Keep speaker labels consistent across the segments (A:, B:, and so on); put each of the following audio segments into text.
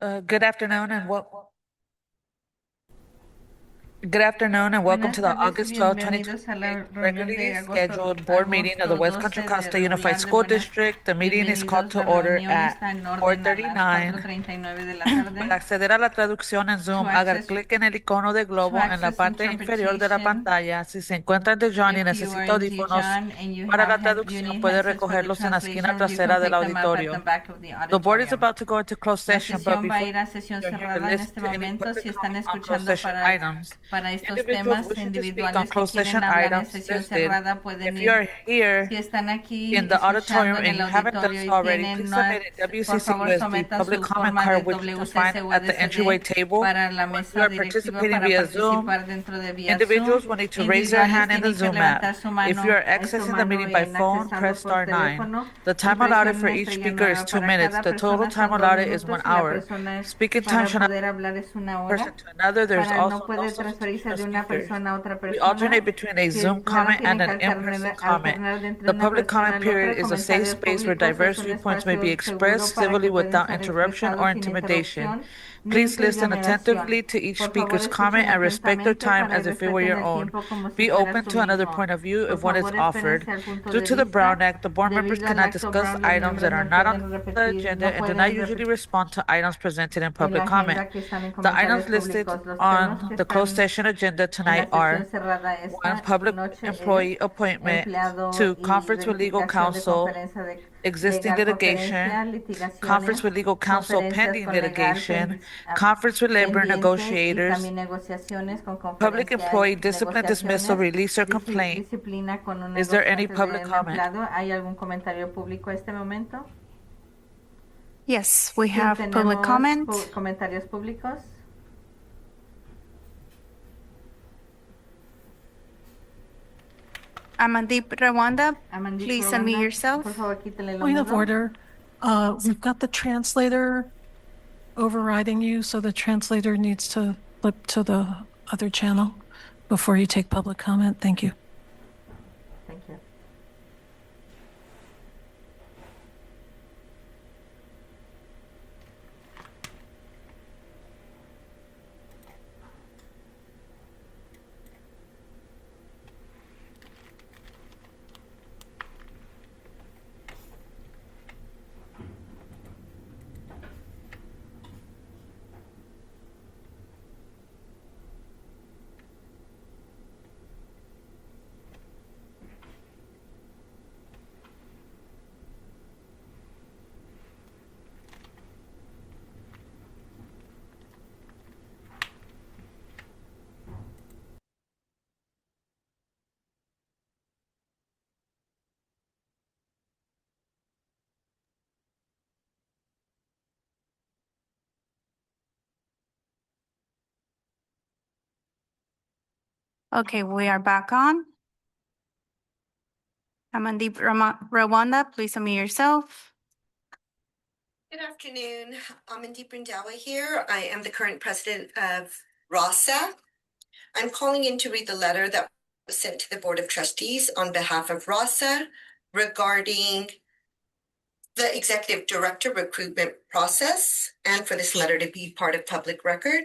A: Good afternoon and welcome to
B: Buenas
A: the
B: tardes y
A: August 12th,
B: bienvenidos a
A: 2028
B: la reunión
A: regularly
B: de agosto,
A: scheduled board meeting of the
B: agosto
A: West Contra
B: 12 de
A: Costa Unified
B: regular de
A: School
B: buenas.
A: District. The meeting is called
B: Bienvenidos.
A: to
B: La
A: order
B: reunión
A: at
B: está en orden a las
A: 4:39.
B: 4:39 de la
A: Para
B: tarde.
A: acceder a la traducción en
B: To
A: Zoom, haga
B: access,
A: clic en el icono de
B: to
A: globo en la
B: access
A: parte inferior de la
B: interpretation,
A: pantalla. Si se encuentra en Dijon y
B: if you are
A: necesita
B: in
A: audífonos
B: Dijon and
A: para la
B: you
A: traducción,
B: need
A: puede
B: headsets for the
A: recogerlos en la esquina
B: translation, you can
A: trasera del
B: pick them up at the
A: auditorio.
B: back of the
A: The board is
B: auditorium.
A: about to go into closed
B: La
A: session, but
B: sesión va a
A: before
B: ir a sesión
A: you're here,
B: cerrada en
A: listen
B: este
A: to any
B: momento.
A: public
B: Si están
A: comment on closed
B: escuchando
A: session items.
B: para estos
A: Individuals
B: temas
A: wishing to speak on
B: individuales que
A: closed
B: quieren
A: session
B: hablar en
A: items
B: sesión
A: listed.
B: cerrada pueden
A: If you
B: ir.
A: are here
B: Si están aquí
A: in the auditorium
B: escuchando en
A: and
B: el
A: you haven't done
B: auditorio
A: so
B: y
A: already,
B: tienen
A: please submit a
B: por
A: WCC
B: favor
A: USD
B: sometan
A: public
B: su
A: comment
B: forma de
A: card, which you can find
B: WCC
A: at the entryway
B: USD
A: table.
B: para la
A: Or if you
B: mesa
A: are
B: directiva
A: participating
B: para
A: via Zoom,
B: participar dentro de vía Zoom.
A: individuals will need to raise their
B: Individuales
A: hand in the
B: tienen que
A: Zoom app.
B: levantar su
A: If you are
B: su
A: accessing the
B: mano
A: meeting by
B: en
A: phone, press
B: accesando por
A: star 9.
B: teléfono
A: The
B: y
A: time allotted for
B: presionen
A: each
B: estrella
A: speaker is
B: 9
A: 2
B: para
A: minutes.
B: cada
A: The total
B: persona.
A: time
B: Son dos
A: allotted is 1
B: minutos y la
A: hour.
B: persona
A: Speaking time
B: para
A: should not
B: poder hablar es una
A: person
B: hora.
A: to another. There's
B: Para no
A: also no
B: puede
A: substitution
B: transferirse
A: of
B: de una
A: speakers.
B: persona a otra
A: We
B: persona.
A: alternate between a
B: Si
A: Zoom
B: solo
A: comment and
B: tienen que
A: an in-person comment.
B: alternar de entre
A: The
B: una
A: public
B: persona
A: comment
B: a la
A: period
B: otra.
A: is a safe
B: Comentarios
A: space where
B: públicos es
A: diverse
B: un
A: viewpoints may be
B: espacio seguro
A: expressed
B: para
A: civilly
B: que pueden
A: without
B: ser
A: interruption or
B: expresados sin
A: intimidation.
B: interrupción ni
A: Please listen
B: intimidación.
A: attentively to each
B: Por favor,
A: speaker's comment
B: escuchen
A: and respect their
B: atentamente
A: time
B: para y
A: as if it were
B: respeten
A: your
B: el
A: own.
B: tiempo como si
A: Be
B: fuera
A: open
B: su
A: to another
B: mismo.
A: point of view
B: Por
A: if one is
B: favor,
A: offered.
B: espérense al punto
A: Due
B: de
A: to the Brown
B: vista.
A: Act, the board members
B: Debido al
A: cannot
B: acto
A: discuss
B: Brown, los
A: items
B: miembros
A: that are
B: no
A: not on
B: pueden
A: the
B: repetir,
A: agenda
B: no
A: and do not
B: pueden
A: usually
B: repetir
A: respond to items presented in
B: en la
A: public comment.
B: agenda que están en
A: The items
B: comentarios
A: listed
B: públicos. Los temas
A: on
B: que
A: the closed
B: están
A: session agenda
B: en la
A: tonight
B: sesión
A: are
B: cerrada
A: one,
B: esta
A: public
B: noche es
A: employee appointment,
B: empleado
A: two,
B: y
A: conference with legal
B: verificación de
A: counsel,
B: conferencia de
A: existing
B: legal,
A: litigation,
B: conferencia, litigaciones,
A: conference with legal counsel
B: conferencias
A: pending
B: con legal
A: litigation, conference with labor
B: pendientes y
A: negotiators,
B: también negociaciones con
A: public
B: conferencia
A: employee discipline dismissal,
B: negociaciones,
A: release, or complaint.
B: disciplina con un
A: Is there any
B: negociante
A: public
B: de un
A: comment?
B: empleado. ¿Hay algún comentario público a este momento?
C: Yes, we
B: Sí,
C: have public
B: tenemos
C: comment.
B: comentarios públicos.
C: Amandeep Rwanda,
B: Amandit
C: please
B: Rwanda,
C: unmute yourself.
B: por favor, quítale el
D: Point of
B: mudo.
D: order. We've got the translator overriding you, so the translator needs to flip to the other channel before you take public comment. Thank you.
B: Thank you.
C: Okay, we are back on. Amandeep Rwanda, please unmute yourself.
E: Good afternoon. Amandeep Randhawa here. I am the current president of RASA. I'm calling in to read the letter that was sent to the Board of Trustees on behalf of RASA regarding the executive director recruitment process, and for this letter to be part of public record.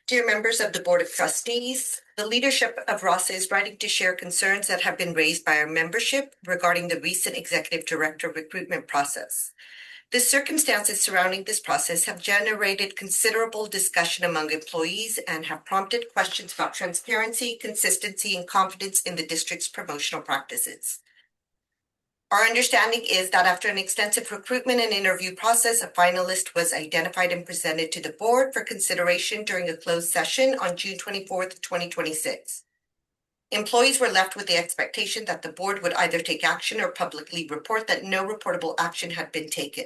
E: Dear members of the Board of Trustees, the leadership of RASA is writing to share concerns that have been raised by our membership regarding the recent executive director recruitment process. The circumstances surrounding this process have generated considerable discussion among employees and have prompted questions about transparency, consistency, and confidence in the district's promotional practices. Our understanding is that after an extensive recruitment and interview process, a finalist was identified and presented to the board for consideration during a closed session on June 24th, 2026. Employees were left with the expectation that the board would either take action or publicly report that no reportable action had been taken.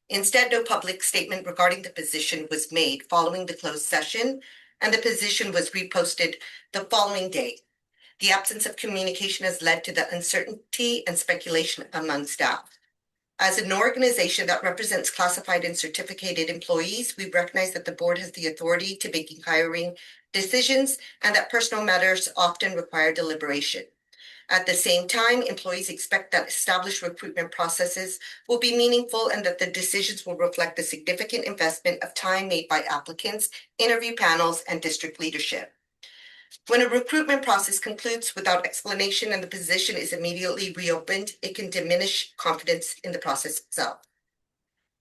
E: Instead, no public statement regarding the position was made following the closed session, and the position was reposted the following day. The absence of communication has led to the uncertainty and speculation among staff. As an organization that represents classified and certificated employees, we recognize that the board has the authority to make hiring decisions and that personal matters often require deliberation. At the same time, employees expect that established recruitment processes will be meaningful and that the decisions will reflect the significant investment of time made by applicants, interview panels, and district leadership. When a recruitment process concludes without explanation and the position is immediately reopened, it can diminish confidence in the process itself.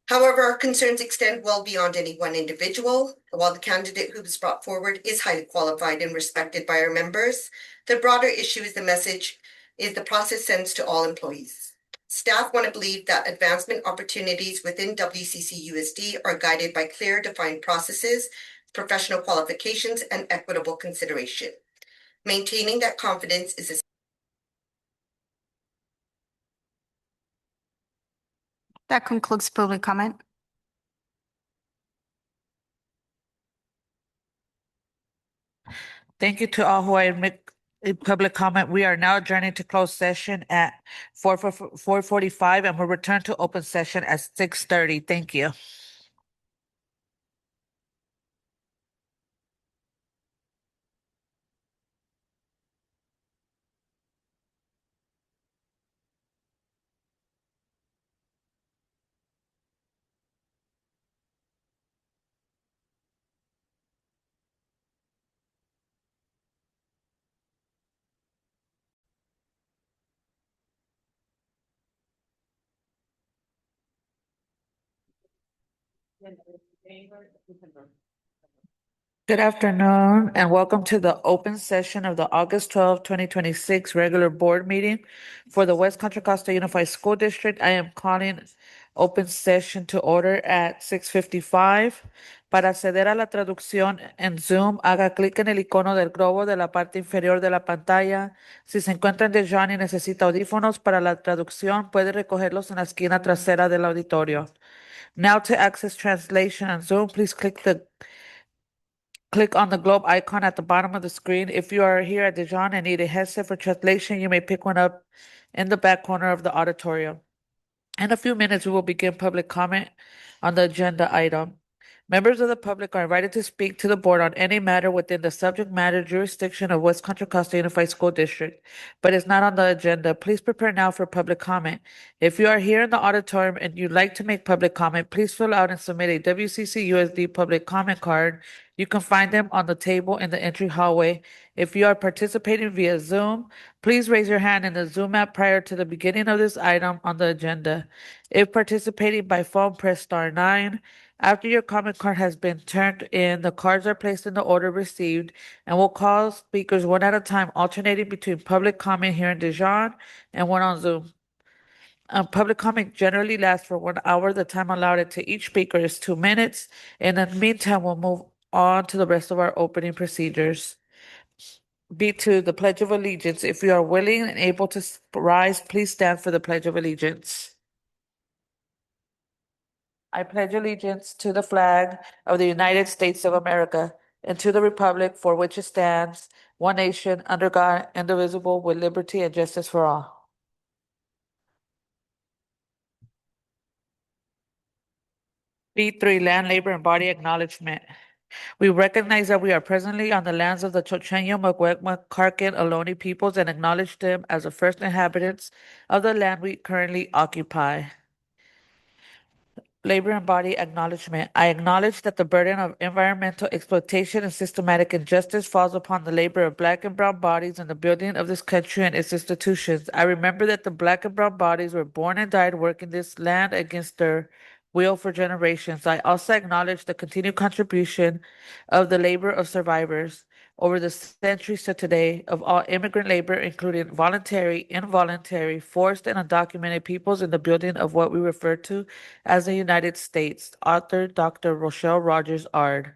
E: However, our concerns extend well beyond any one individual. While the candidate who was brought forward is highly qualified and respected by our members, the broader issue is the process sends to all employees. Staff want to believe that advancement opportunities within WCC USD are guided by clear, defined processes, professional qualifications, and equitable consideration. Maintaining that confidence is
C: That concludes public comment.
A: Thank you to all who are in public comment. We are now adjourning to closed session at 4:45 and we'll return to open session at 6:30. Thank you. Good afternoon and welcome to the open session of the August 12, 2026 regular board meeting for the West Contra Costa Unified School District. I am calling open session to order at 6:55. Para acceder a la traducción en Zoom, haga clic en el icono del globo de la parte inferior de la pantalla. Si se encuentra en Dijon y necesita audífonos para la traducción, puede recogerlos en la esquina trasera del auditorio. Now to access translation on Zoom, please click on the globe icon at the bottom of the screen. If you are here at Dijon and need a headset for translation, you may pick one up in the back corner of the auditorium. In a few minutes, we will begin public comment on the agenda item. Members of the public are invited to speak to the board on any matter within the subject matter jurisdiction of West Contra Costa Unified School District, but is not on the agenda. Please prepare now for public comment. If you are here in the auditorium and you'd like to make public comment, please fill out and submit a WCC USD public comment card. You can find them on the table in the entry hallway. If you are participating via Zoom, please raise your hand in the Zoom app prior to the beginning of this item on the agenda. If participating by phone, press *9. After your comment card has been turned in, the cards are placed in the order received and will call speakers one at a time, alternating between public comment here in Dijon and one on Zoom. Public comment generally lasts for 1 hour. The time allotted to each speaker is 2 minutes. In the meantime, we'll move on to the rest of our opening procedures. B2, the Pledge of Allegiance. If you are willing and able to rise, please stand for the Pledge of Allegiance. I pledge allegiance to the flag of the United States of America and to the republic for which it stands, one nation, under God, indivisible, with liberty and justice for all. B3, Land, Labor, and Body Acknowledgement. We recognize that we are presently on the lands of the Chochenyo, Mukwekma, Karkin, Ohlone peoples and acknowledge them as the first inhabitants of the land we currently occupy. Labor and Body Acknowledgement. I acknowledge that the burden of environmental exploitation and systematic injustice falls upon the labor of Black and brown bodies in the building of this country and its institutions. I remember that the Black and brown bodies were born and died working this land against their will for generations. I also acknowledge the continued contribution of the labor of survivors over the centuries to today of all immigrant labor, including voluntary, involuntary, forced, and undocumented peoples in the building of what we refer to as the United States. Author Dr. Rochelle Rogers Ard.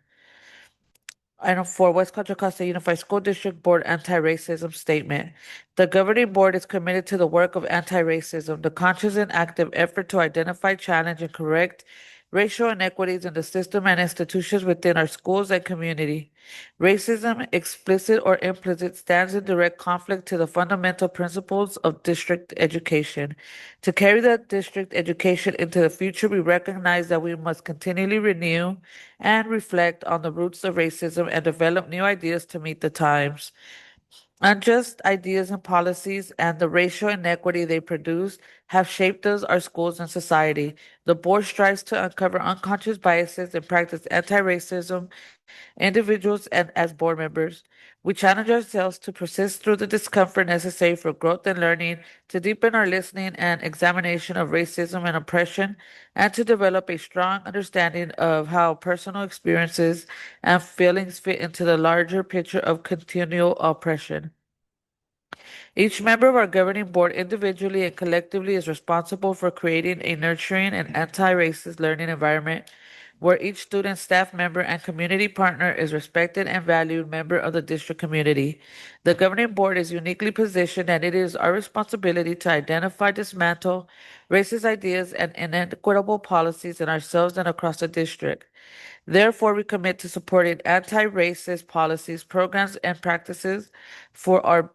A: Item 4, West Contra Costa Unified School District Board Anti-Racism Statement. The governing board is committed to the work of anti-racism, the conscious and active effort to identify, challenge, and correct racial inequities in the system and institutions within our schools and community. Racism, explicit or implicit, stands in direct conflict to the fundamental principles of district education. To carry that district education into the future, we recognize that we must continually renew and reflect on the roots of racism and develop new ideas to meet the times. Unjust ideas and policies and the racial inequity they produce have shaped us, our schools, and society. The board strives to uncover unconscious biases and practice anti-racism individuals and as board members. We challenge ourselves to persist through the discomfort necessary for growth and learning, to deepen our listening and examination of racism and oppression, and to develop a strong understanding of how personal experiences and feelings fit into the larger picture of continual oppression. Each member of our governing board individually and collectively is responsible for creating a nurturing and anti-racist learning environment where each student, staff member, and community partner is respected and valued member of the district community. The governing board is uniquely positioned and it is our responsibility to identify, dismantle racist ideas and inequitable policies in ourselves and across the district. Therefore, we commit to supporting anti-racist policies, programs, and practices for our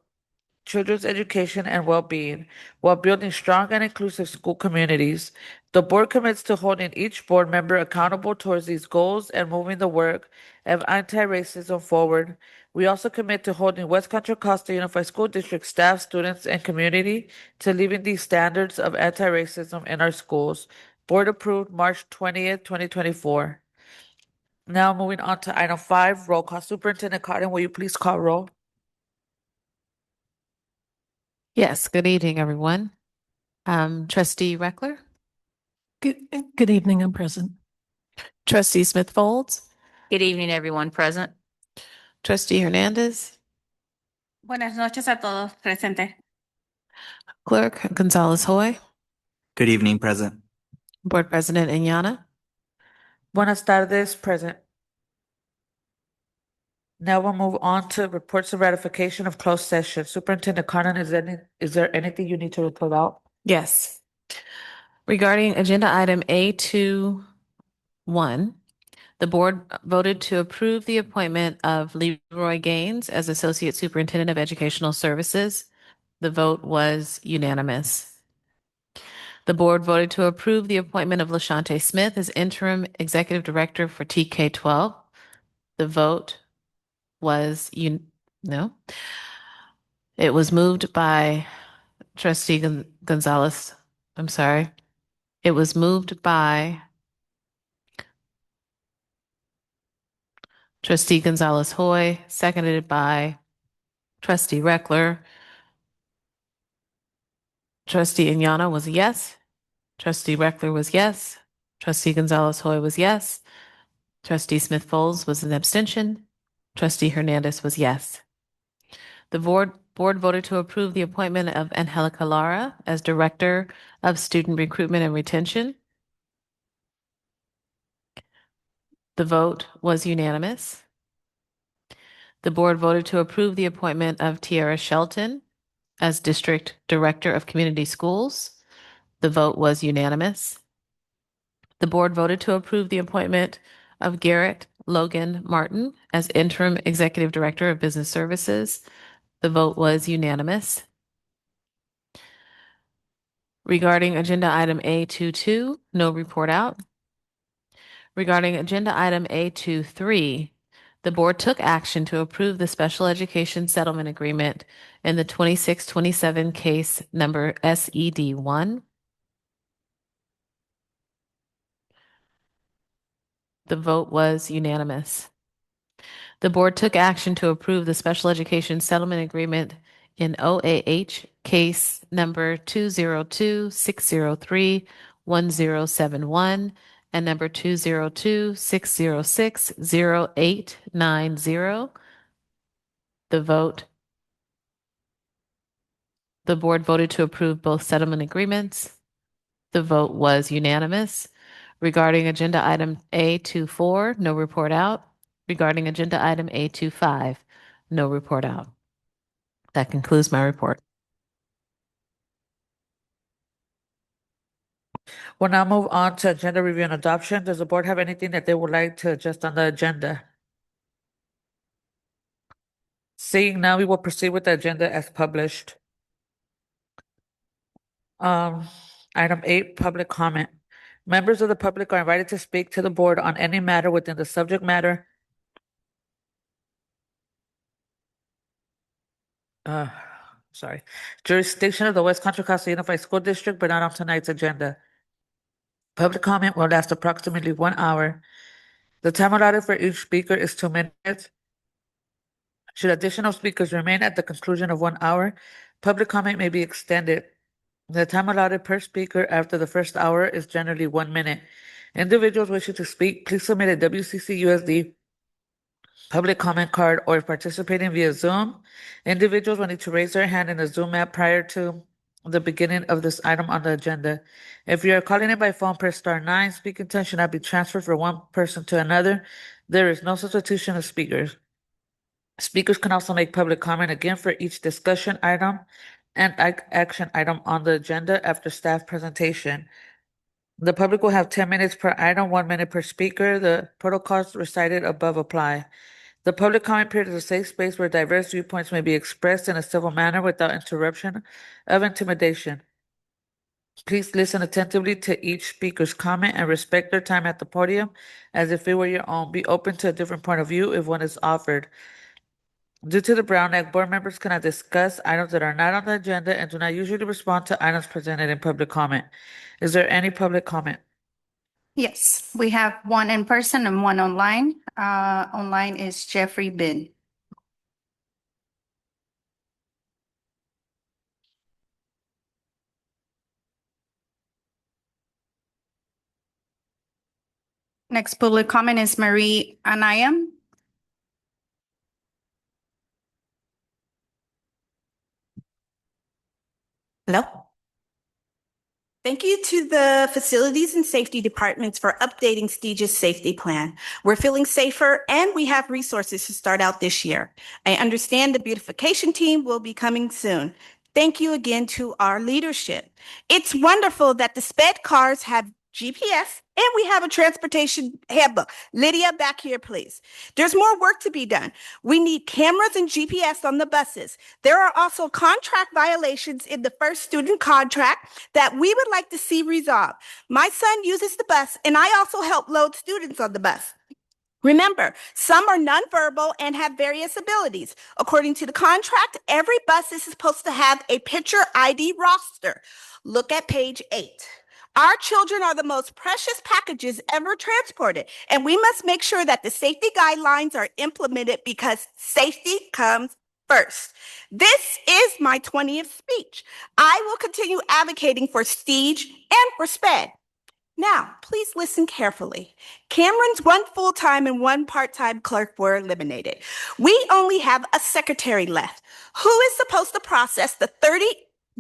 A: children's education and well-being while building strong and inclusive school communities. The board commits to holding each board member accountable towards these goals and moving the work of anti-racism forward. We also commit to holding West Contra Costa Unified School District staff, students, and community to living these standards of anti-racism in our schools. Board approved March 20th, 2024. Now moving on to item 5, roll call. Superintendent Cotton, will you please call roll?
F: Yes, good evening, everyone. Trustee Reckler,
D: Good evening, I'm present.
F: Trustee Smith Folds,
C: Good evening, everyone present.
F: Trustee Hernandez,
C: Buenas noches a todos presentes.
F: Clerk Gonzalez Hoy,
G: Good evening, President.
F: Board President Inyana.
A: Buenas tardes, present. Now we'll move on to reports of ratification of closed session. Superintendent Carnan, is there anything you need to report out?
F: Yes. Regarding agenda item A21, the board voted to approve the appointment of Leroy Gaines as Associate Superintendent of Educational Services. The vote was unanimous. The board voted to approve the appointment of LaShante Smith as Interim Executive Director for TK12. The vote was no. It was moved by Trustee Gonzalez. I'm sorry. It was moved by Trustee Gonzalez Hoy, seconded by Trustee Reckler. Trustee Inyana was a yes. Trustee Reckler was yes. Trustee Gonzalez Hoy was yes. Trustee Smith Folds was an abstention. Trustee Hernandez was yes. The board voted to approve the appointment of Angelica Lara as Director of Student Recruitment and Retention. The vote was unanimous. The board voted to approve the appointment of Tiara Shelton as District Director of Community Schools. The vote was unanimous. The board voted to approve the appointment of Garrett Logan Martin as Interim Executive Director of Business Services. The vote was unanimous. Regarding agenda item A22, no report out. Regarding agenda item A23, the board took action to approve the special education settlement agreement in the 2627 case number SED1. The vote was unanimous. The board took action to approve the special education settlement agreement in OAH case number 202-603-1071 and number 202-606-0890. The board voted to approve both settlement agreements. The vote was unanimous. Regarding agenda item A24, no report out. Regarding agenda item A25, no report out. That concludes my report.
A: We'll now move on to agenda review and adoption. Does the board have anything that they would like to adjust on the agenda? Seeing none, we will proceed with the agenda as published. Item 8, public comment. Members of the public are invited to speak to the board on any matter within the subject matter uh, sorry, jurisdiction of the West Contra Costa Unified School District, but not on tonight's agenda. Public comment will last approximately 1 hour. The time allotted for each speaker is 2 minutes. Should additional speakers remain at the conclusion of 1 hour, public comment may be extended. The time allotted per speaker after the first hour is generally 1 minute. Individuals wishing to speak, please submit a WCC USD public comment card, or if participating via Zoom, individuals will need to raise their hand in the Zoom app prior to the beginning of this item on the agenda. If you are calling in by phone, press *9. Speaking time should not be transferred from one person to another. There is no substitution of speakers. Speakers can also make public comment again for each discussion item and action item on the agenda after staff presentation. The public will have 10 minutes per item, 1 minute per speaker. The protocols recited above apply. The public comment period is a safe space where diverse viewpoints may be expressed in a civil manner without interruption of intimidation. Please listen attentively to each speaker's comment and respect their time at the podium as if it were your own. Be open to a different point of view if one is offered. Due to the Brown Act, board members cannot discuss items that are not on the agenda and do not usually respond to items presented in public comment. Is there any public comment?
C: Yes, we have one in person and one online. Online is Jeffrey Bin. Next public comment is Marie Anayam.
H: Hello. Thank you to the Facilities and Safety Departments for updating STEGI's safety plan. We're feeling safer and we have resources to start out this year. I understand the beautification team will be coming soon. Thank you again to our leadership. It's wonderful that the SPED cars have GPS and we have a transportation handbook. Lydia, back here, please. There's more work to be done. We need cameras and GPS on the buses. There are also contract violations in the first student contract that we would like to see resolved. My son uses the bus and I also help load students on the bus. Remember, some are nonverbal and have various abilities. According to the contract, every bus is supposed to have a picture ID roster. Look at page 8. Our children are the most precious packages ever transported, and we must make sure that the safety guidelines are implemented because safety comes first. This is my 20th speech. I will continue advocating for STEGE and for SPED. Now, please listen carefully. Cameron's one full-time and one part-time clerk were eliminated. We only have a secretary left. Who is supposed to process the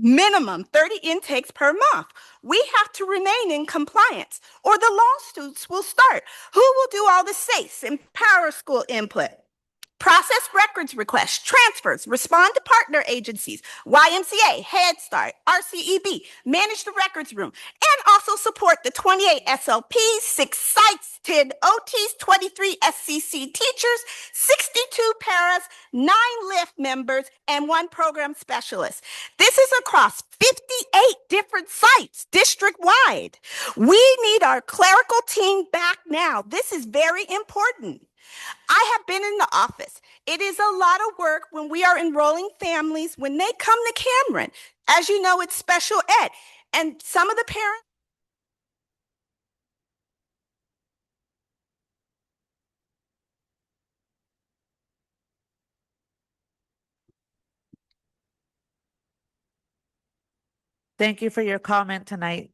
H: minimum 30 intakes per month? We have to remain in compliance or the lawsuits will start. Who will do all the SAFE and power school input? Process records requests, transfers, respond to partner agencies, YMCA, Head Start, RCEB, manage the records room, and also support the 28 SLPs, 6 sites, 10 OTs, 23 SCC teachers, 62 paras, 9 LIFT members, and 1 program specialist. This is across 58 different sites, district-wide. We need our clerical team back now. This is very important. I have been in the office. It is a lot of work when we are enrolling families when they come to Cameron. As you know, it's special ed. And some of the parents
A: Thank you for your comment tonight.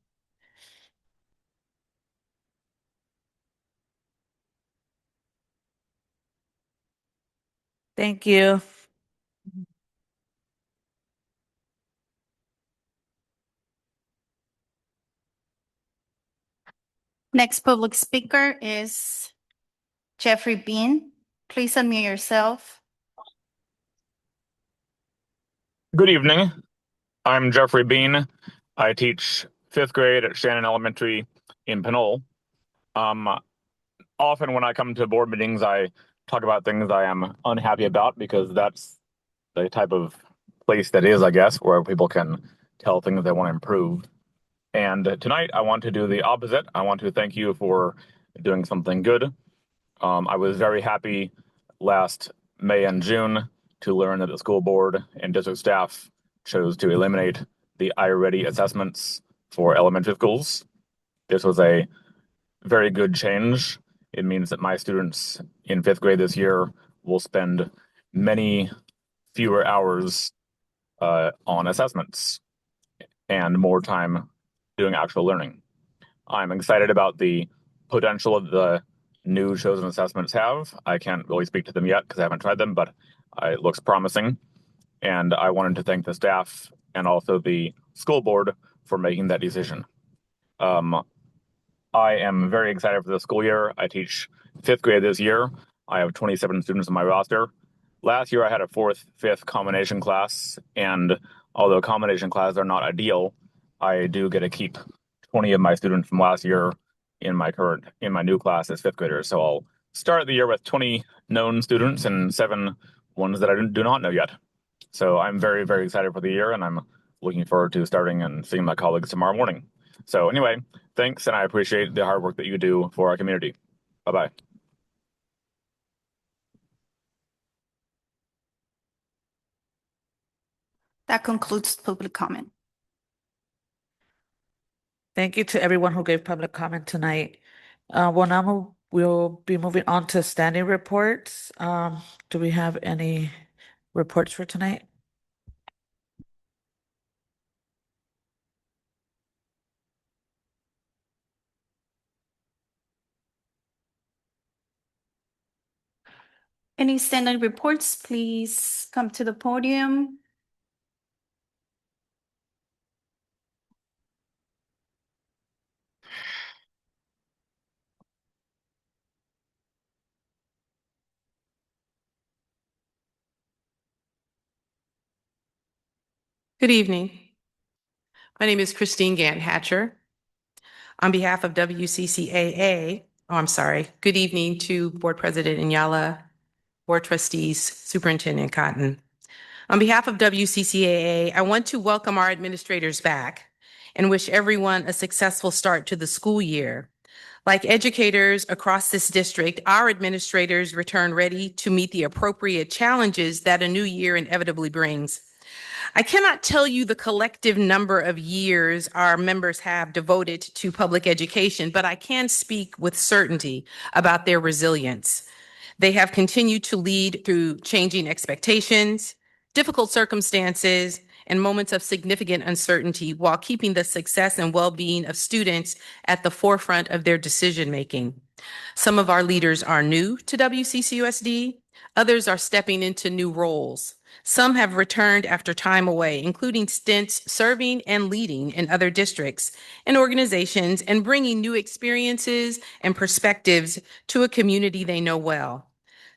A: Thank you.
C: Next public speaker is Jeffrey Bean. Please unmute yourself.
I: Good evening. I'm Jeffrey Bean. I teach 5th grade at Shannon Elementary in Pinole. Often when I come to board meetings, I talk about things I am unhappy about because that's the type of place that is, I guess, where people can tell things they want to improve. And tonight I want to do the opposite. I want to thank you for doing something good. I was very happy last May and June to learn that the school board and district staff chose to eliminate the iReady assessments for elementary schools. This was a very good change. It means that my students in 5th grade this year will spend many fewer hours on assessments and more time doing actual learning. I'm excited about the potential that the new chosen assessments have. I can't really speak to them yet because I haven't tried them, but it looks promising. And I wanted to thank the staff and also the school board for making that decision. I am very excited for the school year. I teach 5th grade this year. I have 27 students on my roster. Last year, I had a 4th, 5th combination class, and although combination classes are not ideal, I do get to keep 20 of my students from last year in my new class as 5th graders. So I'll start the year with 20 known students and 7 ones that I do not know yet. So I'm very, very excited for the year, and I'm looking forward to starting and seeing my colleagues tomorrow morning. So anyway, thanks, and I appreciate the hard work that you do for our community. Bye-bye.
C: That concludes public comment.
A: Thank you to everyone who gave public comment tonight. We'll be moving on to standing reports. Do we have any reports for tonight?
C: Any standing reports, please come to the podium.
J: Good evening. My name is Christine Gant Hatcher. On behalf of WCCAA, good evening to Board President Inyala, Board Trustees, Superintendent Cotton. On behalf of WCCAA, I want to welcome our administrators back and wish everyone a successful start to the school year. Like educators across this district, our administrators return ready to meet the appropriate challenges that a new year inevitably brings. I cannot tell you the collective number of years our members have devoted to public education, but I can speak with certainty about their resilience. They have continued to lead through changing expectations, difficult circumstances, and moments of significant uncertainty while keeping the success and well-being of students at the forefront of their decision-making. Some of our leaders are new to WCCUSD, others are stepping into new roles. Some have returned after time away, including stints serving and leading in other districts and organizations and bringing new experiences and perspectives to a community they know well.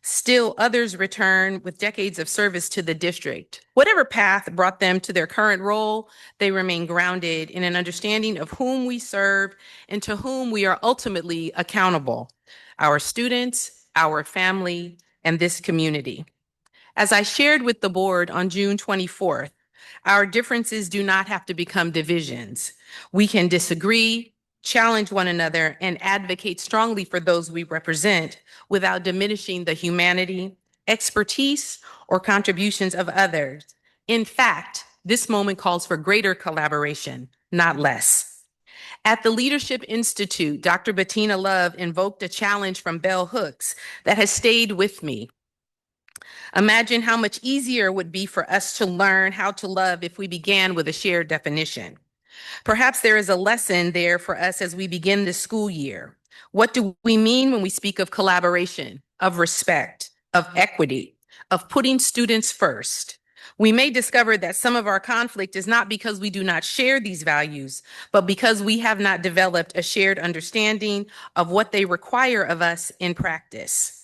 J: Still, others return with decades of service to the district. Whatever path brought them to their current role, they remain grounded in an understanding of whom we serve and to whom we are ultimately accountable: our students, our family, and this community. As I shared with the board on June 24th, our differences do not have to become divisions. We can disagree, challenge one another, and advocate strongly for those we represent without diminishing the humanity, expertise, or contributions of others. In fact, this moment calls for greater collaboration, not less. At the Leadership Institute, Dr. Bettina Love invoked a challenge from Bell Hooks that has stayed with me. Imagine how much easier it would be for us to learn how to love if we began with a shared definition. Perhaps there is a lesson there for us as we begin this school year. What do we mean when we speak of collaboration, of respect, of equity, of putting students first? We may discover that some of our conflict is not because we do not share these values, but because we have not developed a shared understanding of what they require of us in practice.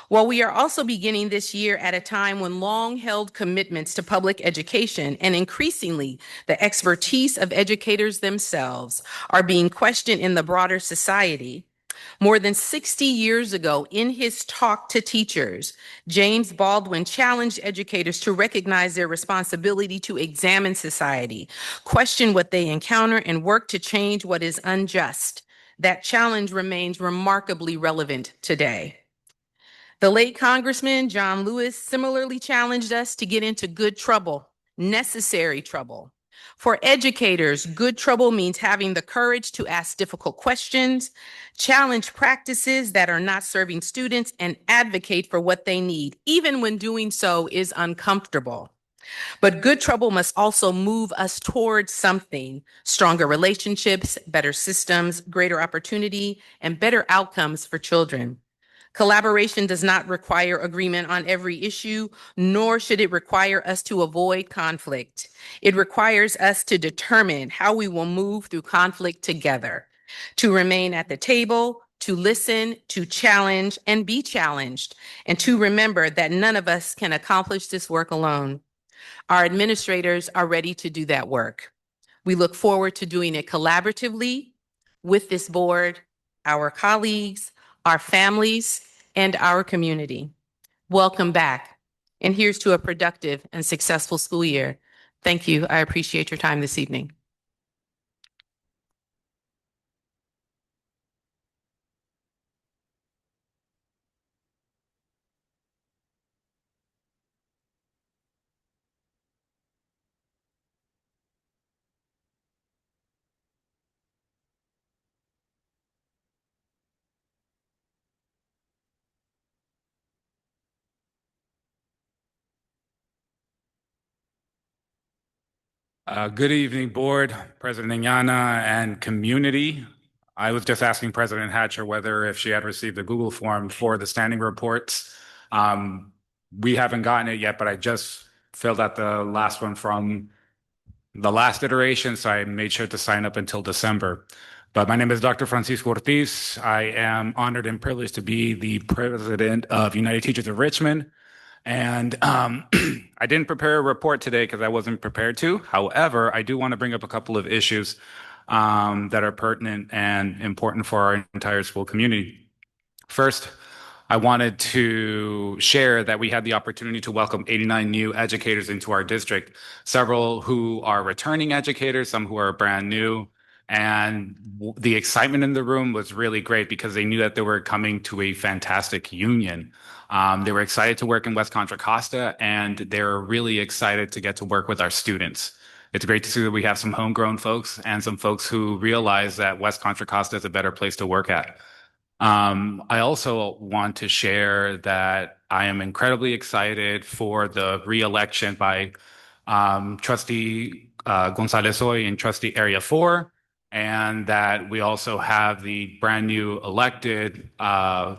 J: While we are also beginning this year at a time when long-held commitments to public education and increasingly the expertise of educators themselves are being questioned in the broader society, more than 60 years ago, in his talk to teachers, James Baldwin challenged educators to recognize their responsibility to examine society, question what they encounter, and work to change what is unjust. That challenge remains remarkably relevant today. The late Congressman John Lewis similarly challenged us to get into good trouble, necessary trouble. For educators, good trouble means having the courage to ask difficult questions, challenge practices that are not serving students, and advocate for what they need, even when doing so is uncomfortable. But good trouble must also move us towards something: stronger relationships, better systems, greater opportunity, and better outcomes for children. Collaboration does not require agreement on every issue, nor should it require us to avoid conflict. It requires us to determine how we will move through conflict together, to remain at the table, to listen, to challenge and be challenged, and to remember that none of us can accomplish this work alone. Our administrators are ready to do that work. We look forward to doing it collaboratively with this board, our colleagues, our families, and our community. Welcome back, and here's to a productive and successful school year. Thank you. I appreciate your time this evening.
K: Good evening, board, President Iñana, and community. I was just asking President Hatcher whether if she had received a Google form for the standing reports. We haven't gotten it yet, but I just filled out the last one from the last iteration, so I made sure to sign up until December. But my name is Dr. Francisco Ortiz. I am honored and privileged to be the president of United Teachers of Richmond. And I didn't prepare a report today because I wasn't prepared to. However, I do want to bring up a couple of issues that are pertinent and important for our entire school community. First, I wanted to share that we had the opportunity to welcome 89 new educators into our district, several who are returning educators, some who are brand new. And the excitement in the room was really great because they knew that they were coming to a fantastic union. They were excited to work in West Contra Costa, and they're really excited to get to work with our students. It's great to see that we have some homegrown folks and some folks who realize that West Contra Costa is a better place to work at. I also want to share that I am incredibly excited for the re-election by Trustee Gonzalez Hoy in Trustee Area 4, and that we also have the brand new elected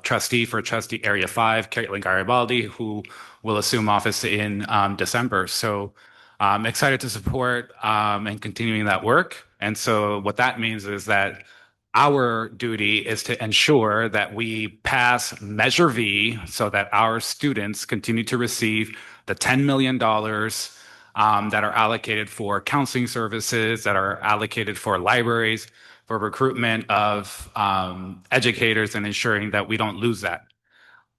K: trustee for Trustee Area 5, Caitlin Garibaldi, who will assume office in December. So I'm excited to support and continuing that work. And so what that means is that our duty is to ensure that we pass Measure V so that our students continue to receive the $10 million that are allocated for counseling services, that are allocated for libraries, for recruitment of educators, and ensuring that we don't lose that.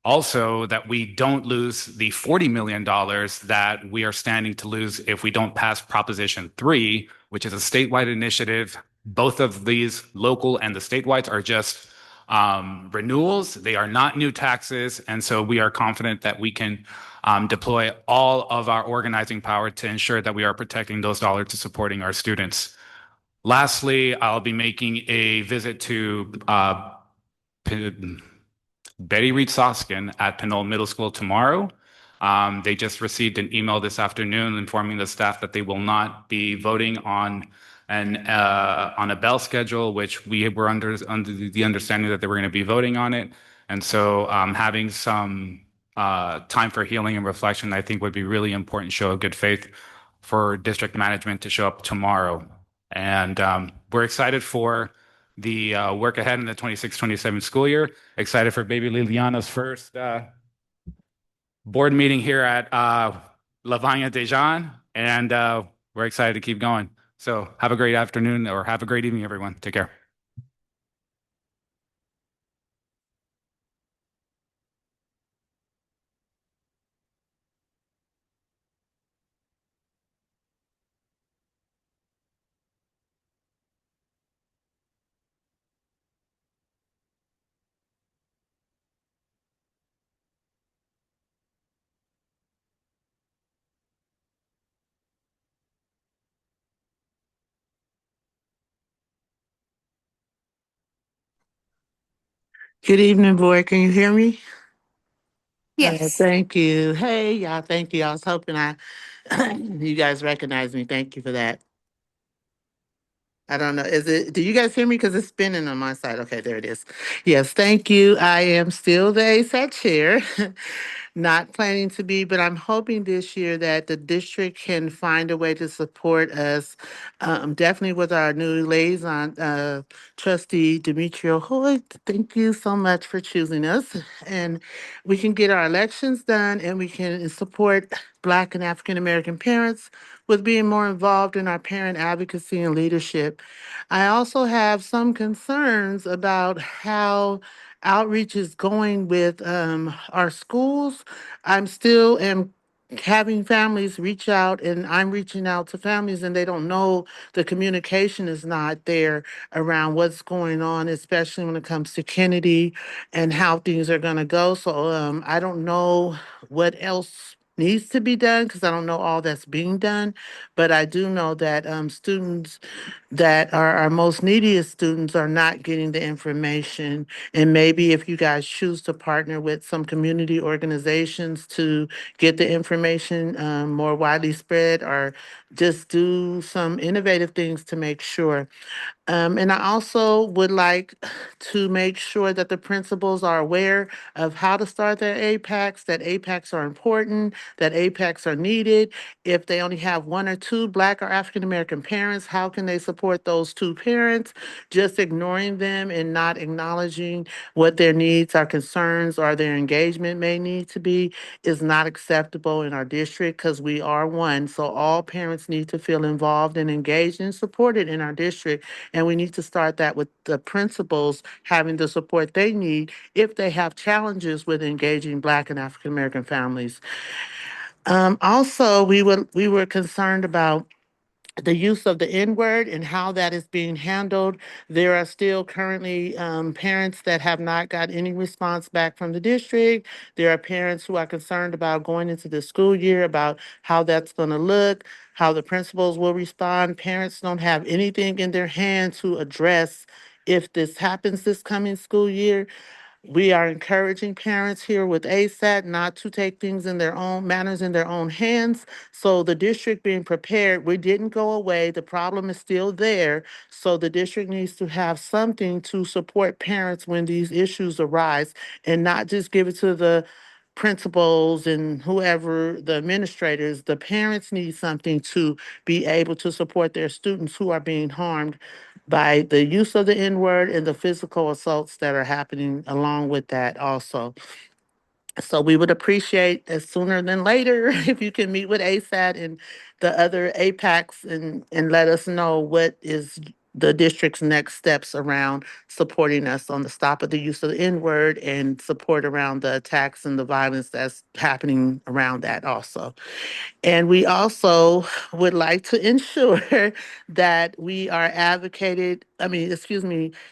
K: Also, that we don't lose the $40 million that we are standing to lose if we don't pass Proposition 3, which is a statewide initiative. Both of these, local and the statewide, are just renewals. They are not new taxes. And so we are confident that we can deploy all of our organizing power to ensure that we are protecting those dollars to supporting our students. Lastly, I'll be making a visit to Betty Reed Soskin at Pinole Middle School tomorrow. They just received an email this afternoon informing the staff that they will not be voting on a bell schedule, which we were under the understanding that they were going to be voting on it. And so having some time for healing and reflection, I think would be really important, show of good faith for district management to show up tomorrow. And we're excited for the work ahead in the 26-27 school year. Excited for baby Liliana's first board meeting here at Lavanya Dejan. And we're excited to keep going. So have a great afternoon or have a great evening, everyone. Take care.
L: Good evening, board. Can you hear me?
C: Yes.
L: Thank you. Hey, y'all. Thank you. I was hoping you guys recognize me. Thank you for that. I don't know. Do you guys hear me? Because it's spinning on my side. Okay, there it is. Yes, thank you. I am still the ASAT chair. Not planning to be, but I'm hoping this year that the district can find a way to support us, definitely with our new liaison, trustee Demetrio Hoyt. Thank you so much for choosing us. And we can get our elections done and we can support Black and African American parents with being more involved in our parent advocacy and leadership. I also have some concerns about how outreach is going with our schools. I'm still am having families reach out and I'm reaching out to families and they don't know, the communication is not there around what's going on, especially when it comes to Kennedy and how things are going to go. So I don't know what else needs to be done because I don't know all that's being done, but I do know that students that are our most neediest students are not getting the information. And maybe if you guys choose to partner with some community organizations to get the information more widely spread, or just do some innovative things to make sure. And I also would like to make sure that the principals are aware of how to start their APACs, that APACs are important, that APACs are needed. If they only have one or two Black or African American parents, how can they support those two parents? Just ignoring them and not acknowledging what their needs, or concerns, or their engagement may need to be is not acceptable in our district because we are one. So all parents need to feel involved and engaged and supported in our district. And we need to start that with the principals having the support they need if they have challenges with engaging Black and African American families. Also, we were concerned about the use of the N-word and how that is being handled. There are still currently parents that have not got any response back from the district. There are parents who are concerned about going into the school year, about how that's going to look, how the principals will respond. Parents don't have anything in their hand to address if this happens this coming school year. We are encouraging parents here with ASAT not to take things in their own manners in their own hands. So the district being prepared, we didn't go away. The problem is still there. So the district needs to have something to support parents when these issues arise, and not just give it to the principals and whoever, the administrators. The parents need something to be able to support their students who are being harmed by the use of the N-word and the physical assaults that are happening along with that also. So we would appreciate as sooner than later if you can meet with ASAT and the other APACs and let us know what is the district's next steps around supporting us on the stop of the use of the N-word and support around the attacks and the violence that's happening around that also. And we also would like to ensure that we are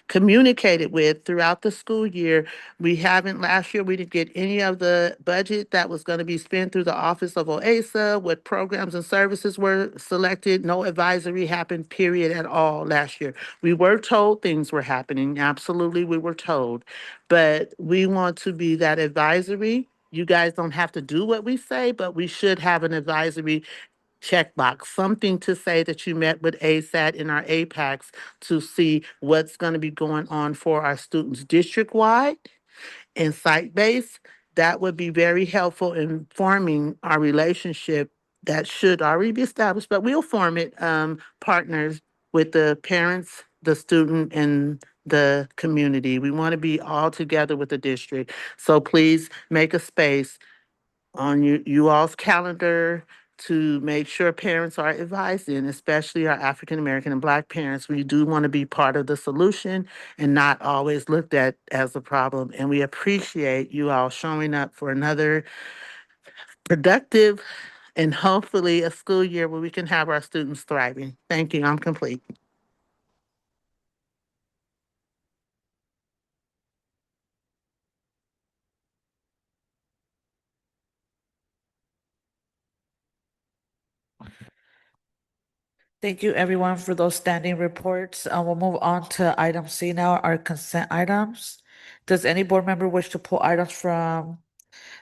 L: communicated with throughout the school year. Last year, we didn't get any of the budget that was going to be spent through the Office of OASA. What programs and services were selected. No advisory happened, period, at all last year. We were told things were happening. Absolutely, we were told. But we want to be that advisory. You guys don't have to do what we say, but we should have an advisory checkbox, something to say that you met with ASAT in our APACs to see what's going to be going on for our students district-wide and site-based. That would be very helpful in forming our relationship that should already be established, but we'll form it, partners with the parents, the student, and the community. We want to be all together with the district. So please make a space on you all's calendar to make sure parents are advised in, especially our African American and Black parents. We do want to be part of the solution and not always looked at as a problem. And we appreciate you all showing up for another productive and hopefully a school year where we can have our students thriving. Thank you. I'm complete.
A: Thank you, everyone, for those standing reports. We'll move on to item C now, our consent items. Does any board member wish to pull items from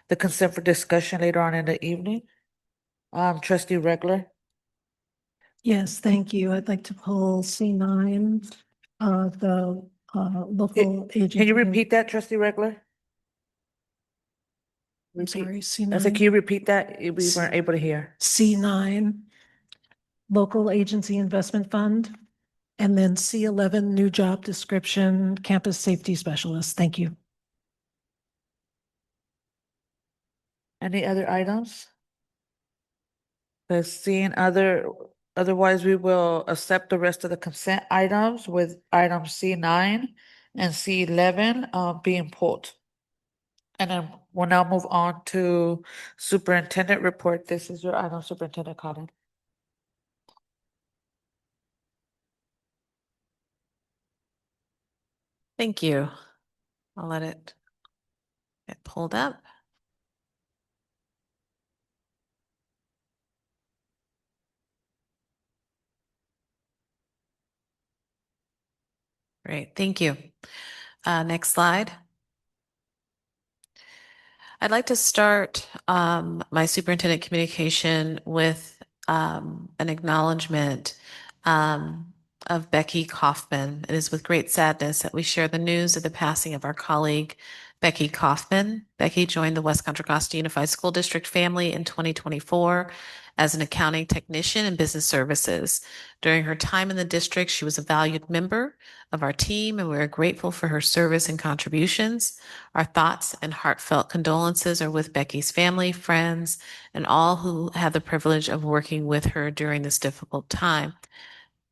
A: the consent for discussion later on in the evening? Trustee Reckler?
D: Yes, thank you. I'd like to pull C9, the local agency.
A: Can you repeat that, Trustee Reckler?
D: I'm sorry,
A: I said, can
D: C9.
A: you repeat that? We weren't able to hear.
D: C9, local agency investment fund, and then C11, new job description, campus safety specialist. Thank you.
A: Any other items? Otherwise we will accept the rest of the consent items with item C9 and C11 being pulled. And then we'll now move on to superintendent report. This is your item, Superintendent Collins.
F: Thank you. I'll let it get pulled up. Great, thank you. Next slide. I'd like to start my superintendent communication with an acknowledgement of Becky Kaufman. It is with great sadness that we share the news of the passing of our colleague, Becky Kaufman. Becky joined the West Contra Costa Unified School District family in 2024 as an accounting technician in business services. During her time in the district, she was a valued member of our team, and we are grateful for her service and contributions. Our thoughts and heartfelt condolences are with Becky's family, friends, and all who had the privilege of working with her during this difficult time.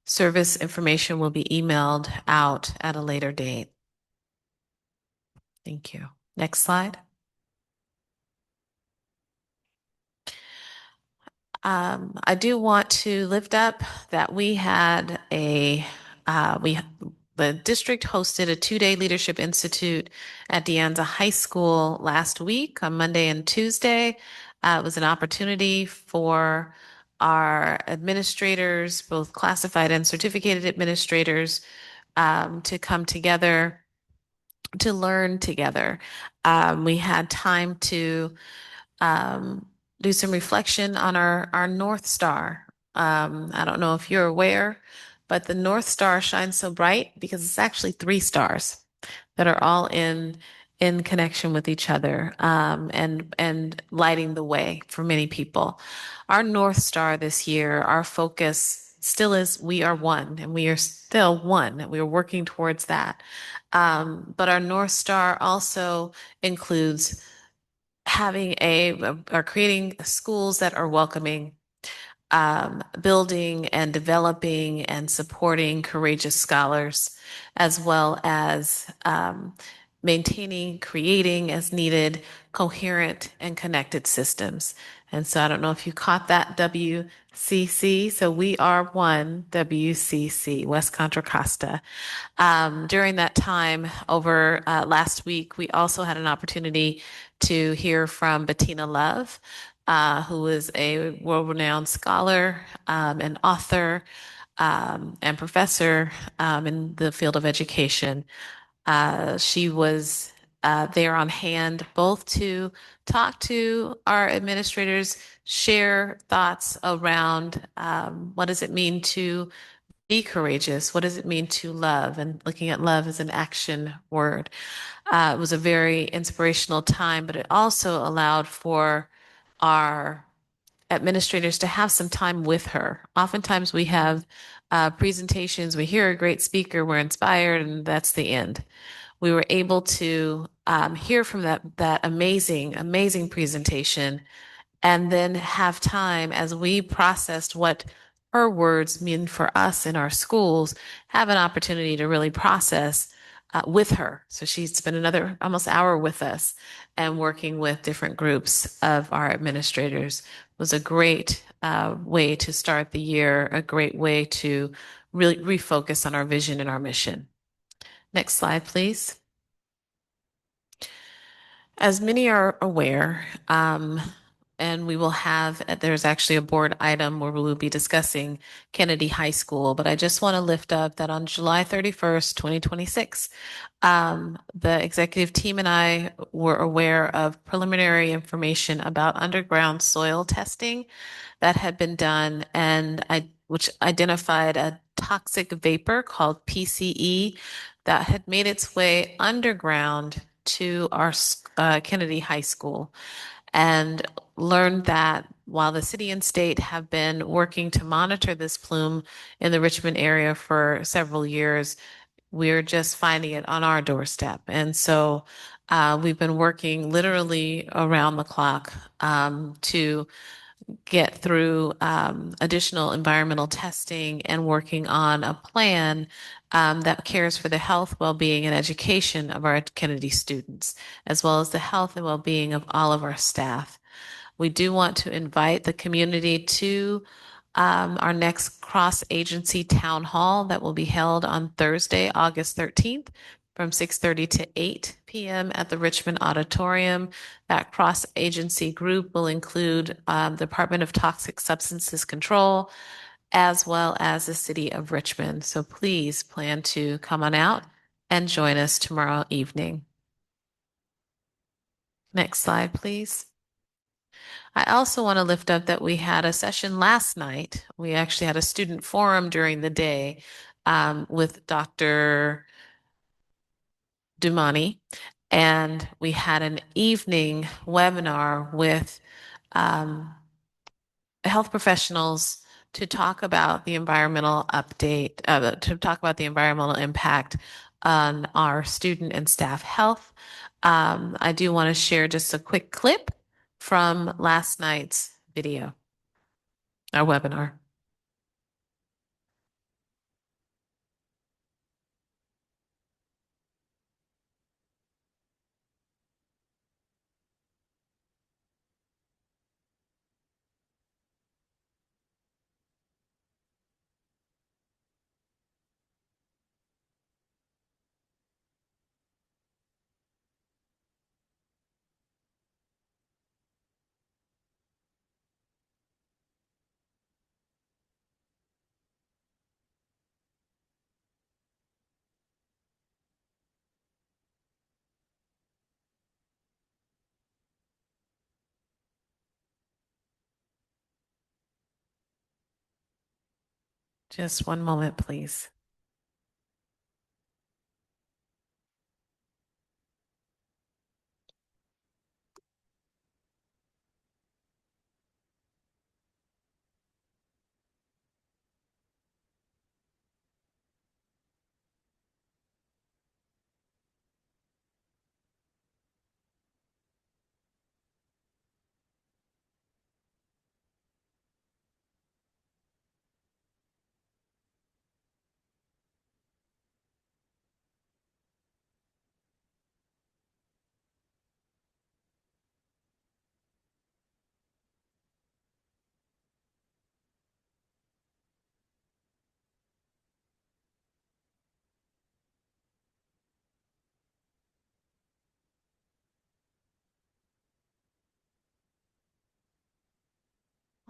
F: Service information will be emailed out at a later date. Thank you. Next slide. I do want to lift up that we had the district hosted a 2-day leadership institute at De Anza High School last week on Monday and Tuesday. It was an opportunity for our administrators, both classified and certificated administrators, to come together to learn together. We had time to do some reflection on our North Star. I don't know if you're aware, but the North Star shines so bright because it's actually 3 stars that are all in connection with each other, and lighting the way for many people. Our North Star this year, our focus still is we are one, and we are still one, and we are working towards that. But our North Star also includes having or creating schools that are welcoming, building and developing and supporting courageous scholars, as well as maintaining, creating as needed, coherent and connected systems. And so I don't know if you caught that, WCC. So we are one, WCC, West Contra Costa. During that time over last week, we also had an opportunity to hear from Bettina Love, who is a world-renowned scholar and author and professor in the field of education. She was there on hand both to talk to our administrators, share thoughts around what does it mean to be courageous? What does it mean to love? And looking at love as an action word. It was a very inspirational time, but it also allowed for our administrators to have some time with her. Oftentimes we have presentations, we hear a great speaker, we're inspired, and that's the end. We were able to hear from that amazing presentation, and then have time as we processed what her words mean for us in our schools, have an opportunity to really process with her. So she spent another almost hour with us and working with different groups of our administrators. It was a great way to start the year, a great way to really refocus on our vision and our mission. Next slide, please. As many are aware, and we will have, there's actually a board item where we will be discussing Kennedy High School, but I just want to lift up that on July 31st, 2026, the executive team and I were aware of preliminary information about underground soil testing that had been done, which identified a toxic vapor called PCE that had made its way underground to our Kennedy High School, and learned that while the city and state have been working to monitor this plume in the Richmond area for several years, we're just finding it on our doorstep. And so we've been working literally around the clock to get through additional environmental testing and working on a plan that cares for the health, well-being, and education of our Kennedy students, as well as the health and well-being of all of our staff. We do want to invite the community to our next cross-agency town hall that will be held on Thursday, August 13th from 6:30 to 8 p.m. at the Richmond Auditorium. That cross-agency group will include Department of Toxic Substances Control, as well as the City of Richmond. So please plan to come on out and join us tomorrow evening. Next slide, please. I also want to lift up that we had a session last night. We actually had a student forum during the day with Dr. Dumani, and we had an evening webinar with health professionals to talk about the environmental update, to talk about the environmental impact on our student and staff health. I do want to share just a quick clip from last night's video, our webinar. Just one moment, please.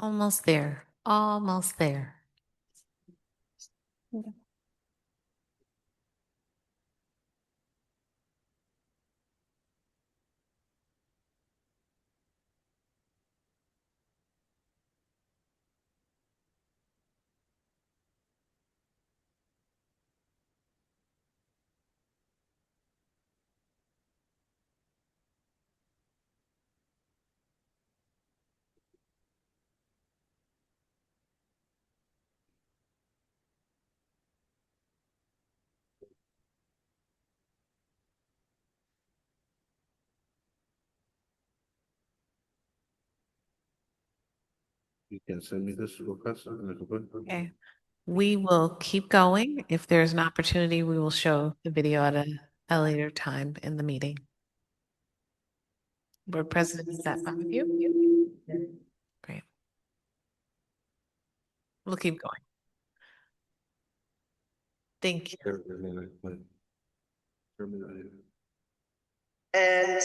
F: Almost there. Almost there.
M: You can send me this request.
F: Okay. We will keep going. If there's an opportunity, we will show the video at a later time in the meeting. Board President, is that fine with you? Great. We'll keep going. Thank you.
M: And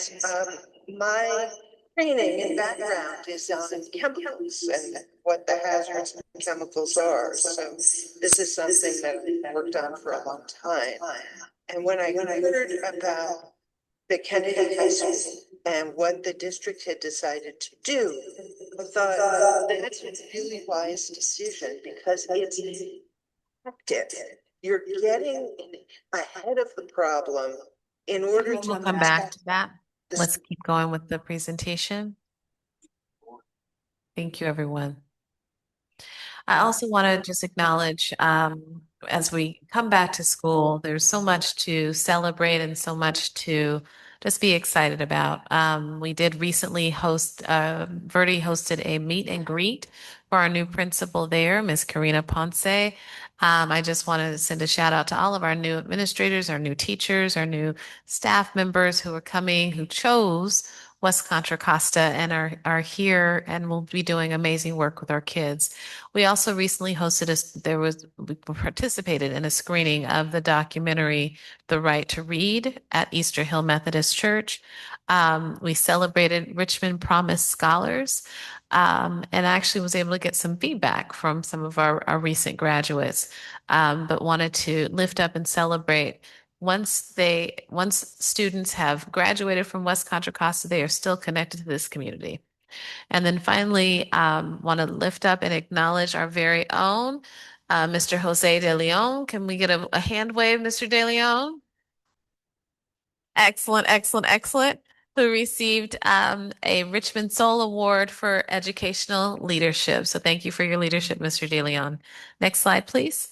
M: my
N: training and background is on chemicals and what the hazards of chemicals are. So this is something that I've worked on for a long time. And when I heard about the Kennedy High School and what the district had decided to do, I thought that's a really wise decision because it's active. You're getting ahead of the problem in order to
F: We'll come back to that. Let's keep going with the presentation. Thank you, everyone. I also want to just acknowledge, as we come back to school, there's so much to celebrate and so much to just be excited about. We did recently Verdi hosted a meet and greet for our new principal there, Miss Karina Ponce. I just want to send a shout out to all of our new administrators, our new teachers, our new staff members who are coming, who chose West Contra Costa and are here and will be doing amazing work with our kids. We also recently we participated in a screening of the documentary, The Right to Read at Easter Hill Methodist Church. We celebrated Richmond Promise Scholars, and actually was able to get some feedback from some of our recent graduates, but wanted to lift up and celebrate. Once students have graduated from West Contra Costa, they are still connected to this community. And then finally, want to lift up and acknowledge our very own Mr. Jose De Leon. Can we get a hand wave, Mr. De Leon? Excellent, excellent, excellent. Who received a Richmond Soul Award for educational leadership. So thank you for your leadership, Mr. De Leon. Next slide, please.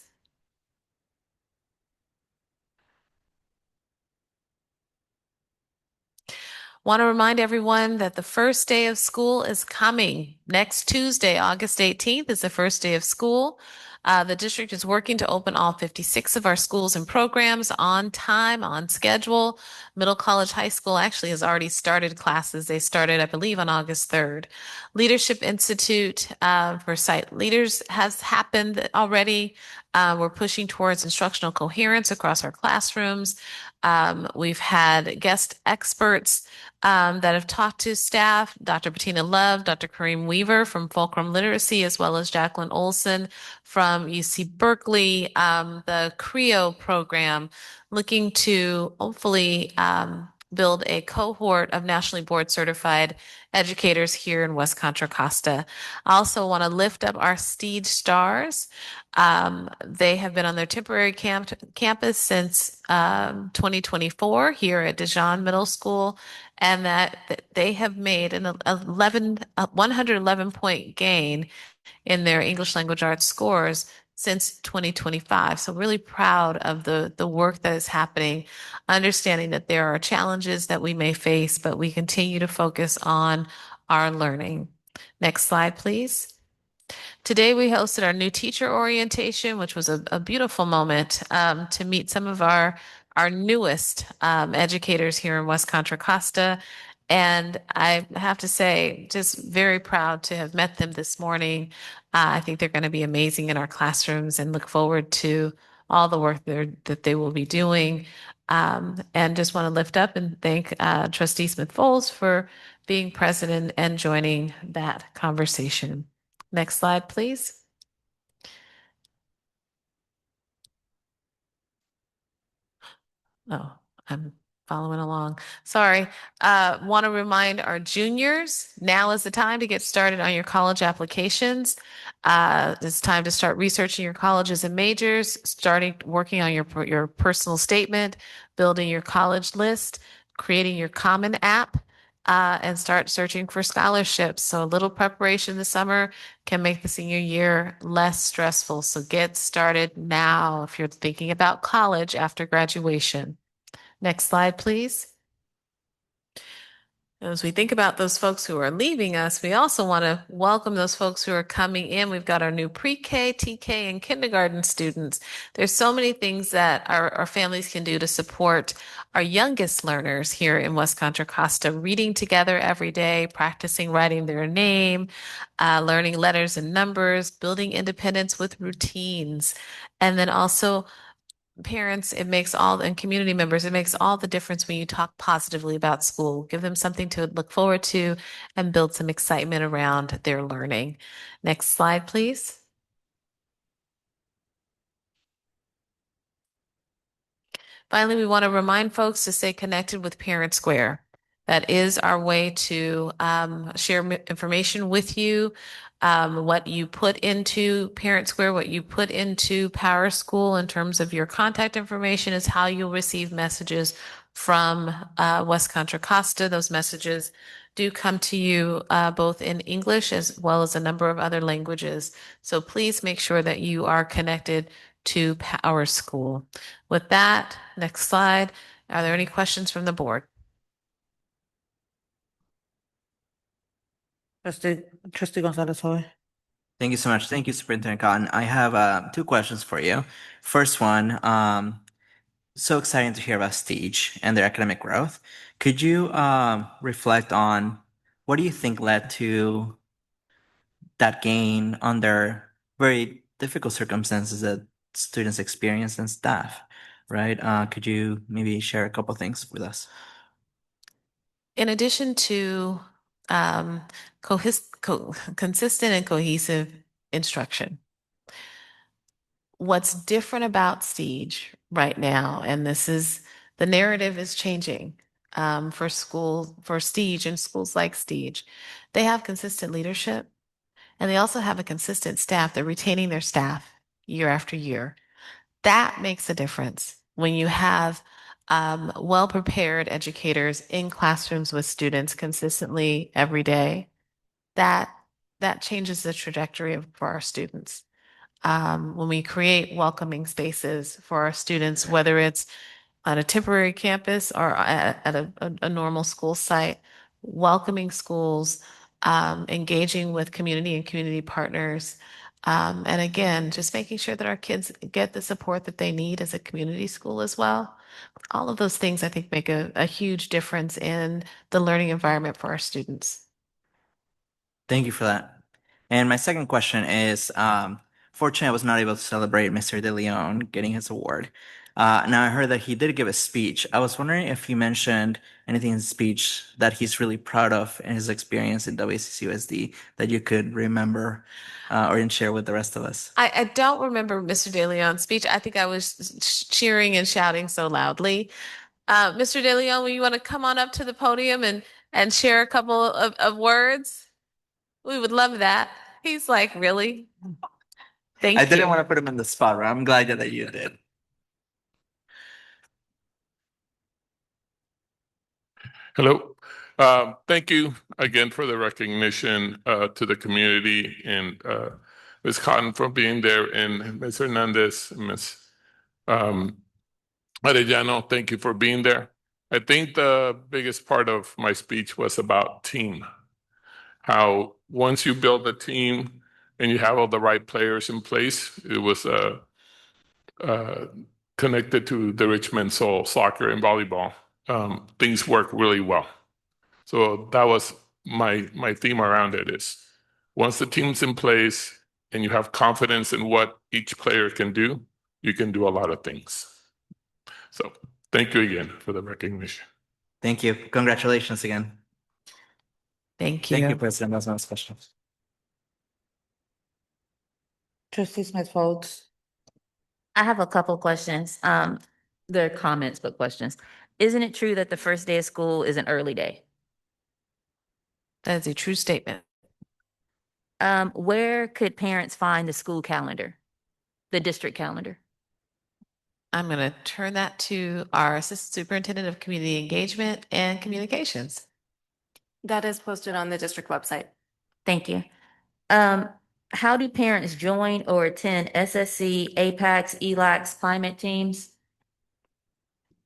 F: Want to remind everyone that the first day of school is coming. Next Tuesday, August 18th, is the first day of school. The district is working to open all 56 of our schools and programs on time, on schedule. Middle College High School actually has already started classes. They started, I believe, on August 3rd. Leadership Institute for Site Leaders has happened already. We're pushing towards instructional coherence across our classrooms. We've had guest experts that have talked to staff, Dr. Bettina Love, Dr. Kareem Weaver from Fulcrum Literacy, as well as Jacqueline Olson from UC Berkeley, the CREO program, looking to hopefully build a cohort of nationally board certified educators here in West Contra Costa. I also want to lift up our Steed Stars. They have been on their temporary campus since 2024 here at Dijon Middle School, and that they have made an 111-point gain in their English language arts scores since 2025. So really proud of the work that is happening, understanding that there are challenges that we may face, but we continue to focus on our learning. Next slide, please. Today, we hosted our new teacher orientation, which was a beautiful moment to meet some of our newest educators here in West Contra Costa. And I have to say, just very proud to have met them this morning. I think they're going to be amazing in our classrooms and look forward to all the work that they will be doing. And just want to lift up and thank Trustee Smith-Folds for being present and joining that conversation. Next slide, please. Oh, I'm following along. Sorry. Want to remind our juniors, now is the time to get started on your college applications. It's time to start researching your colleges and majors, starting working on your personal statement, building your college list, creating your Common App, and start searching for scholarships. So a little preparation this summer can make the senior year less stressful. So get started now if you're thinking about college after graduation. Next slide, please. As we think about those folks who are leaving us, we also want to welcome those folks who are coming in. We've got our new pre-K, TK, and kindergarten students. There's so many things that our families can do to support our youngest learners here in West Contra Costa, reading together every day, practicing writing their name, learning letters and numbers, building independence with routines, and then also parents, it makes all, and community members, it makes all the difference when you talk positively about school. Give them something to look forward to and build some excitement around their learning. Next slide, please. Finally, we want to remind folks to stay connected with Parent Square. That is our way to share information with you. What you put into Parent Square, what you put into Power School in terms of your contact information is how you'll receive messages from West Contra Costa. Those messages do come to you both in English as well as a number of other languages. So please make sure that you are connected to Power School. With that, next slide. Are there any questions from the board?
A: Trustee Gonzalez Hoy.
G: Thank you so much. Thank you, Superintendent Cotton. I have two questions for you. First one, so exciting to hear about Stage and their academic growth. Could you reflect on what do you think led to that gain under very difficult circumstances that students experience and staff, right? Could you maybe share a couple things with us?
F: In addition to consistent and cohesive instruction, what's different about Stage right now, and this is the narrative is changing for Stage and schools like Stage, they have consistent leadership and they also have a consistent staff. They're retaining their staff year after year. That makes a difference when you have well-prepared educators in classrooms with students consistently every day. That changes the trajectory for our students. When we create welcoming spaces for our students, whether it's on a temporary campus or at a normal school site, welcoming schools, engaging with community and community partners, and again, just making sure that our kids get the support that they need as a community school as well. All of those things, I think, make a huge difference in the learning environment for our students.
G: Thank you for that. And my second question is, fortunately, I was not able to celebrate Mr. De Leon getting his award. Now I heard that he did give a speech. I was wondering if he mentioned anything in his speech that he's really proud of in his experience in WCCUSD that you could remember or share with the rest of us.
F: I don't remember Mr. De Leon's speech. I think I was cheering and shouting so loudly. Mr. De Leon, will you want to come on up to the podium and share a couple of words? We would love that. He's like, really? Thank you.
G: I didn't want to put him in the spot, right? I'm glad that you did.
O: Hello. Thank you again for the recognition to the community and Ms. Cotton for being there, and Ms. Hernandez, Ms. Arellano, thank you for being there. I think the biggest part of my speech was about team. How once you build a team and you have all the right players in place, it was connected to the Richmond Soul soccer and volleyball. Things work really well. So that was my theme around it is once the team's in place and you have confidence in what each player can do, you can do a lot of things. So thank you again for the recognition.
G: Thank you. Congratulations again.
F: Thank you.
G: Thank you, President. That's my question.
A: Trustee Smith Folds.
P: I have a couple questions. They're comments, but questions. Isn't it true that the first day of school is an early day?
F: That is a true statement.
P: Where could parents find the school calendar, the district calendar?
F: I'm going to turn that to our Assistant Superintendent of Community Engagement and Communications.
Q: That is posted on the district website.
P: Thank you. How do parents join or attend SSC, APACS, ELACs, climate teams?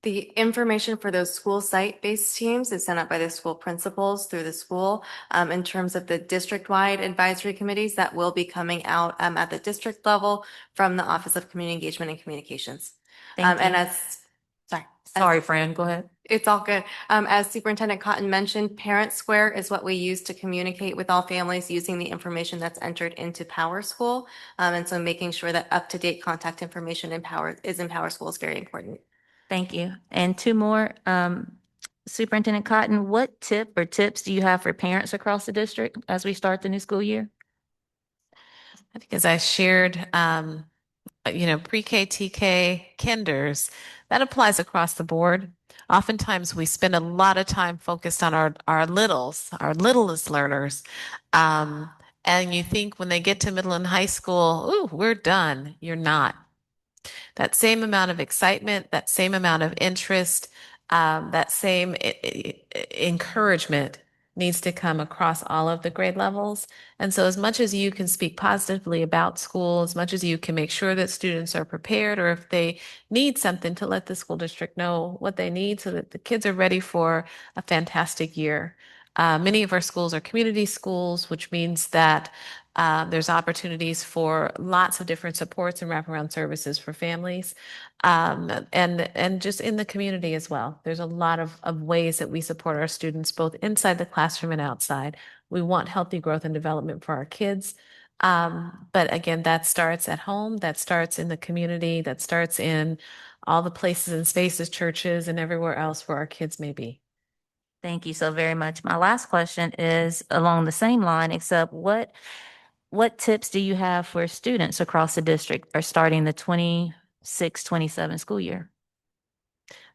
Q: The information for those school site-based teams is sent out by the school principals through the school. In terms of the district-wide advisory committees, that will be coming out at the district level from the Office of Community Engagement and Communications.
P: Thank you.
Q: And as
P: Sorry, Fran, go ahead.
Q: It's all good. As Superintendent Cotton mentioned, Parent Square is what we use to communicate with all families using the information that's entered into Power School. And so making sure that up-to-date contact information in Power School is very important.
P: Thank you. And two more. Superintendent Cotton, what tip or tips do you have for parents across the district as we start the new school year?
F: I think as I shared, pre-K, TK, kinders, that applies across the board. Oftentimes we spend a lot of time focused on our littlest learners. And you think when they get to middle and high school, ooh, we're done. You're not. That same amount of excitement, that same amount of interest, that same encouragement needs to come across all of the grade levels. And so as much as you can speak positively about school, as much as you can make sure that students are prepared, or if they need something, to let the school district know what they need so that the kids are ready for a fantastic year. Many of our schools are community schools, which means that there's opportunities for lots of different supports and wraparound services for families, and just in the community as well. There's a lot of ways that we support our students, both inside the classroom and outside. We want healthy growth and development for our kids. But again, that starts at home, that starts in the community, that starts in all the places and spaces, churches, and everywhere else where our kids may be.
P: Thank you so very much. My last question is along the same line, except what tips do you have for students across the district or starting the 26-27 school year?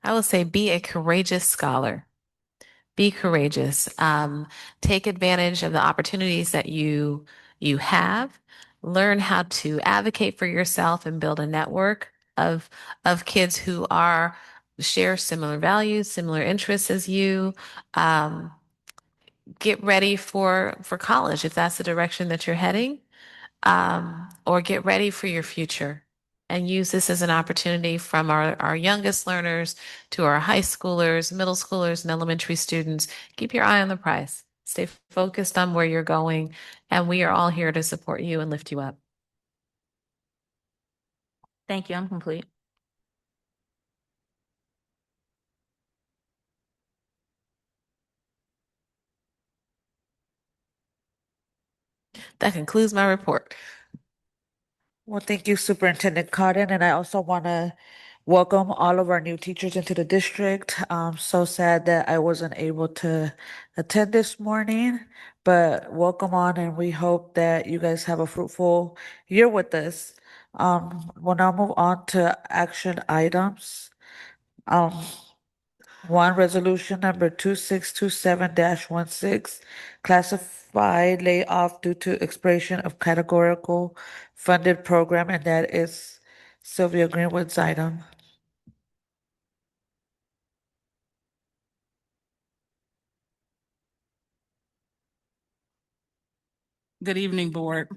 F: I will say be a courageous scholar. Be courageous. Take advantage of the opportunities that you have. Learn how to advocate for yourself and build a network of kids who share similar values, similar interests as you. Get ready for college if that's the direction that you're heading, or get ready for your future. And use this as an opportunity from our youngest learners to our high schoolers, middle schoolers, and elementary students. Keep your eye on the prize. Stay focused on where you're going, and we are all here to support you and lift you up.
P: Thank you. I'm complete.
F: That concludes my report.
A: Well, thank you, Superintendent Cotton, and I also want to welcome all of our new teachers into the district. I'm so sad that I wasn't able to attend this morning, but welcome on, and we hope that you guys have a fruitful year with us. We'll now move on to action items. One, resolution number 2627-16, classified layoff due to expiration of categorical funded program, and that is Sylvia Greenwood's item.
R: Good evening, Board.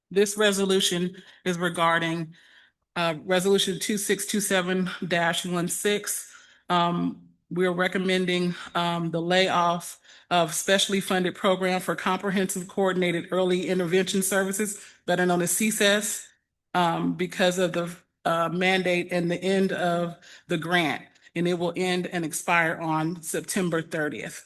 R: This resolution is regarding Resolution 2627-16. We're recommending the layoff of specially funded program for comprehensive coordinated early intervention services, better known as CSES, because of the mandate and the end of the grant, and it will end and expire on September 30th.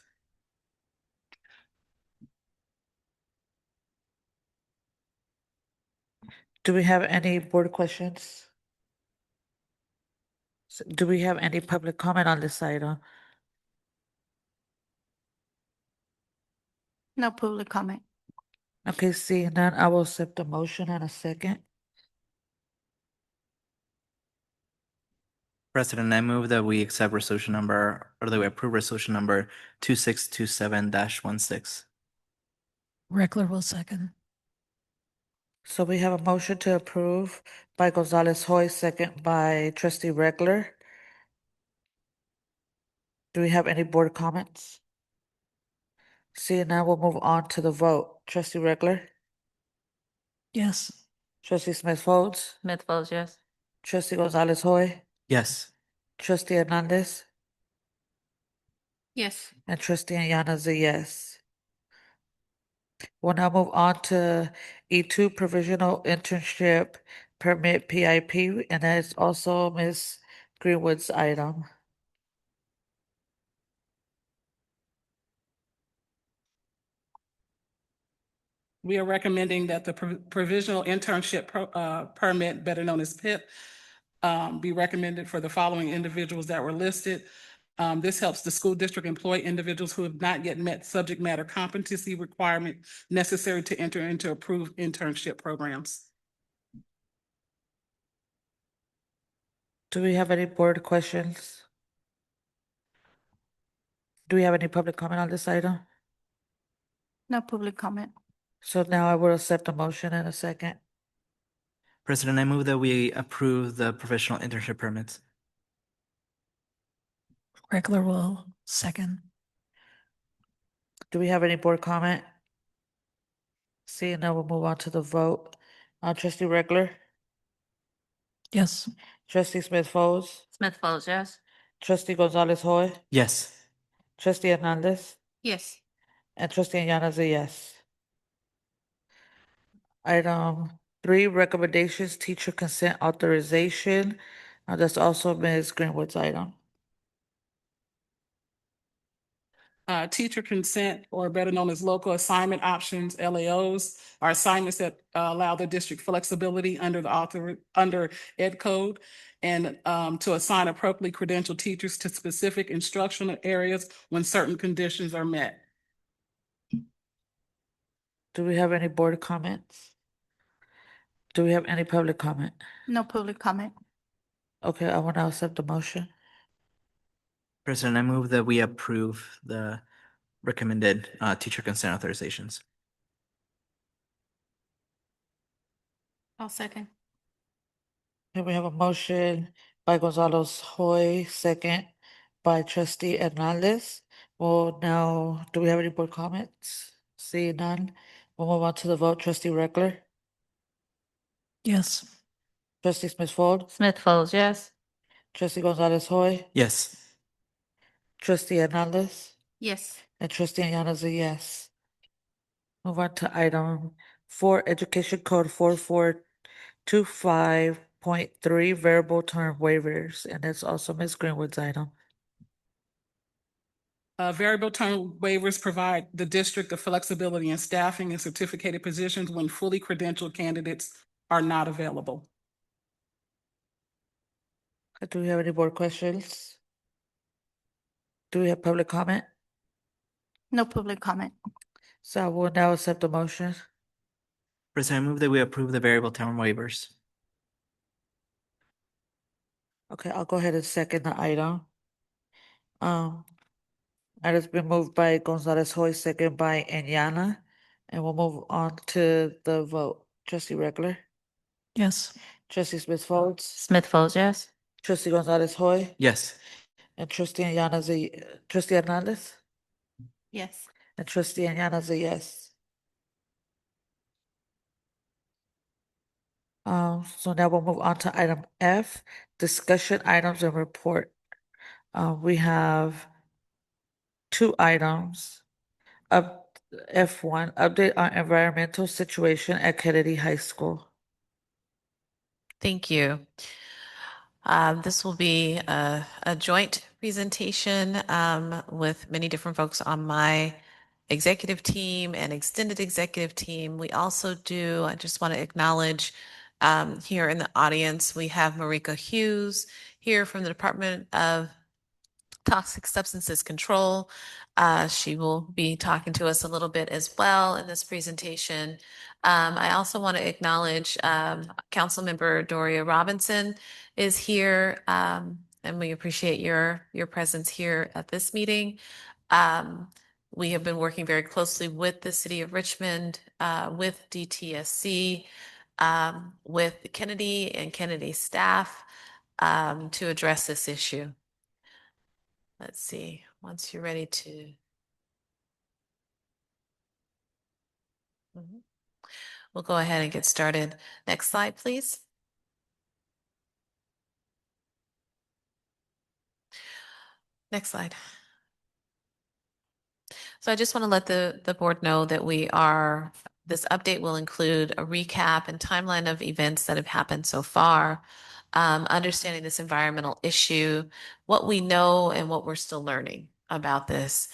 A: Do we have any board questions? Do we have any public comment on this item?
C: No public comment.
A: Okay, seeing none, I will accept the motion in a second.
G: President, I move that we accept resolution number, or that we approve resolution number 2627-16.
D: Reckler will second.
A: So we have a motion to approve by Gonzalez Hoy, second by Trustee Reckler. Do we have any board comments? Seeing none, we'll move on to the vote. Trustee Reckler?
D: Yes.
A: Trustee Smith Folds?
P: Smith Folds, yes.
A: Trustee Gonzalez Hoy?
G: Yes.
A: Trustee Hernandez?
C: Yes.
A: And Trustee Ayana's a yes. We'll now move on to E2 provisional internship permit PIP, and that is also Ms. Greenwood's item.
R: We are recommending that the provisional internship permit, better known as PIP, be recommended for the following individuals that were listed. This helps the school district employ individuals who have not yet met subject matter competency requirement necessary to enter into approved internship programs.
A: Do we have any board questions? Do we have any public comment on this item?
C: No public comment.
A: So now I will accept a motion in a second.
G: President, I move that we approve the professional internship permits.
D: Regular will second.
A: Do we have any board comment? Seeing none, we'll move on to the vote. Trustee Reckler,
D: Yes.
A: trustee Smith Folds,
P: Smith Folds, yes.
A: trustee Gonzalez Hoy,
G: Yes.
A: trustee Hernandez,
C: Yes.
A: and trustee Anyana is a yes. Item 3, recommendations, teacher consent authorization. That's also Ms. Greenwood's item.
R: Teacher consent, or better known as local assignment options, LAOs, are assignments that allow the district flexibility under Ed Code and to assign appropriately credentialed teachers to specific instructional areas when certain conditions are met.
A: Do we have any board comments? Do we have any public comment?
C: No public comment.
A: Okay, I will now accept the motion.
G: President, I move that we approve the recommended teacher consent authorizations.
C: I'll second.
A: Here we have a motion by Gonzalez Hoy, second by trustee Hernandez. Well, now, do we have any board comments? Seeing none, we'll move on to the vote. Trustee Reckler,
D: Yes.
A: trustee Smith Fold,
P: Smith Folds, yes.
A: trustee Gonzalez Hoy,
G: Yes.
A: trustee Hernandez,
C: Yes.
A: and trustee Anyana is a yes. Move on to item 4, Education Code 4425.3, variable term waivers, and that's also Ms. Greenwood's item.
R: Variable term waivers provide the district the flexibility in staffing and certificated positions when fully credentialed candidates are not available.
A: Do we have any board questions? Do we have public comment?
C: No public comment.
A: So I will now accept the motion.
G: President, I move that we approve the variable term waivers.
A: Okay, I'll go ahead and second the item. It has been moved by Gonzalez Hoy, second by Anyana, and we'll move on to the vote. Trustee Reckler,
D: Yes.
A: trustee Smith Folds,
P: Smith Folds, yes.
A: trustee Gonzalez Hoy,
G: Yes.
A: and trustee Anyana is trustee Hernandez,
C: Yes.
A: and trustee Anyana is a yes. So now we'll move on to item F, discussion items and report. We have 2 items. F1, update on environmental situation at Kennedy High School.
F: Thank you. This will be a joint presentation with many different folks on my executive team and extended executive team. We also do, I just want to acknowledge here in the audience, we have Marika Hughes here from the Department of Toxic Substances Control. She will be talking to us a little bit as well in this presentation. I also want to acknowledge Councilmember Doria Robinson is here, and we appreciate your presence here at this meeting. We have been working very closely with the City of Richmond, with DTSC, with Kennedy and Kennedy staff to address this issue. Let's see, once you're ready to. We'll go ahead and get started. Next slide, please. Next slide. So I just want to let the board know that we are This update will include a recap and timeline of events that have happened so far, understanding this environmental issue, what we know and what we're still learning about this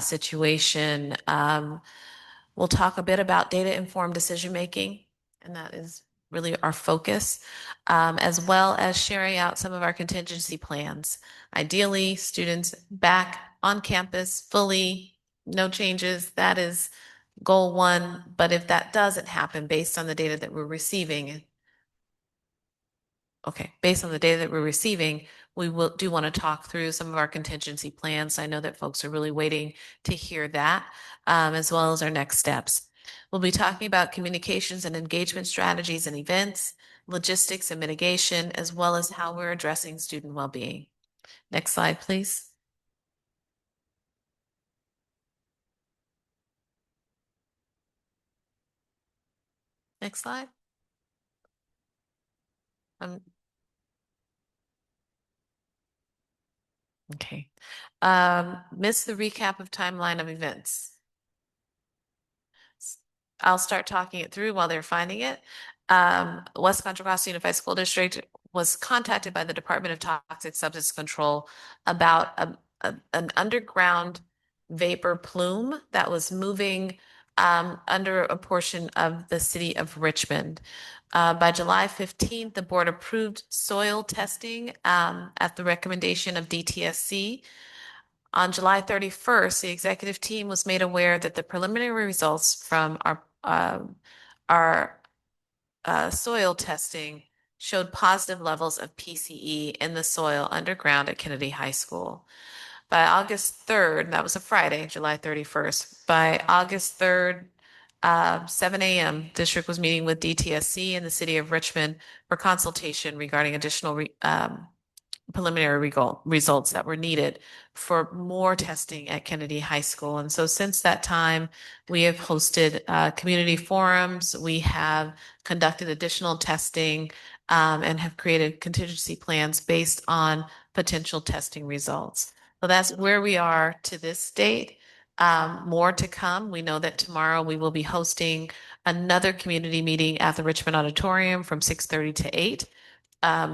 F: situation. We'll talk a bit about data-informed decision-making, and that is really our focus, as well as sharing out some of our contingency plans. Ideally, students back on campus fully, no changes. That is goal one. But if that doesn't happen based on the data that we're receiving, we do want to talk through some of our contingency plans. I know that folks are really waiting to hear that, as well as our next steps. We'll be talking about communications and engagement strategies and events, logistics and mitigation, as well as how we're addressing student well-being. Next slide, please. Next slide. Okay. Missed the recap of timeline of events. I'll start talking it through while they're finding it. West Contra Costa Unified School District was contacted by the Department of Toxic Substance Control about an underground vapor plume that was moving under a portion of the city of Richmond. By July 15th, the board approved soil testing at the recommendation of DTSC. On July 31st, the executive team was made aware that the preliminary results from our soil testing showed positive levels of PCE in the soil underground at Kennedy High School. By August 3rd, that was a Friday, July 31st. By August 3rd, 7 a.m., district was meeting with DTSC in the city of Richmond for consultation regarding additional preliminary results that were needed for more testing at Kennedy High School. And so since that time, we have hosted community forums, we have conducted additional testing, and have created contingency plans based on potential testing results. So that's where we are to this date. More to come. We know that tomorrow we will be hosting another community meeting at the Richmond Auditorium from 6:30 to 8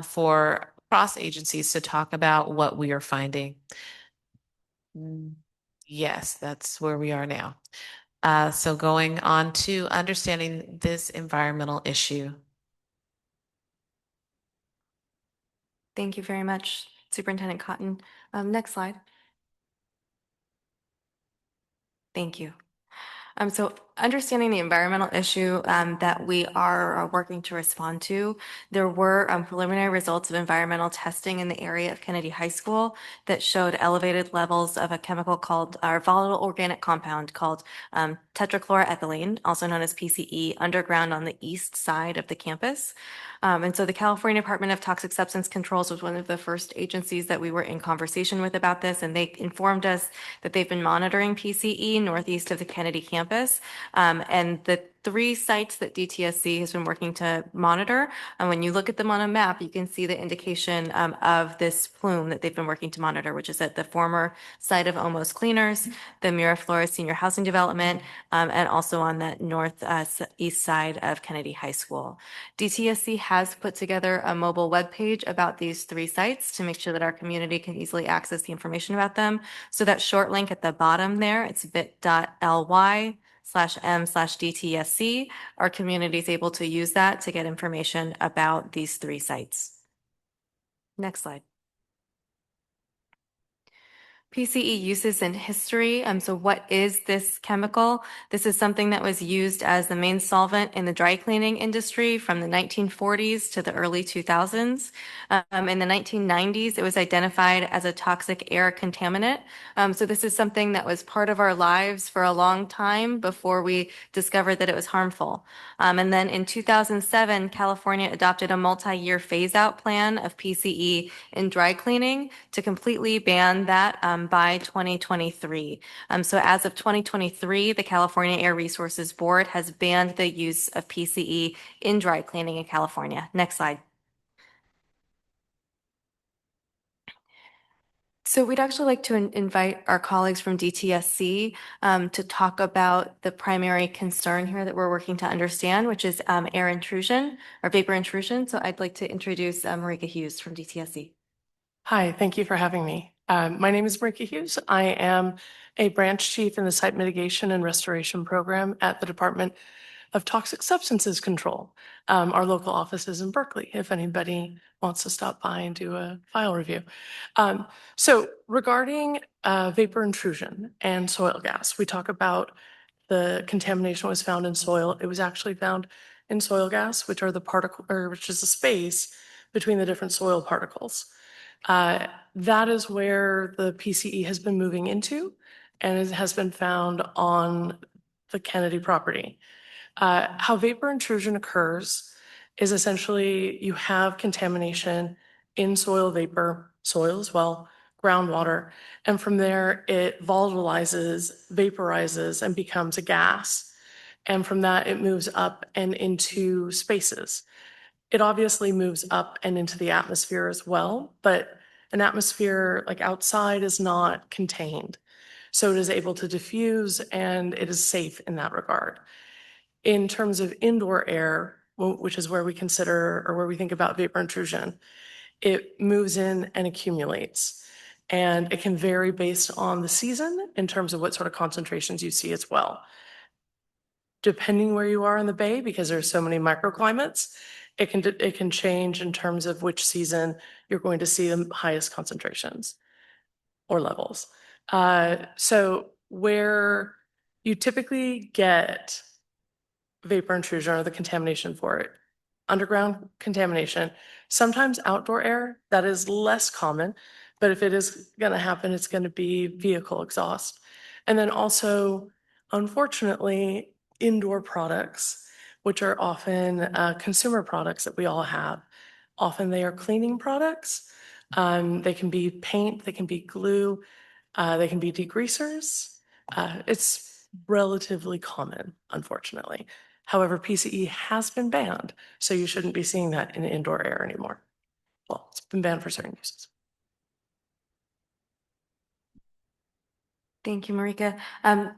F: for cross agencies to talk about what we are finding. Yes, that's where we are now. So going on to understanding this environmental issue.
Q: Thank you very much, Superintendent Cotton. Next slide. Thank you. So understanding the environmental issue that we are working to respond to, there were preliminary results of environmental testing in the area of Kennedy High School that showed elevated levels of a chemical called, or volatile organic compound called tetrachloroethylene, also known as PCE, underground on the east side of the campus. And so the California Department of Toxic Substance Controls was one of the first agencies that we were in conversation with about this, and they informed us that they've been monitoring PCE northeast of the Kennedy campus. And the 3 sites that DTSC has been working to monitor. And when you look at them on a map, you can see the indication of this plume that they've been working to monitor, which is at the former site of Almost Cleaners, the Miraflores Senior Housing Development, and also on the northeast side of Kennedy High School. DTSC has put together a mobile webpage about these 3 sites to make sure that our community can easily access the information about them. So that short link at the bottom there, it's bit.ly/m/DTSC. Our community is able to use that to get information about these 3 sites. Next slide. PCE uses in history. So what is this chemical? This is something that was used as the main solvent in the dry cleaning industry from the 1940s to the early 2000s. In the 1990s, it was identified as a toxic air contaminant. So this is something that was part of our lives for a long time before we discovered that it was harmful. And then in 2007, California adopted a multi-year phase-out plan of PCE in dry cleaning to completely ban that by 2023. So as of 2023, the California Air Resources Board has banned the use of PCE in dry cleaning in California. Next slide. So we'd actually like to invite our colleagues from DTSC to talk about the primary concern here that we're working to understand, which is air intrusion or vapor intrusion. So I'd like to introduce Marika Hughes from DTSC.
S: Hi, thank you for having me. My name is Marika Hughes. I am a branch chief in the Site Mitigation and Restoration Program at the Department of Toxic Substances Control. Our local office is in Berkeley, if anybody wants to stop by and do a file review. So regarding vapor intrusion and soil gas, we talk about the contamination was found in soil. It was actually found in soil gas, which are the particle, or which is the space between the different soil particles. That is where the PCE has been moving into, and it has been found on the Kennedy property. How vapor intrusion occurs is essentially you have contamination in soil vapor, soil as well, groundwater, and from there it volatilizes, vaporizes, and becomes a gas. And from that it moves up and into spaces. It obviously moves up and into the atmosphere as well, but an atmosphere like outside is not contained. So it is able to diffuse and it is safe in that regard. In terms of indoor air, which is where we consider or where we think about vapor intrusion, it moves in and accumulates. And it can vary based on the season in terms of what sort of concentrations you see as well. Depending where you are in the Bay, because there's so many microclimates, it can change in terms of which season you're going to see the highest concentrations or levels. So where you typically get vapor intrusion or the contamination for it, underground contamination, sometimes outdoor air, that is less common, but if it is going to happen, it's going to be vehicle exhaust. And then also, unfortunately, indoor products, which are often consumer products that we all have. Often they are cleaning products. They can be paint, they can be glue, they can be degreasers. It's relatively common, unfortunately. However, PCE has been banned, so you shouldn't be seeing that in indoor air anymore. Well, it's been banned for certain uses.
Q: Thank you, Marika.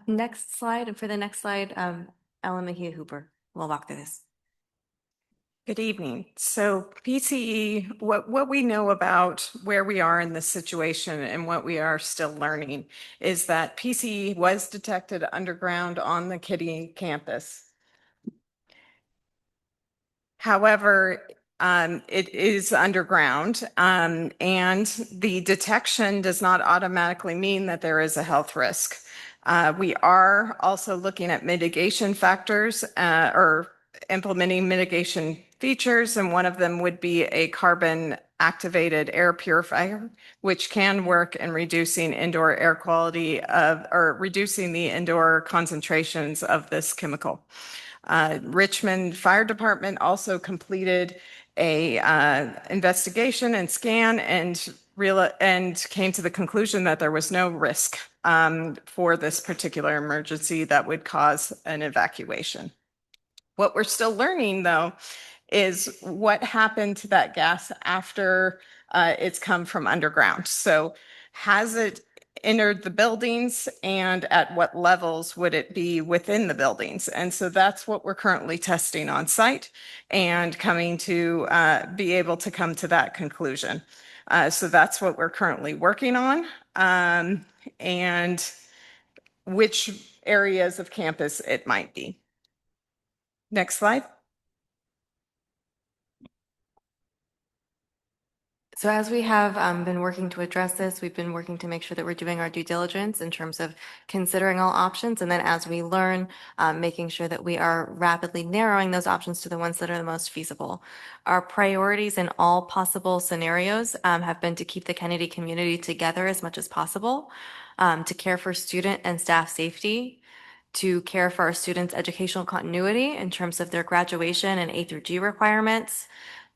Q: Next slide, and for the next slide, Ellen Mejia Hooper will walk through this.
T: Good evening. So PCE, what we know about where we are in this situation and what we are still learning is that PCE was detected underground on the Kitty campus. However, it is underground, and the detection does not automatically mean that there is a health risk. We are also looking at mitigation factors or implementing mitigation features, and one of them would be a carbon activated air purifier, which can work in reducing indoor air quality or reducing the indoor concentrations of this chemical. Richmond Fire Department also completed a investigation and scan and came to the conclusion that there was no risk for this particular emergency that would cause an evacuation. What we're still learning, though, is what happened to that gas after it's come from underground. So has it entered the buildings, and at what levels would it be within the buildings? And so that's what we're currently testing on site and coming to be able to come to that conclusion. So that's what we're currently working on, and which areas of campus it might be. Next slide.
Q: So as we have been working to address this, we've been working to make sure that we're doing our due diligence in terms of considering all options. And then as we learn, making sure that we are rapidly narrowing those options to the ones that are the most feasible. Our priorities in all possible scenarios have been to keep the Kennedy community together as much as possible, to care for student and staff safety, to care for our students' educational continuity in terms of their graduation and A through G requirements,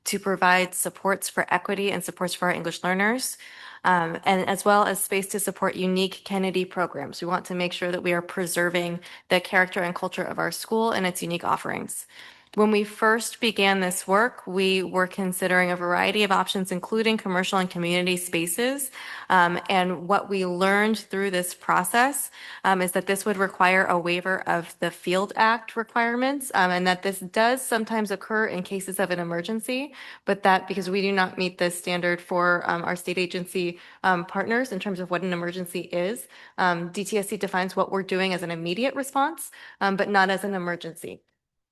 Q: to provide supports for equity and supports for our English learners, and as well as space to support unique Kennedy programs. We want to make sure that we are preserving the character and culture of our school and its unique offerings. When we first began this work, we were considering a variety of options, including commercial and community spaces. And what we learned through this process is that this would require a waiver of the Field Act requirements, and that this does sometimes occur in cases of an emergency, but that because we do not meet the standard for our state agency partners in terms of what an emergency is, DTSC defines what we're doing as an immediate response, but not as an emergency.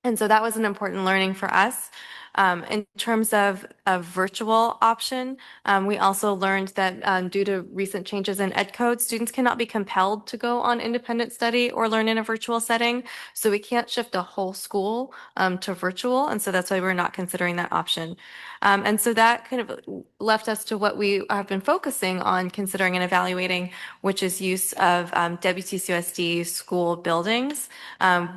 Q: And so that was an important learning for us. In terms of a virtual option, we also learned that due to recent changes in Ed Code, students cannot be compelled to go on independent study or learn in a virtual setting. So we can't shift a whole school to virtual. And so that's why we're not considering that option. And so that kind of left us to what we have been focusing on considering and evaluating, which is use of WTCUSD school buildings.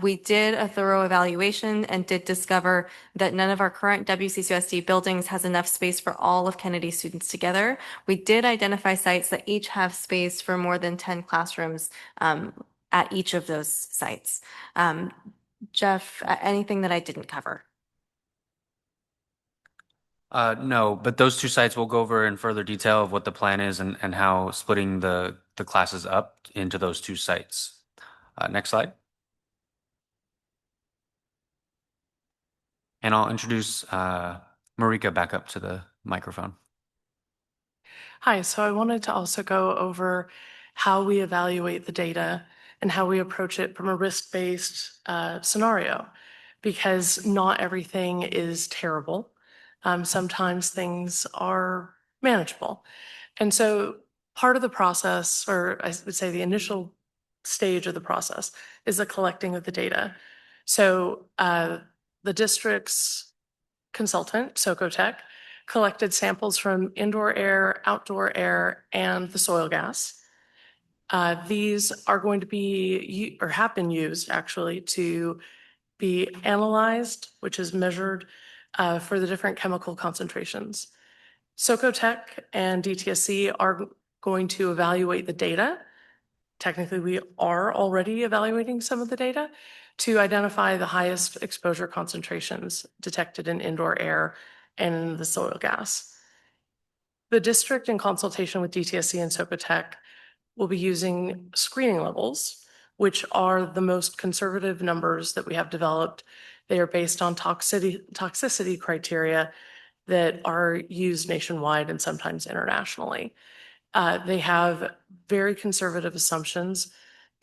Q: We did a thorough evaluation and did discover that none of our current WCCUSD buildings has enough space for all of Kennedy's students together. We did identify sites that each have space for more than 10 classrooms at each of those sites. Jeff, anything that I didn't cover?
U: No, but those two sites we'll go over in further detail of what the plan is and how splitting the classes up into those two sites. Next slide. And I'll introduce Marika back up to the microphone.
S: Hi, so I wanted to also go over how we evaluate the data and how we approach it from a risk-based scenario, because not everything is terrible. Sometimes things are manageable. And so part of the process, or I would say the initial stage of the process, is the collecting of the data. So the district's consultant, Socotec, collected samples from indoor air, outdoor air, and the soil gas. These are going to be, or have been used actually, to be analyzed, which is measured for the different chemical concentrations. Socotec and DTSC are going to evaluate the data. Technically, we are already evaluating some of the data to identify the highest exposure concentrations detected in indoor air and in the soil gas. The district, in consultation with DTSC and Socotec, will be using screening levels, which are the most conservative numbers that we have developed. They are based on toxicity criteria that are used nationwide and sometimes internationally. They have very conservative assumptions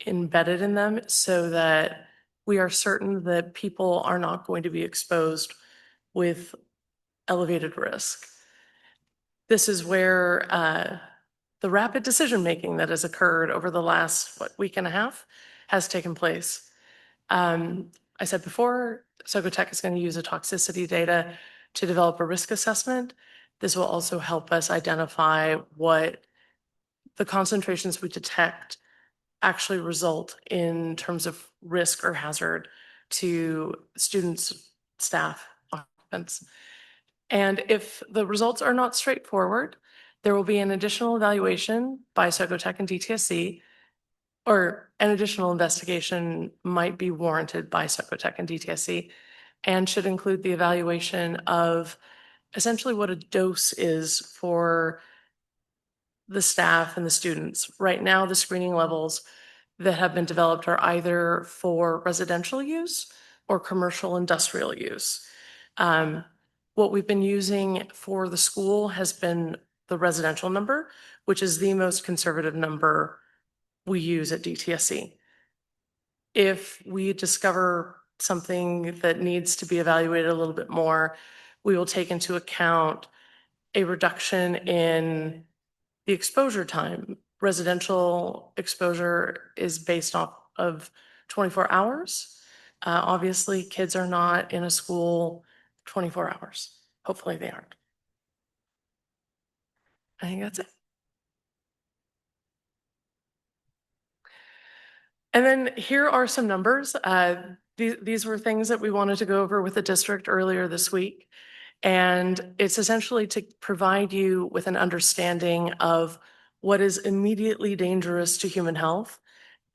S: embedded in them so that we are certain that people are not going to be exposed with elevated risk. This is where the rapid decision-making that has occurred over the last, week and a half has taken place. I said before, Socotec is going to use a toxicity data to develop a risk assessment. This will also help us identify what the concentrations we detect actually result in terms of risk or hazard to students, staff, occupants. And if the results are not straightforward, there will be an additional evaluation by Socotec and DTSC, or an additional investigation might be warranted by Socotec and DTSC, and should include the evaluation of essentially what a dose is for the staff and the students. Right now, the screening levels that have been developed are either for residential use or commercial industrial use. What we've been using for the school has been the residential number, which is the most conservative number we use at DTSC. If we discover something that needs to be evaluated a little bit more, we will take into account a reduction in the exposure time. Residential exposure is based off of 24 hours. Obviously, kids are not in a school 24 hours. Hopefully they aren't. I think that's it. And then here are some numbers. These were things that we wanted to go over with the district earlier this week. And it's essentially to provide you with an understanding of what is immediately dangerous to human health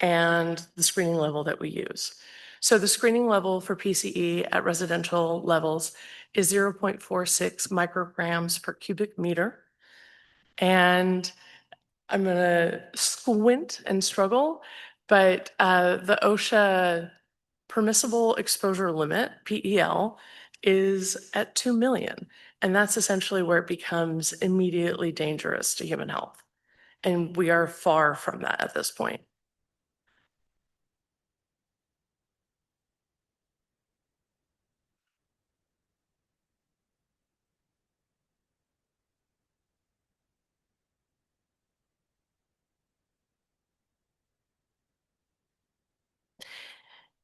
S: and the screening level that we use. So the screening level for PCE at residential levels is 0.46 micrograms per cubic meter. And I'm going to squint and struggle, but the OSHA permissible exposure limit, PEL, is at 2 million. And that's essentially where it becomes immediately dangerous to human health. And we are far from that at this point.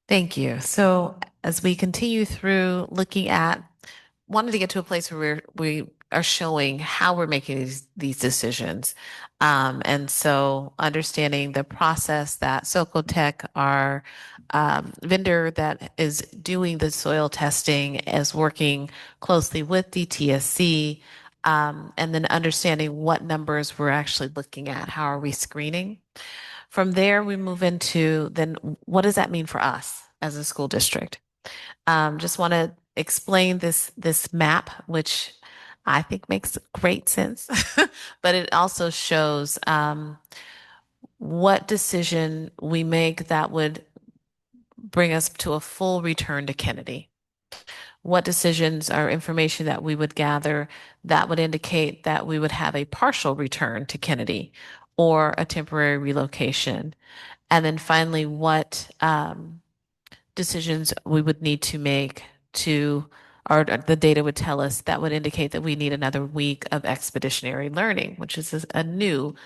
F: Thank you. So as we continue through looking at, wanted to get to a place where we are showing how we're making these decisions. And so understanding the process that Socotec, our vendor that is doing the soil testing, is working closely with DTSC, and then understanding what numbers we're actually looking at. How are we screening? From there, we move into then what does that mean for us as a school district? Just want to explain this map, which I think makes great sense, but it also shows what decision we make that would bring us to a full return to Kennedy. What decisions or information that we would gather that would indicate that we would have a partial return to Kennedy or a temporary relocation. And then finally, what decisions we would need to make or the data would tell us that would indicate that we need another week of expeditionary learning, which is a new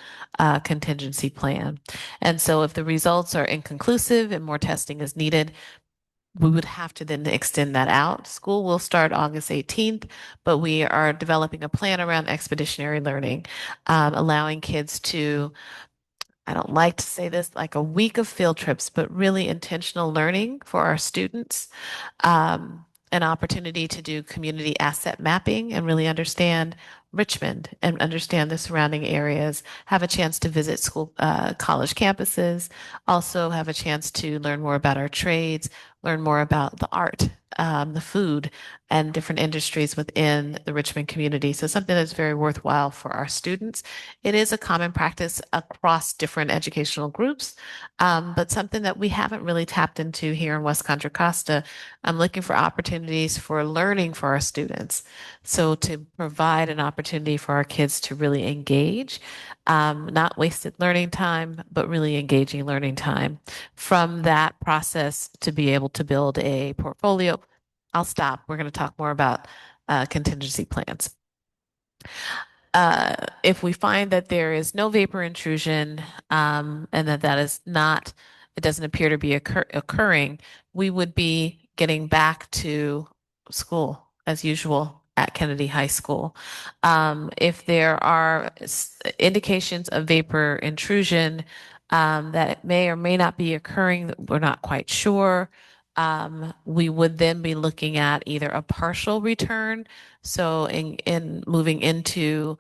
F: contingency plan. And so if the results are inconclusive and more testing is needed, we would have to then extend that out. School will start August 18th, but we are developing a plan around expeditionary learning, allowing kids to, I don't like to say this, like a week of field trips, but really intentional learning for our students. An opportunity to do community asset mapping and really understand Richmond and understand the surrounding areas, have a chance to visit school, college campuses, also have a chance to learn more about our trades, learn more about the art, the food, and different industries within the Richmond community. So something that's very worthwhile for our students. It is a common practice across different educational groups, but something that we haven't really tapped into here in West Contra Costa. I'm looking for opportunities for learning for our students. So to provide an opportunity for our kids to really engage, not wasted learning time, but really engaging learning time. From that process to be able to build a portfolio. I'll stop. We're going to talk more about contingency plans. If we find that there is no vapor intrusion and that is not, it doesn't appear to be occurring, we would be getting back to school as usual at Kennedy High School. If there are indications of vapor intrusion that it may or may not be occurring, we're not quite sure. We would then be looking at either a partial return, so in moving into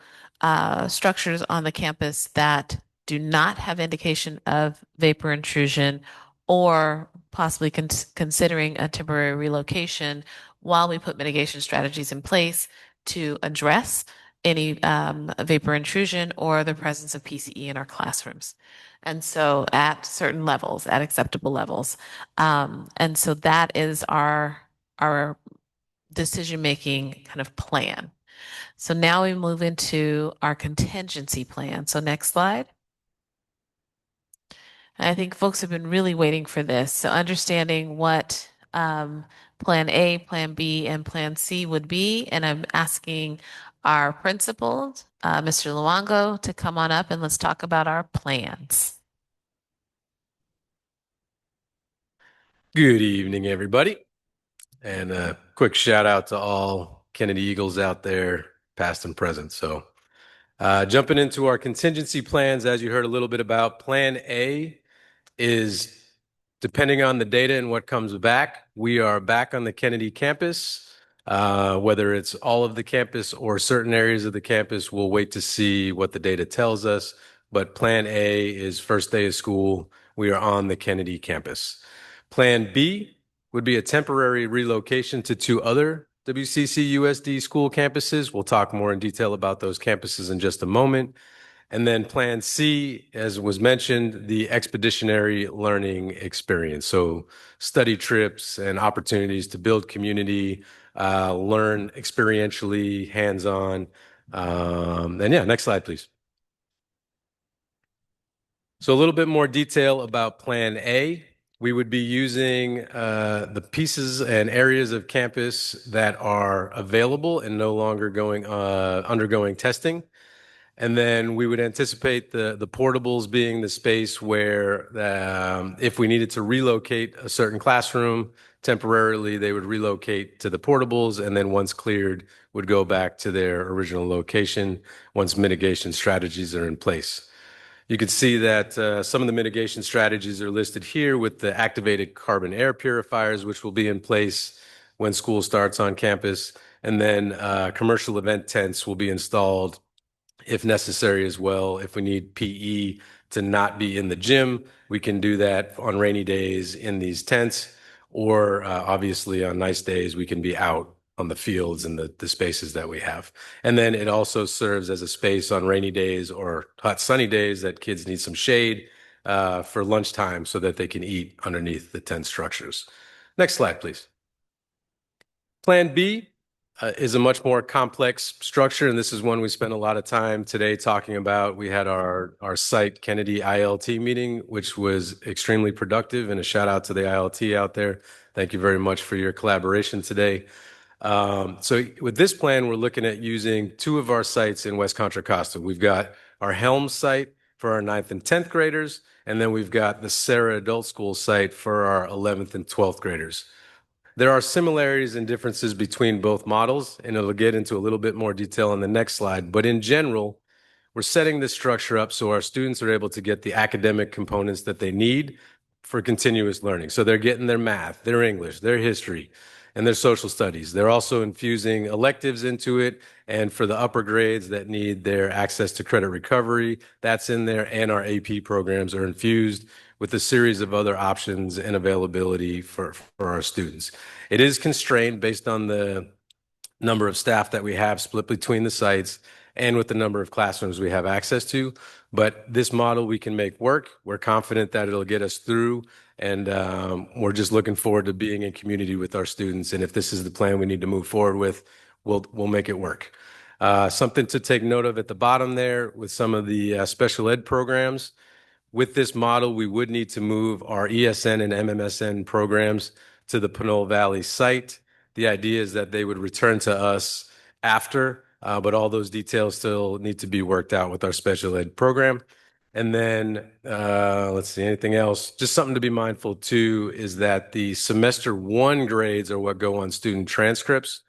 F: structures on the campus that do not have indication of vapor intrusion, or possibly considering a temporary relocation while we put mitigation strategies in place to address any vapor intrusion or the presence of PCE in our classrooms. And so at certain levels, at acceptable levels. And so that is our decision-making kind of plan. So now we move into our contingency plan. So next slide. And I think folks have been really waiting for this. So understanding what plan A, plan B, and plan C would be. And I'm asking our principal, Mr. Luongo, to come on up and let's talk about our plans.
B: Good evening, everybody. And a quick shout out to all Kennedy Eagles out there, past and present. So jumping into our contingency plans, as you heard a little bit about, plan A is depending on the data and what comes back. We are back on the Kennedy campus. Whether it's all of the campus or certain areas of the campus, we'll wait to see what the data tells us. But plan A is first day of school. We are on the Kennedy campus. Plan B would be a temporary relocation to 2 other WCC USD school campuses. We'll talk more in detail about those campuses in just a moment. And then Plan C, as was mentioned, the expeditionary learning experience. So study trips and opportunities to build community, learn experientially, hands-on. And yeah, next slide, please. So a little bit more detail about Plan A. We would be using the pieces and areas of campus that are available and no longer undergoing testing. And then we would anticipate the portables being the space where if we needed to relocate a certain classroom temporarily, they would relocate to the portables, and then once cleared, would go back to their original location once mitigation strategies are in place. You can see that some of the mitigation strategies are listed here with the activated carbon air purifiers, which will be in place when school starts on campus. And then commercial event tents will be installed if necessary as well. If we need PE to not be in the gym, we can do that on rainy days in these tents, or obviously on nice days, we can be out on the fields and the spaces that we have. And then it also serves as a space on rainy days or hot sunny days that kids need some shade for lunchtime so that they can eat underneath the tent structures. Next slide, please. Plan B is a much more complex structure, and this is one we spent a lot of time today talking about. We had our site Kennedy ILT meeting, which was extremely productive, and a shout out to the ILT out there. Thank you very much for your collaboration today. So with this plan, we're looking at using 2 of our sites in West Contra Costa. We've got our Helms site for our 9th and 10th graders, and then we've got the Sarah Adult School site for our 11th and 12th graders. There are similarities and differences between both models, and it'll get into a little bit more detail on the next slide. But in general, we're setting this structure up so our students are able to get the academic components that they need for continuous learning. So they're getting their math, their English, their history, and their social studies. They're also infusing electives into it, and for the upper grades that need their access to credit recovery, that's in there, and our AP programs are infused with a series of other options and availability for our students. It is constrained based on the number of staff that we have split between the sites and with the number of classrooms we have access to. But this model we can make work. We're confident that it'll get us through, and we're just looking forward to being in community with our students. And if this is the plan we need to move forward with, we'll make it work. Something to take note of at the bottom there with some of the special ed programs. With this model, we would need to move our ESN and MMSN programs to the Pinole Valley site. The idea is that they would return to us after, but all those details still need to be worked out with our special ed program. And then, let's see, anything else? Just something to be mindful too is that the semester 1 grades are what go on student transcripts.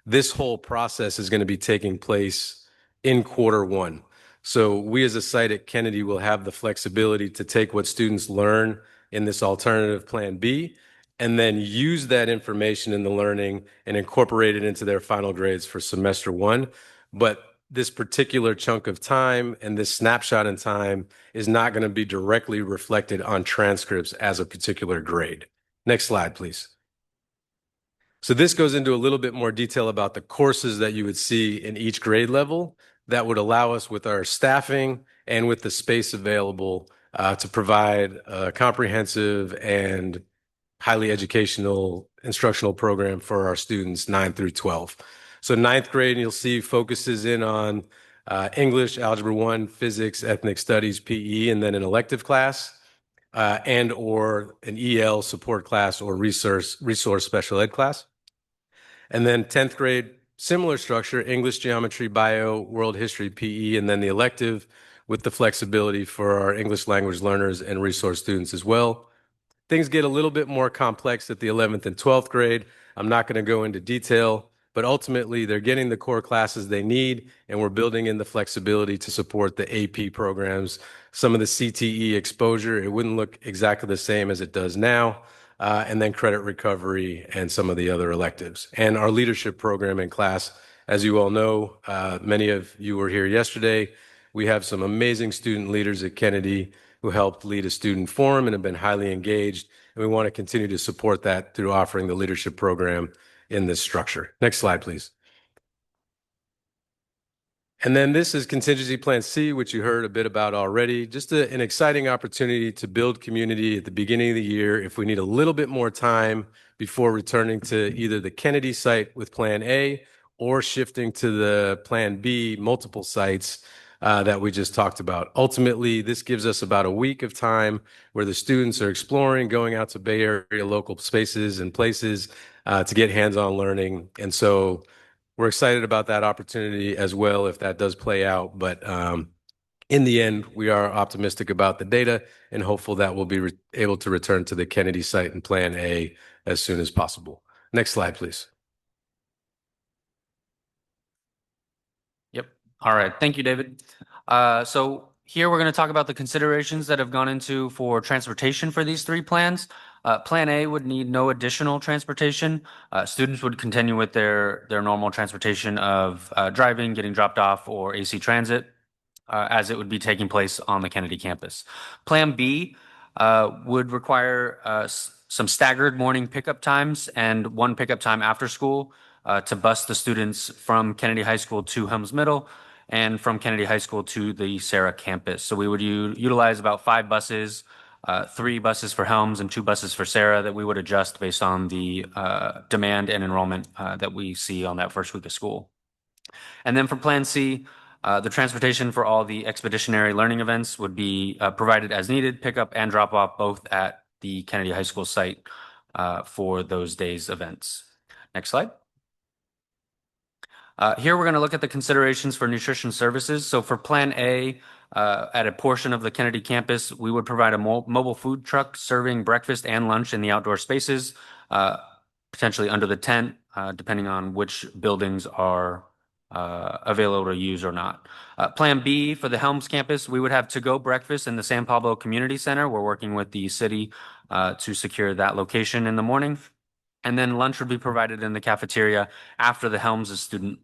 B: This whole process is going to be taking place in Q1. So we as a site at Kennedy will have the flexibility to take what students learn in this alternative Plan B and then use that information in the learning and incorporate it into their final grades for semester 1. But this particular chunk of time and this snapshot in time is not going to be directly reflected on transcripts as a particular grade. Next slide, please. So this goes into a little bit more detail about the courses that you would see in each grade level that would allow us with our staffing and with the space available to provide a comprehensive and highly educational instructional program for our students 9 through 12. So 9th grade, you'll see focuses in on English, Algebra 1, Physics, Ethnic Studies, PE, and then an elective class and or an EL support class or resource special ed class. And then 10th grade, similar structure, English, Geometry, Bio, World History, PE, and then the elective with the flexibility for our English language learners and resource students as well. Things get a little bit more complex at the 11th and 12th grade. I'm not going to go into detail, but ultimately they're getting the core classes they need, and we're building in the flexibility to support the AP programs. Some of the CTE exposure, it wouldn't look exactly the same as it does now. And then credit recovery and some of the other electives. And our leadership program in class, as you all know, many of you were here yesterday. We have some amazing student leaders at Kennedy who helped lead a student forum and have been highly engaged. and we want to continue to support that through offering the leadership program in this structure. Next slide, please. And then this is Contingency Plan C, which you heard a bit about already. Just an exciting opportunity to build community at the beginning of the year if we need a little bit more time before returning to either the Kennedy site with Plan A or shifting to the Plan B, multiple sites that we just talked about. Ultimately, this gives us about a week of time where the students are exploring, going out to Bay Area local spaces and places to get hands-on learning. And so we're excited about that opportunity as well if that does play out. But in the end, we are optimistic about the data and hopeful that we'll be able to return to the Kennedy site and Plan A as soon as possible. Next slide, please.
U: Yep. All right. Thank you, David. So here we're going to talk about the considerations that have gone into for transportation for these three plans. Plan A would need no additional transportation. Students would continue with their normal transportation of driving, getting dropped off, or AC Transit, as it would be taking place on the Kennedy campus. Plan B would require some staggered morning pickup times and one pickup time after school to bus the students from Kennedy High School to Helms Middle and from Kennedy High School to the Sarah campus. So we would utilize about 5 buses, 3 buses for Helms and 2 buses for Sarah that we would adjust based on the demand and enrollment that we see on that first week of school. And then for Plan C, the transportation for all the expeditionary learning events would be provided as needed, pick up and drop off both at the Kennedy High School site for those days' events. Next slide. Here we're going to look at the considerations for nutrition services. So for Plan A, at a portion of the Kennedy campus, we would provide a mobile food truck serving breakfast and lunch in the outdoor spaces, potentially under the tent, depending on which buildings are available to use or not. Plan B for the Helms campus, we would have to-go breakfast in the San Pablo Community Center. We're working with the city to secure that location in the morning. And then lunch would be provided in the cafeteria after the Helms' student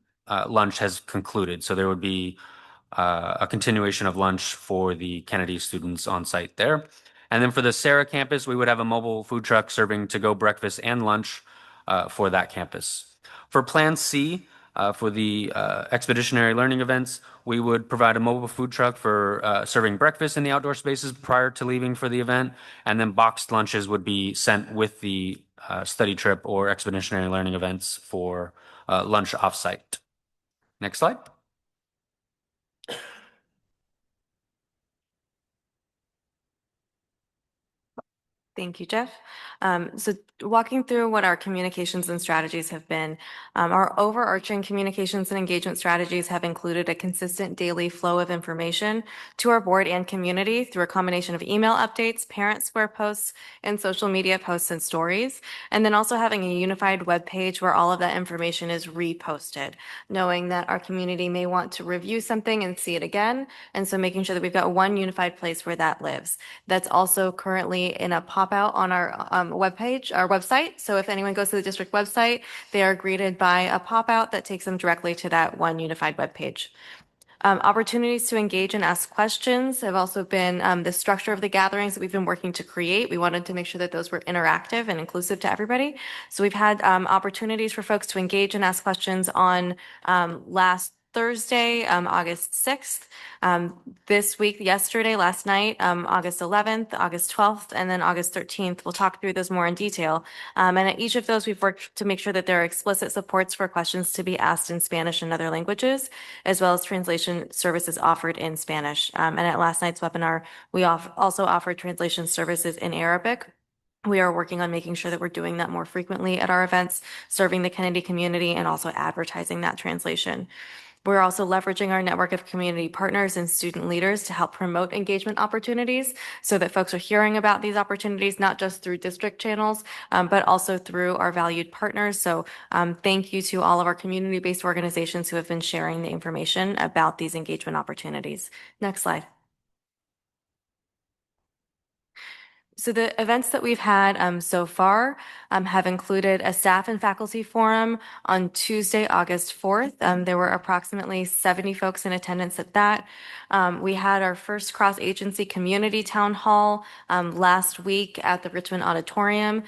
U: lunch has concluded. So there would be a continuation of lunch for the Kennedy students on site there. And then for the Sarah campus, we would have a mobile food truck serving to-go breakfast and lunch for that campus. For Plan C, for the expeditionary learning events, we would provide a mobile food truck for serving breakfast in the outdoor spaces prior to leaving for the event, and then boxed lunches would be sent with the study trip or expeditionary learning events for lunch offsite. Next slide.
Q: Thank you, Jeff. So walking through what our communications and strategies have been, our overarching communications and engagement strategies have included a consistent daily flow of information to our board and community through a combination of email updates, parent square posts, and social media posts and stories, and then also having a unified web page where all of that information is reposted, knowing that our community may want to review something and see it again, and so making sure that we've got one unified place where that lives. That's also currently in a pop-out on our webpage, our website. So if anyone goes to the district website, they are greeted by a pop-out that takes them directly to that one unified webpage. Opportunities to engage and ask questions have also been the structure of the gatherings that we've been working to create. We wanted to make sure that those were interactive and inclusive to everybody. So we've had opportunities for folks to engage and ask questions on last Thursday, August 6th, this week, yesterday, last night, August 11th, August 12th, and then August 13th. We'll talk through those more in detail. And at each of those, we've worked to make sure that there are explicit supports for questions to be asked in Spanish and other languages, as well as translation services offered in Spanish. And at last night's webinar, we also offered translation services in Arabic. We are working on making sure that we're doing that more frequently at our events, serving the Kennedy community and also advertising that translation. We're also leveraging our network of community partners and student leaders to help promote engagement opportunities so that folks are hearing about these opportunities, not just through district channels, but also through our valued partners. So thank you to all of our community-based organizations who have been sharing the information about these engagement opportunities. Next slide. So the events that we've had so far have included a staff and faculty forum on Tuesday, August 4th. There were approximately 70 folks in attendance at that. We had our first cross-agency community town hall last week at the Richmond Auditorium.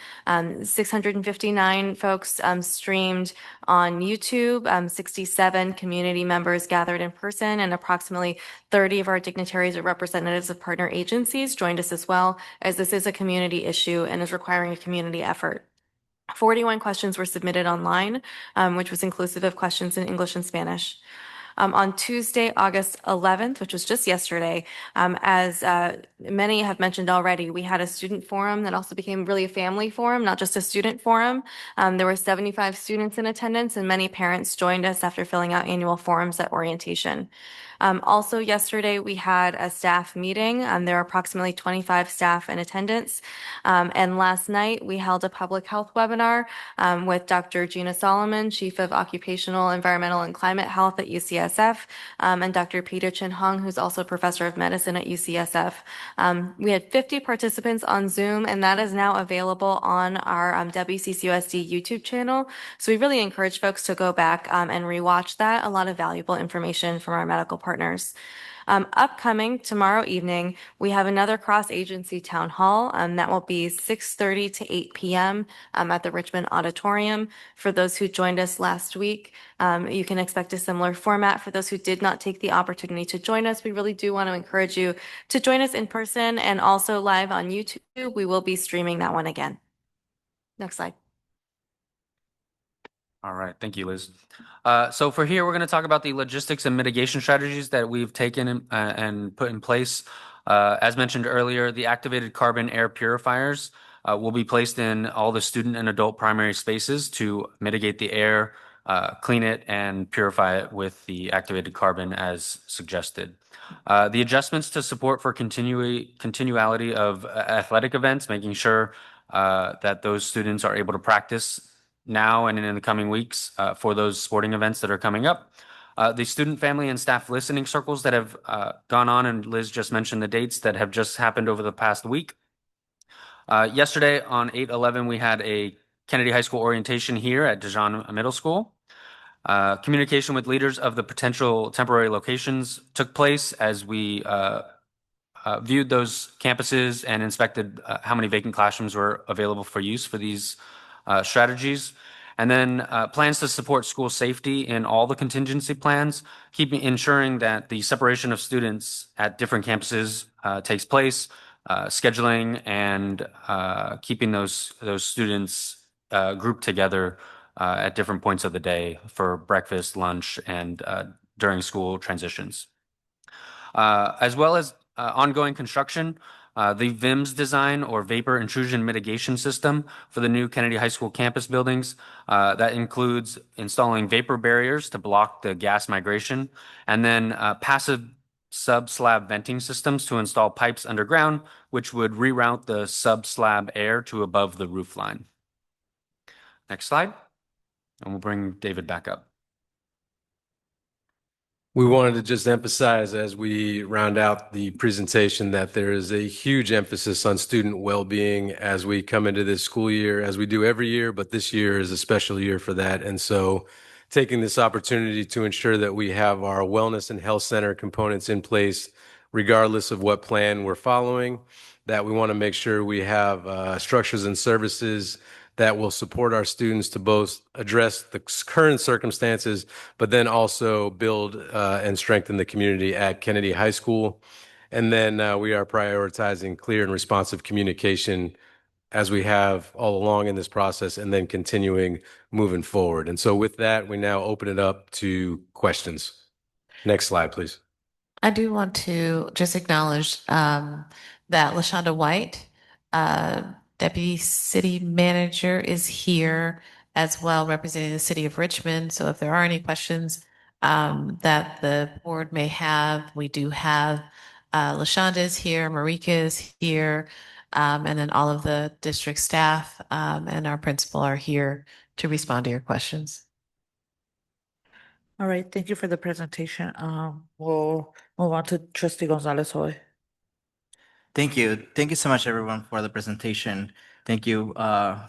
Q: 659 folks streamed on YouTube. 67 community members gathered in person, and approximately 30 of our dignitaries or representatives of partner agencies joined us as well, as this is a community issue and is requiring a community effort. 41 questions were submitted online, which was inclusive of questions in English and Spanish. On Tuesday, August 11th, which was just yesterday, as many have mentioned already, we had a student forum that also became really a family forum, not just a student forum. There were 75 students in attendance, and many parents joined us after filling out annual forms at orientation. Also yesterday, we had a staff meeting. There are approximately 25 staff in attendance. And last night, we held a public health webinar with Dr. Gina Solomon, Chief of Occupational, Environmental, and Climate Health at UCSF, and Dr. Peter Chin Hung, who's also Professor of Medicine at UCSF. We had 50 participants on Zoom, and that is now available on our WCCUSD YouTube channel. So we really encourage folks to go back and rewatch that. A lot of valuable information from our medical partners. Upcoming tomorrow evening, we have another cross-agency town hall that will be 6:30 to 8 p.m. At the Richmond Auditorium. For those who joined us last week, you can expect a similar format. For those who did not take the opportunity to join us, we really do want to encourage you to join us in person and also live on YouTube. We will be streaming that one again. Next slide.
U: All right, thank you, Liz. So for here, we're going to talk about the logistics and mitigation strategies that we've taken and put in place. As mentioned earlier, the activated carbon air purifiers will be placed in all the student and adult primary spaces to mitigate the air, clean it, and purify it with the activated carbon as suggested. The adjustments to support for continuality of athletic events, making sure that those students are able to practice now and in the coming weeks for those sporting events that are coming up. The student, family, and staff listening circles that have gone on, and Liz just mentioned the dates that have just happened over the past week. Yesterday on 8/11, we had a Kennedy High School orientation here at Dijon Middle School. Communication with leaders of the potential temporary locations took place as we viewed those campuses and inspected how many vacant classrooms were available for use for these strategies. And then plans to support school safety in all the contingency plans, ensuring that the separation of students at different campuses takes place, scheduling and keeping those students grouped together at different points of the day for breakfast, lunch, and during school transitions. As well as ongoing construction, the VIMS design, or vapor intrusion mitigation system, for the new Kennedy High School campus buildings. That includes installing vapor barriers to block the gas migration, and then passive sub-slab venting systems to install pipes underground, which would reroute the sub-slab air to above the roof line. Next slide, and we'll bring David back up.
B: We wanted to just emphasize as we round out the presentation that there is a huge emphasis on student well-being as we come into this school year, as we do every year, but this year is a special year for that. And so taking this opportunity to ensure that we have our wellness and health center components in place, regardless of what plan we're following, that we want to make sure we have structures and services that will support our students to both address the current circumstances, but then also build and strengthen the community at Kennedy High School. And then we are prioritizing clear and responsive communication as we have all along in this process, and then continuing moving forward. And so with that, we now open it up to questions. Next slide, please.
F: I do want to just acknowledge that LaShonda White, Deputy City Manager, is here as well, representing the City of Richmond. So if there are any questions that the board may have, we do have LaShonda is here, Marika is here, and then all of the district staff and our principal are here to respond to your questions.
A: All right, thank you for the presentation. We'll move on to Trustee Gonzalez-Hoy.
G: Thank you. Thank you so much, everyone, for the presentation. Thank you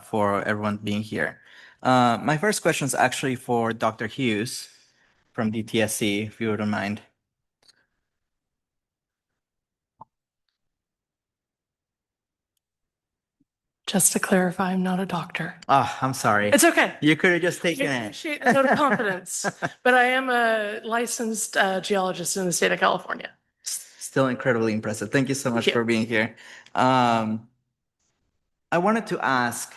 G: for everyone being here. My first question is actually for Dr. Hughes from DTSC, if you wouldn't mind.
S: Just to clarify, I'm not a doctor.
G: Oh, I'm sorry.
S: It's okay.
G: You could have just taken
S: I
G: it.
S: appreciate the vote of confidence, but I am a licensed geologist in the state of California.
G: Still incredibly impressive. Thank you so much
S: you.
G: for being here. I wanted to ask,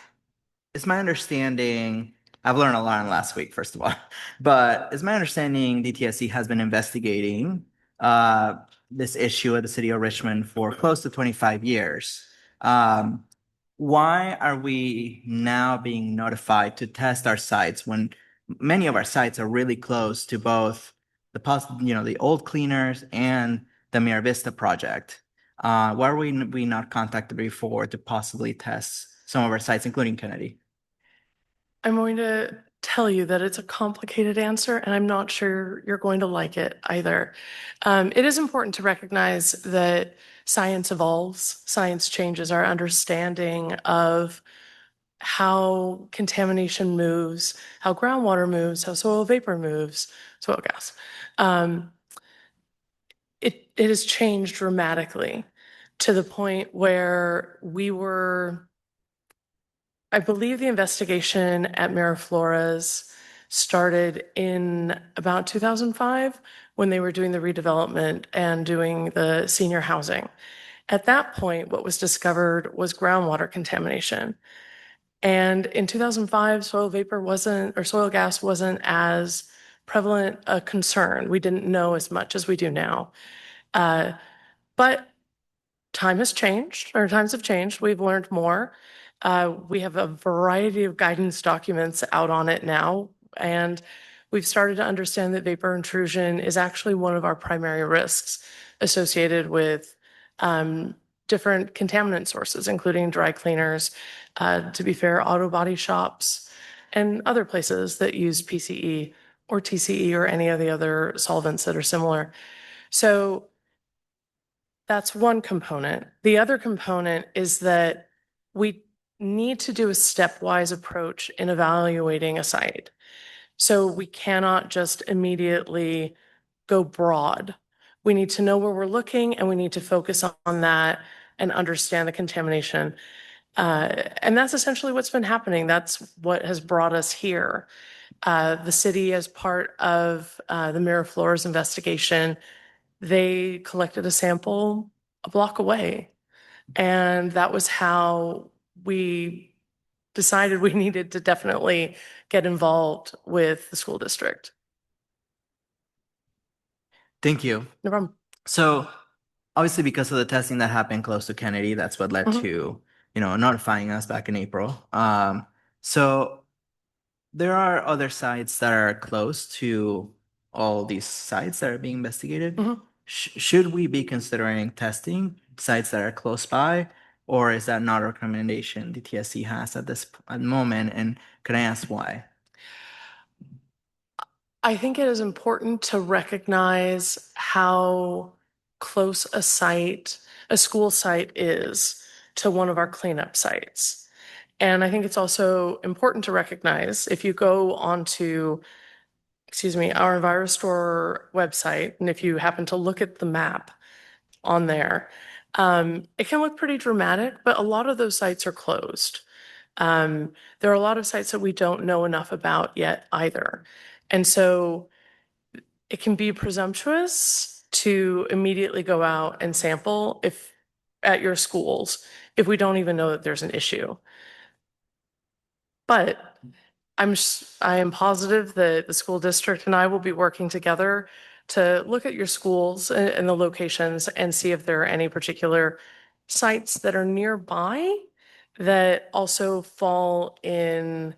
G: it's my understanding, I've learned a lot in the last week, first of all, but it's my understanding DTSC has been investigating this issue at the city of Richmond for close to 25 years. Why are we now being notified to test our sites when many of our sites are really close to both the old cleaners and the Mira Vista project? Why are we not contacted before to possibly test some of our sites, including Kennedy?
S: I'm going to tell you that it's a complicated answer, and I'm not sure you're going to like it either. It is important to recognize that science evolves, science changes our understanding of how contamination moves, how groundwater moves, how soil vapor moves, soil gas. It has changed dramatically to the point where I believe the investigation at Miraflores started in about 2005 when they were doing the redevelopment and doing the senior housing. At that point, what was discovered was groundwater contamination. And in 2005, soil gas wasn't as prevalent a concern. We didn't know as much as we do now. But times have changed. We've learned more. We have a variety of guidance documents out on it now, and we've started to understand that vapor intrusion is actually one of our primary risks associated with different contaminant sources, including dry cleaners, to be fair, auto body shops, and other places that use PCE or TCE or any of the other solvents that are similar. So that's one component. The other component is that we need to do a stepwise approach in evaluating a site. So we cannot just immediately go broad. We need to know where we're looking, and we need to focus on that and understand the contamination. And that's essentially what's been happening. That's what has brought us here. The city, as part of the Miraflores investigation, they collected a sample a block away. And that was how we decided we needed to definitely get involved with the school district.
G: Thank you.
S: No problem.
G: So obviously, because of the testing that happened close to Kennedy, that's what led to, notifying us back in April. So there are other sites that are close to all these sites that are being investigated. Should we be considering testing sites that are close by, or is that not a recommendation DTSC has at the moment? And can I ask why?
S: I think it is important to recognize how close a school site is to one of our cleanup sites. And I think it's also important to recognize if you go onto, our EnviroStore website, and if you happen to look at the map on there, it can look pretty dramatic, but a lot of those sites are closed. There are a lot of sites that we don't know enough about yet either. And so it can be presumptuous to immediately go out and sample at your schools if we don't even know that there's an issue. But I am positive that the school district and I will be working together to look at your schools and the locations and see if there are any particular sites that are nearby that also fall in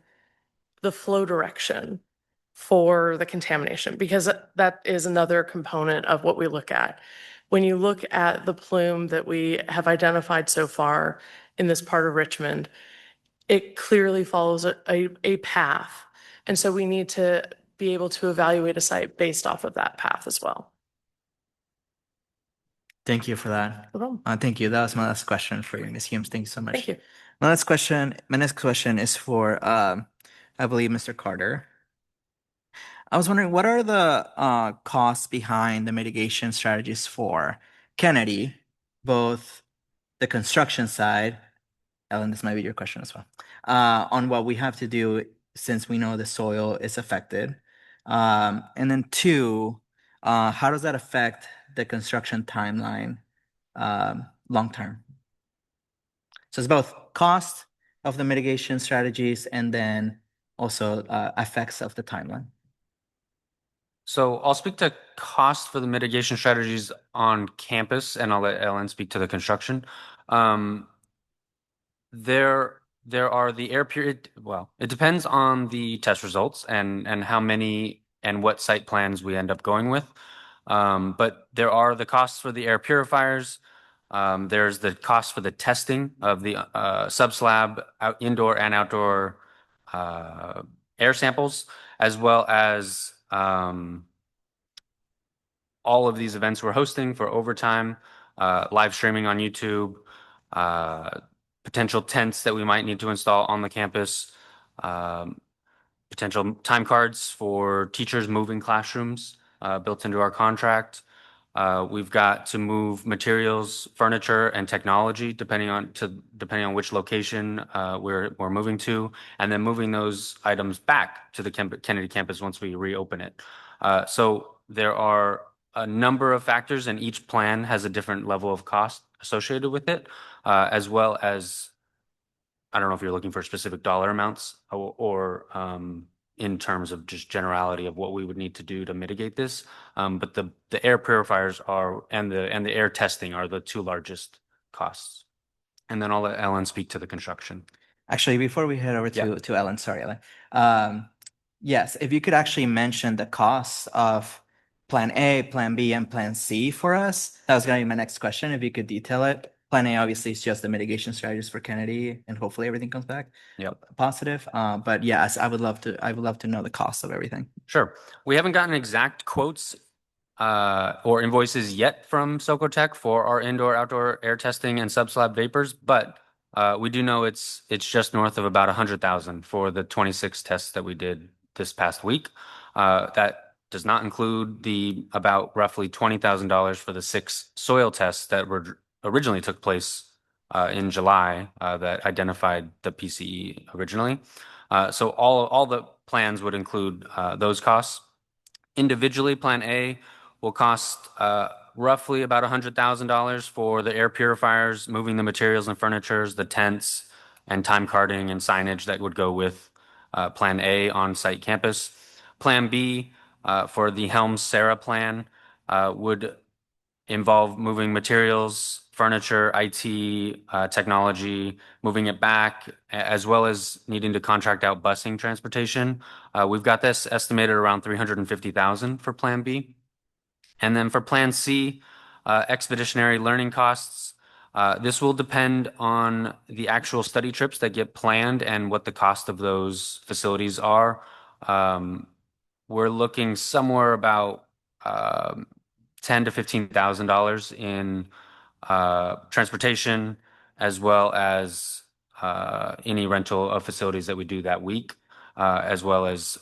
S: the flow direction for the contamination, because that is another component of what we look at. When you look at the plume that we have identified so far in this part of Richmond, it clearly follows a path. And so we need to be able to evaluate a site based off of that path as well.
G: Thank you for that.
S: No problem.
G: Thank you. That was my last question for you, Ms. Humes. Thank you so much.
S: Thank you.
G: My next question is for, I believe, Mr. Carter. I was wondering, what are the costs behind the mitigation strategies for Kennedy, both the construction side, Ellen, this might be your question as well, on what we have to do since we know the soil is affected. And then two, how does that affect the construction timeline long term? So it's both cost of the mitigation strategies and then also effects of the timeline.
U: So I'll speak to cost for the mitigation strategies on campus, and I'll let Ellen speak to the construction. There are the air period. Well, it depends on the test results and how many and what site plans we end up going with. But there are the costs for the air purifiers. There's the cost for the testing of the subslab indoor and outdoor air samples, as well as all of these events we're hosting for overtime, live streaming on YouTube, potential tents that we might need to install on the campus, potential time cards for teachers moving classrooms built into our contract. We've got to move materials, furniture, and technology depending on which location we're moving to, and then moving those items back to the Kennedy campus once we reopen it. So there are a number of factors, and each plan has a different level of cost associated with it, as well as, I don't know if you're looking for specific dollar amounts or in terms of just generality of what we would need to do to mitigate this. But the air purifiers and the air testing are the two largest costs. And then I'll let Ellen speak to the construction.
G: Actually, before we head over to Ellen, sorry, Ellen. Yes, if you could actually mention the costs of Plan A, Plan B, and Plan C for us. That was going to be my next question, if you could detail it. Plan A obviously is just the mitigation strategies for Kennedy, and hopefully everything comes back positive. But yes, I would love to know the cost of everything.
U: Sure. We haven't gotten exact quotes or invoices yet from Socotec for our indoor-outdoor air testing and subslab vapors, but we do know it's just north of about 100,000 for the 26 tests that we did this past week. That does not include the about roughly $20,000 for the 6 soil tests that were originally took place in July that identified the PCE originally. So all the plans would include those costs. Individually, Plan A will cost roughly about $100,000 for the air purifiers, moving the materials and furnitures, the tents, and time carding and signage that would go with Plan A on-site campus. Plan B for the Helms-Serra plan would involve moving materials, furniture, IT, technology, moving it back, as well as needing to contract out busing transportation. We've got this estimated around $350,000 for Plan B. And then for Plan C, expeditionary learning costs. This will depend on the actual study trips that get planned and what the cost of those facilities are. We're looking somewhere about $10,000 to $15,000 in transportation, as well as any rental of facilities that we do that week, as well as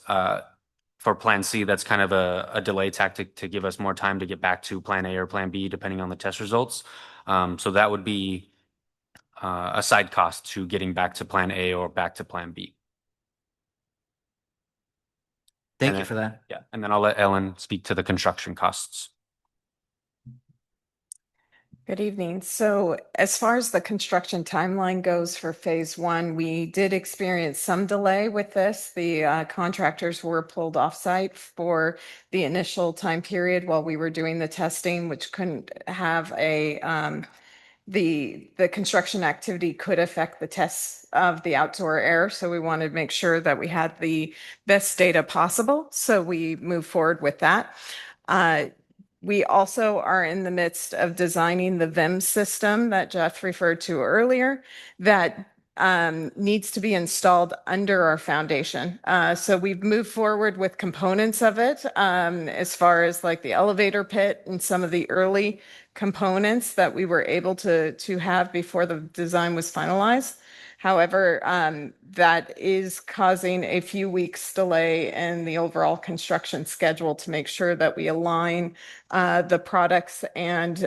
U: for Plan C, that's kind of a delay tactic to give us more time to get back to Plan A or Plan B, depending on the test results. So that would be a side cost to getting back to Plan A or back to Plan B.
G: Thank you for that.
U: Yeah, and then I'll let Ellen speak to the construction costs.
T: Good evening. So as far as the construction timeline goes for phase 1, we did experience some delay with this. The contractors were pulled off-site for the initial time period while we were doing the testing, which couldn't have the construction activity could affect the tests of the outdoor air. So we wanted to make sure that we had the best data possible. So we moved forward with that. We also are in the midst of designing the VIM system that Jeff referred to earlier that needs to be installed under our foundation. So we've moved forward with components of it, as far as like the elevator pit and some of the early components that we were able to have before the design was finalized. However, that is causing a few weeks delay in the overall construction schedule to make sure that we align the products and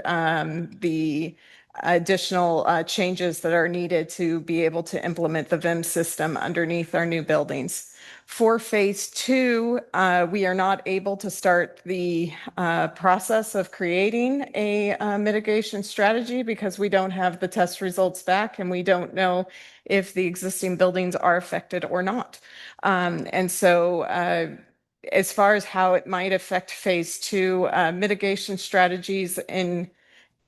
T: the additional changes that are needed to be able to implement the VIM system underneath our new buildings. For phase two, we are not able to start the process of creating a mitigation strategy because we don't have the test results back and we don't know if the existing buildings are affected or not. And so as far as how it might affect phase two, mitigation strategies in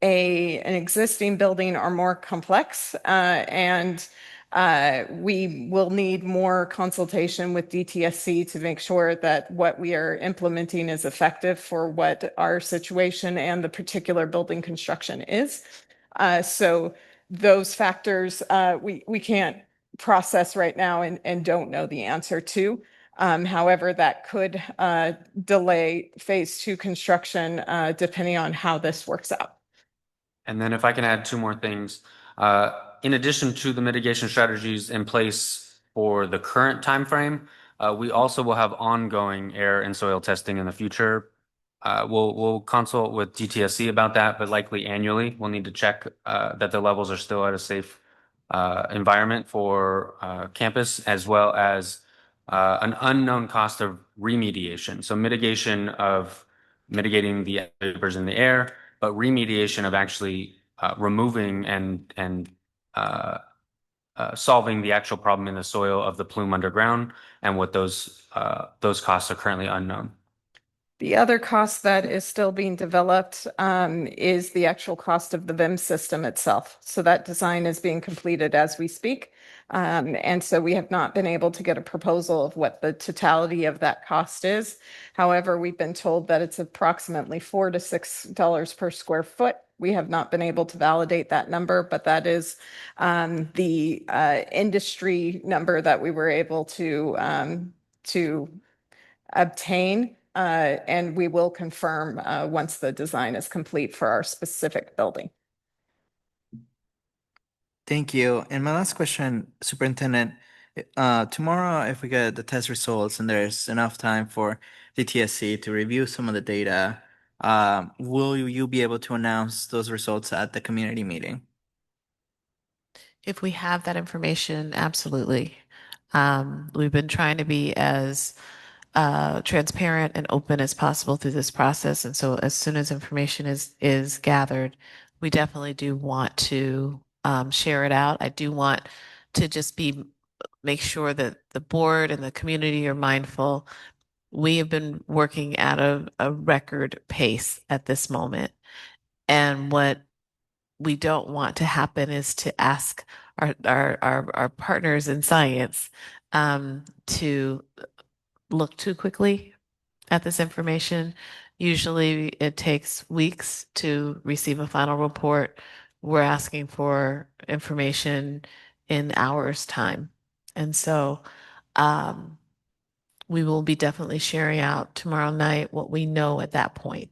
T: an existing building are more complex, and we will need more consultation with DTSC to make sure that what we are implementing is effective for what our situation and the particular building construction is. So those factors we can't process right now and don't know the answer to. However, that could delay phase two construction depending on how this works out.
U: And then if I can add two more things, in addition to the mitigation strategies in place for the current timeframe, we also will have ongoing air and soil testing in the future. We'll consult with DTSC about that, but likely annually we'll need to check that the levels are still at a safe environment for campus, as well as an unknown cost of remediation. So mitigation of mitigating the vapors in the air, but remediation of actually removing and solving the actual problem in the soil of the plume underground, and what those costs are currently unknown.
T: The other cost that is still being developed is the actual cost of the VIM system itself. So that design is being completed as we speak. And so we have not been able to get a proposal of what the totality of that cost is. However, we've been told that it's approximately $4 to $6 per square foot. We have not been able to validate that number, but that is the industry number that we were able to obtain. And we will confirm once the design is complete for our specific building.
G: Thank you. And my last question, Superintendent, tomorrow, if we get the test results and there's enough time for the TSC to review some of the data, will you be able to announce those results at the community meeting?
F: If we have that information, absolutely. We've been trying to be as transparent and open as possible through this process. And so as soon as information is gathered, we definitely do want to share it out. I do want to just make sure that the board and the community are mindful. We have been working at a record pace at this moment. And what we don't want to happen is to ask our partners in science to look too quickly at this information. Usually it takes weeks to receive a final report. We're asking for information in hours' time. And so we will be definitely sharing out tomorrow night what we know at that point.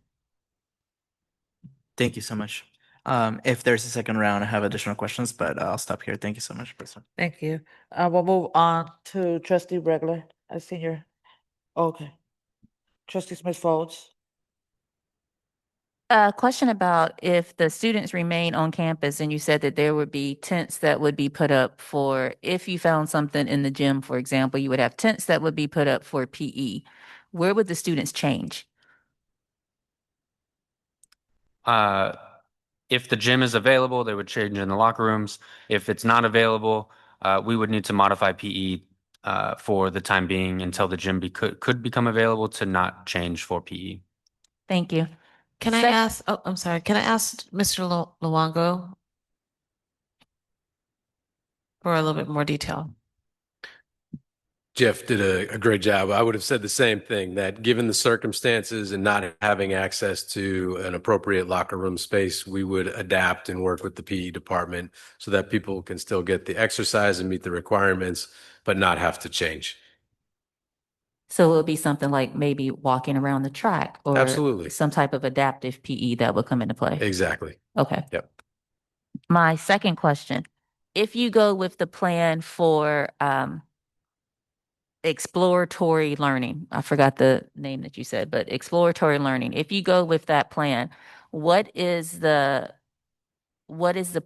G: Thank you so much. If there's a second round, I have additional questions, but I'll stop here. Thank you so much, President.
A: Thank you. We'll move on to Trustee Regler. I see your, okay. Trustee Smith Folds.
P: A question about if the students remain on campus, and you said that there would be tents that would be put up for, if you found something in the gym, for example, you would have tents that would be put up for PE. Where would the students change?
U: If the gym is available, they would change in the locker rooms. If it's not available, we would need to modify PE for the time being until the gym could become available to not change for PE.
P: Thank you.
F: Can I ask, oh, I'm sorry. Can I ask Mr. Luongo for a little bit more detail?
B: Jeff did a great job. I would have said the same thing, that given the circumstances and not having access to an appropriate locker room space, we would adapt and work with the PE department so that people can still get the exercise and meet the requirements, but not have to change.
P: So it would be something like maybe walking around the track or
B: Absolutely.
P: some type of adaptive PE that would come into play.
B: Exactly.
P: Okay.
B: Yep.
P: My second question, if you go with the plan for exploratory learning, I forgot the name that you said, but exploratory learning, if you go with that plan, what is the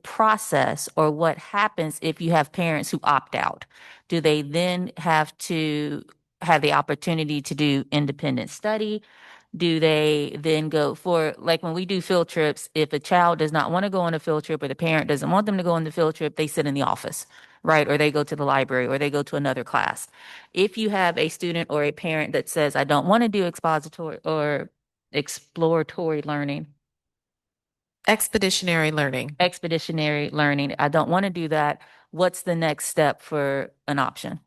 P: process, or what happens if you have parents who opt out? Do they then have to have the opportunity to do independent study? Do they then go for, like when we do field trips, if a child does not want to go on a field trip or the parent doesn't want them to go on the field trip, they sit in the office, right? Or they go to the library or they go to another class. If you have a student or a parent that says, I don't want to do expository or exploratory learning,
F: Expeditionary learning.
P: I don't want to do that, what's the next step for an option?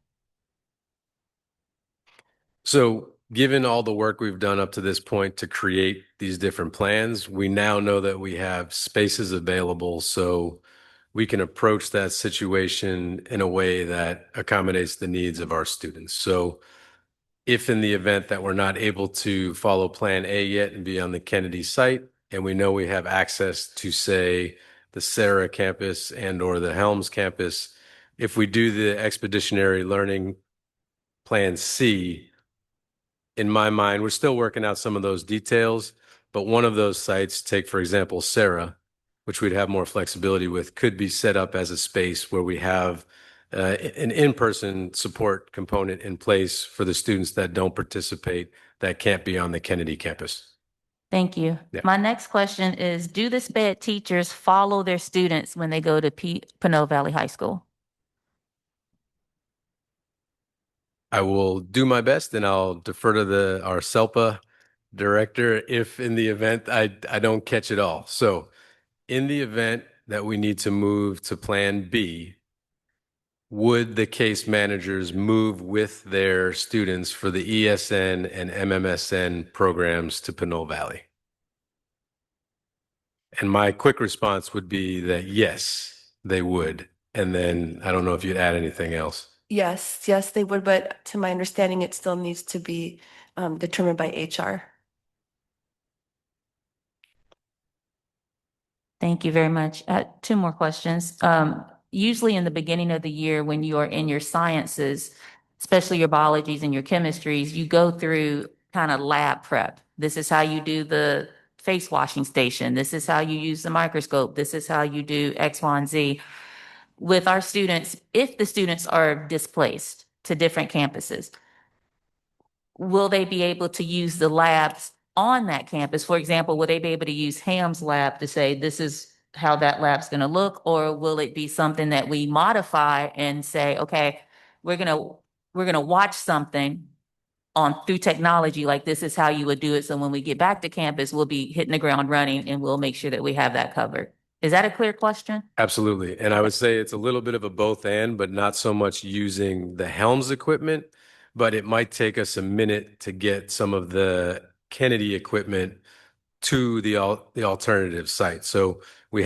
B: So, given all the work we've done up to this point to create these different plans, we now know that we have spaces available, so we can approach that situation in a way that accommodates the needs of our students. So, if in the event that we're not able to follow Plan A yet and be on the Kennedy site, and we know we have access to, say, the Sarah campus and or the Helms campus, if we do the expeditionary learning Plan C, in my mind, we're still working out some of those details, but one of those sites, take for example, Sarah, which we'd have more flexibility with, could be set up as a space where we have an in-person support component in place for the students that don't participate, that can't be on the Kennedy campus.
P: Thank you.
B: Yeah.
P: My next question is, do the SPED teachers follow their students when they go to Pinot Valley High School?
B: I will do my best, and I'll defer to our SELPA director if in the event I don't catch it all. So in the event that we need to move to Plan B, would the case managers move with their students for the ESN and MMSN programs to Pinot Valley? And my quick response would be that yes, they would. And then I don't know if you'd add anything else.
E: Yes, they would, but to my understanding, it still needs to be determined by HR.
P: Thank you very much. Two more questions. Usually in the beginning of the year, when you are in your sciences, especially your biologies and your chemistries, you go through kind of lab prep. This is how you do the face washing station. This is how you use the microscope. This is how you do X, Y, and Z. With our students, if the students are displaced to different campuses, will they be able to use the labs on that campus? For example, will they be able to use Ham's lab to say, this is how that lab's going to look? Or will it be something that we modify and say, okay, we're going to watch something through technology, like this is how you would do it. So when we get back to campus, we'll be hitting the ground running and we'll make sure that we have that covered. Is that a clear question?
B: Absolutely. And I would say it's a little bit of a both and, but not so much using the Helms equipment, but it might take us a minute to get some of the Kennedy equipment to the alternative site. So we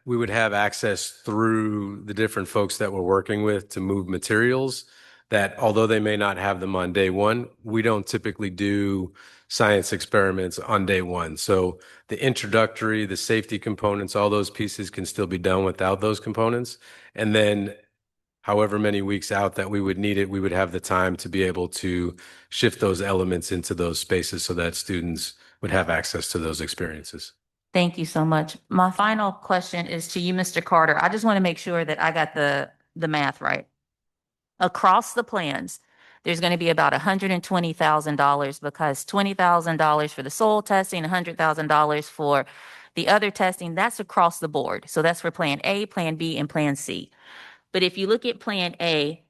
B: would have access through the different folks that we're working with to move materials that, although they may not have them on day one, we don't typically do science experiments on day one. So the introductory, the safety components, all those pieces can still be done without those components. And then however many weeks out that we would need it, we would have the time to be able to shift those elements into those spaces so that students would have access to those experiences.
P: Thank you so much. My final question is to you, Mr. Carter. I just want to make sure that I got the math right. Across the plans, there's going to be about $120,000 because $20,000 for the soil testing, $100,000 for the other testing. That's across the board. So that's for Plan A, Plan B, and Plan C. But if you look at Plan A,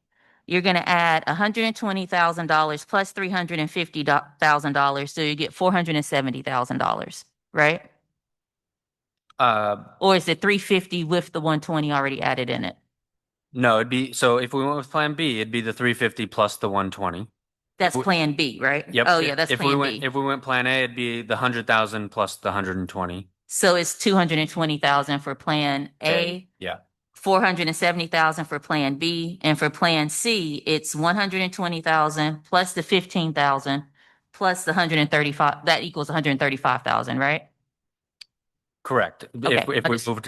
P: you're going to add $120,000 plus $350,000, so you get $470,000, right? Or is it $350 with the $120 already added in it?
U: No, it'd be, so if we went with Plan B, it'd be the 350 plus the 120.
P: That's
U: We-
P: Plan B, right?
U: Yep.
P: Oh, yeah, that's
U: If we
P: Plan
U: went,
P: B.
U: if we went Plan A, it'd be the 100,000 plus the 120.
P: So it's 220,000 for Plan A,
U: Yeah.
P: 470,000 for Plan B, and for Plan C, it's 120,000 plus the 15,000 plus the 135. That equals 135,000, right?
U: Correct.
P: Okay,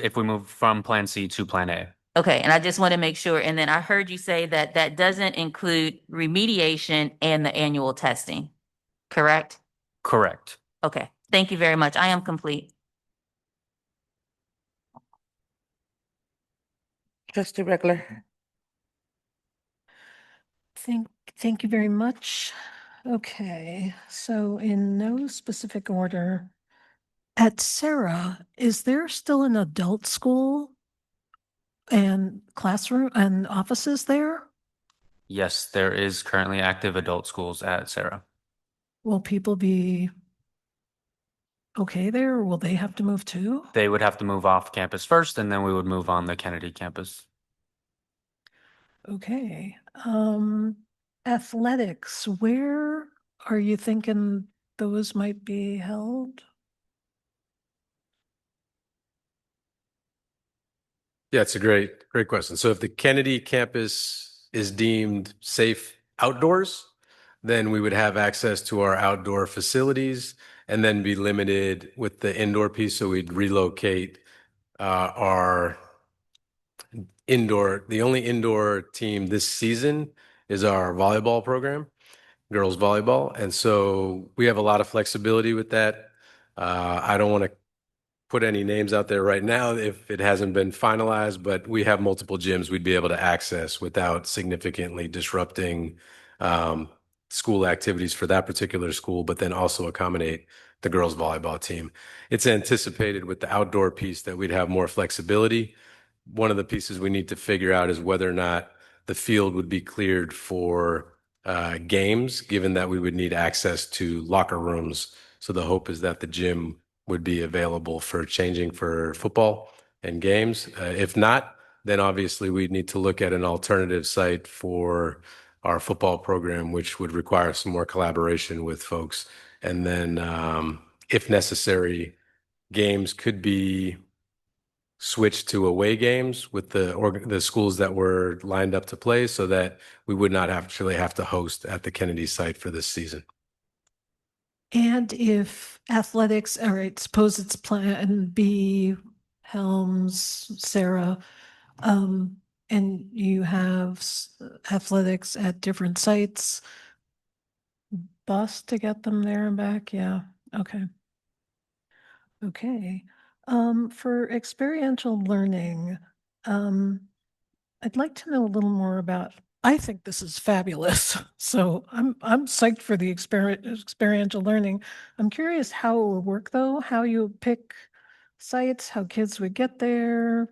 U: If we moved from Plan C to Plan A.
P: Okay, and I just want to make sure. And then I heard you say that that doesn't include remediation and the annual testing, correct?
U: Correct.
P: Okay, thank you very much. I am complete.
A: Trustee Reckler.
D: Thank you very much. Okay, so in no specific order, at Sarah, is there still an adult school and classroom and offices there?
U: Yes, there is currently active adult schools at Sarah.
D: Will people be okay there, or will they have to move too?
U: They would have to move off campus first, and then we would move on the Kennedy campus.
D: Okay. Athletics, where are you thinking those might be held?
B: Yeah, it's a great question. So if the Kennedy campus is deemed safe outdoors, then we would have access to our outdoor facilities and then be limited with the indoor piece. So we'd relocate our indoor. The only indoor team this season is our volleyball program, girls volleyball. And so we have a lot of flexibility with that. I don't want to put any names out there right now if it hasn't been finalized, but we have multiple gyms we'd be able to access without significantly disrupting school activities for that particular school, but then also accommodate the girls volleyball team. It's anticipated with the outdoor piece that we'd have more flexibility. One of the pieces we need to figure out is whether or not the field would be cleared for games, given that we would need access to locker rooms. So the hope is that the gym would be available for changing for football and games. If not, then obviously we'd need to look at an alternative site for our football program, which would require some more collaboration with folks. And then, if necessary, games could be switched to away games with the schools that were lined up to play, so that we would not actually have to host at the Kennedy site for this season.
D: And if athletics, all right, suppose it's Plan B, Helms, Sarah, and you have athletics at different sites, bus to get them there and back. Yeah. Okay. Okay. For experiential learning, I'd like to know a little more about. I think this is fabulous. So I'm psyched for the experiential learning. I'm curious how it will work though, how you pick sites, how kids would get there.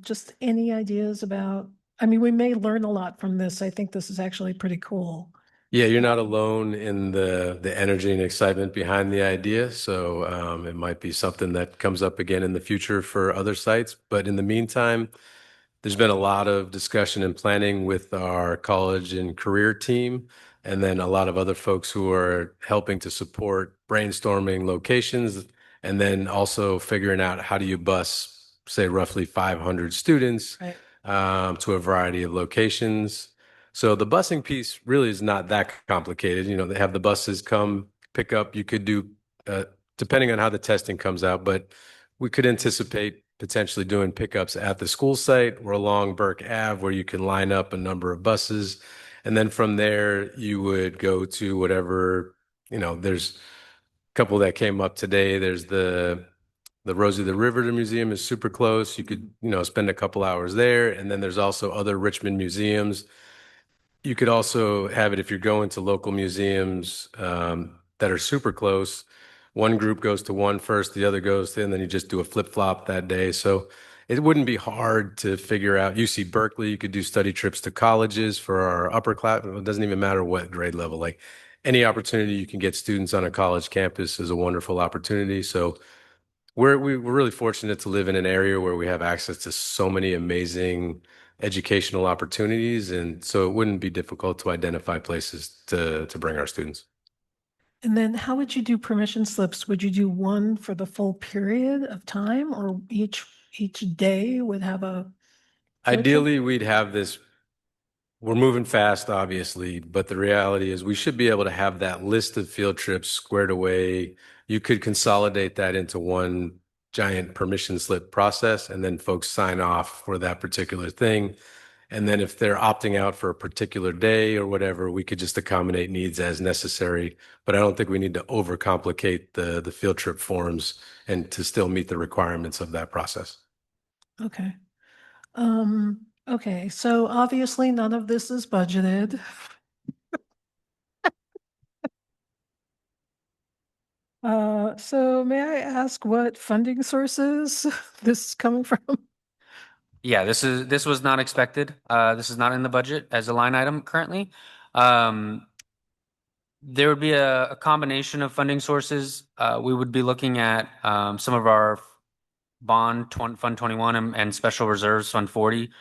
D: Just any ideas about, I mean, we may learn a lot from this. I think this is actually pretty cool.
B: Yeah, you're not alone in the energy and excitement behind the idea. So it might be something that comes up again in the future for other sites. But in the meantime, there's been a lot of discussion and planning with our college and career team, and then a lot of other folks who are helping to support brainstorming locations, and then also figuring out how do you bus, say, roughly 500 students to a variety of locations. So the busing piece really is not that complicated. You know, they have the buses come pick up. You could do, depending on how the testing comes out, but we could anticipate potentially doing pickups at the school site or along Burke Ave, where you can line up a number of buses. And then from there, you would go to whatever, you know, there's a couple that came up today. There's the Rosie the River Museum is super close. You could, you know, spend a couple hours there. And then there's also other Richmond museums. You could also have it if you're going to local museums that are super close. One group goes to one first, the other goes to, and then you just do a flip-flop that day. So it wouldn't be hard to figure out. UC Berkeley, you could do study trips to colleges for our upper class. It doesn't even matter what grade level. Like any opportunity you can get students on a college campus is a wonderful opportunity. So we're really fortunate to live in an area where we have access to so many amazing educational opportunities. And so it wouldn't be difficult to identify places to bring our students.
D: And then how would you do permission slips? Would you do one for the full period of time, or each day would have a field trip?
B: Ideally, we'd have this. We're moving fast, obviously, but the reality is we should be able to have that list of field trips squared away. You could consolidate that into one giant permission slip process, and then folks sign off for that particular thing. And then if they're opting out for a particular day or whatever, we could just accommodate needs as necessary. But I don't think we need to overcomplicate the field trip forms and to still meet the requirements of that process.
D: Okay. Okay, so obviously none of this is budgeted. So may I ask what funding sources this is coming from?
U: Yeah, this was not expected. This is not in the budget as a line item currently. There would be a combination of funding sources. We would be looking at some of our Fund 21 and Special Reserves Fund 40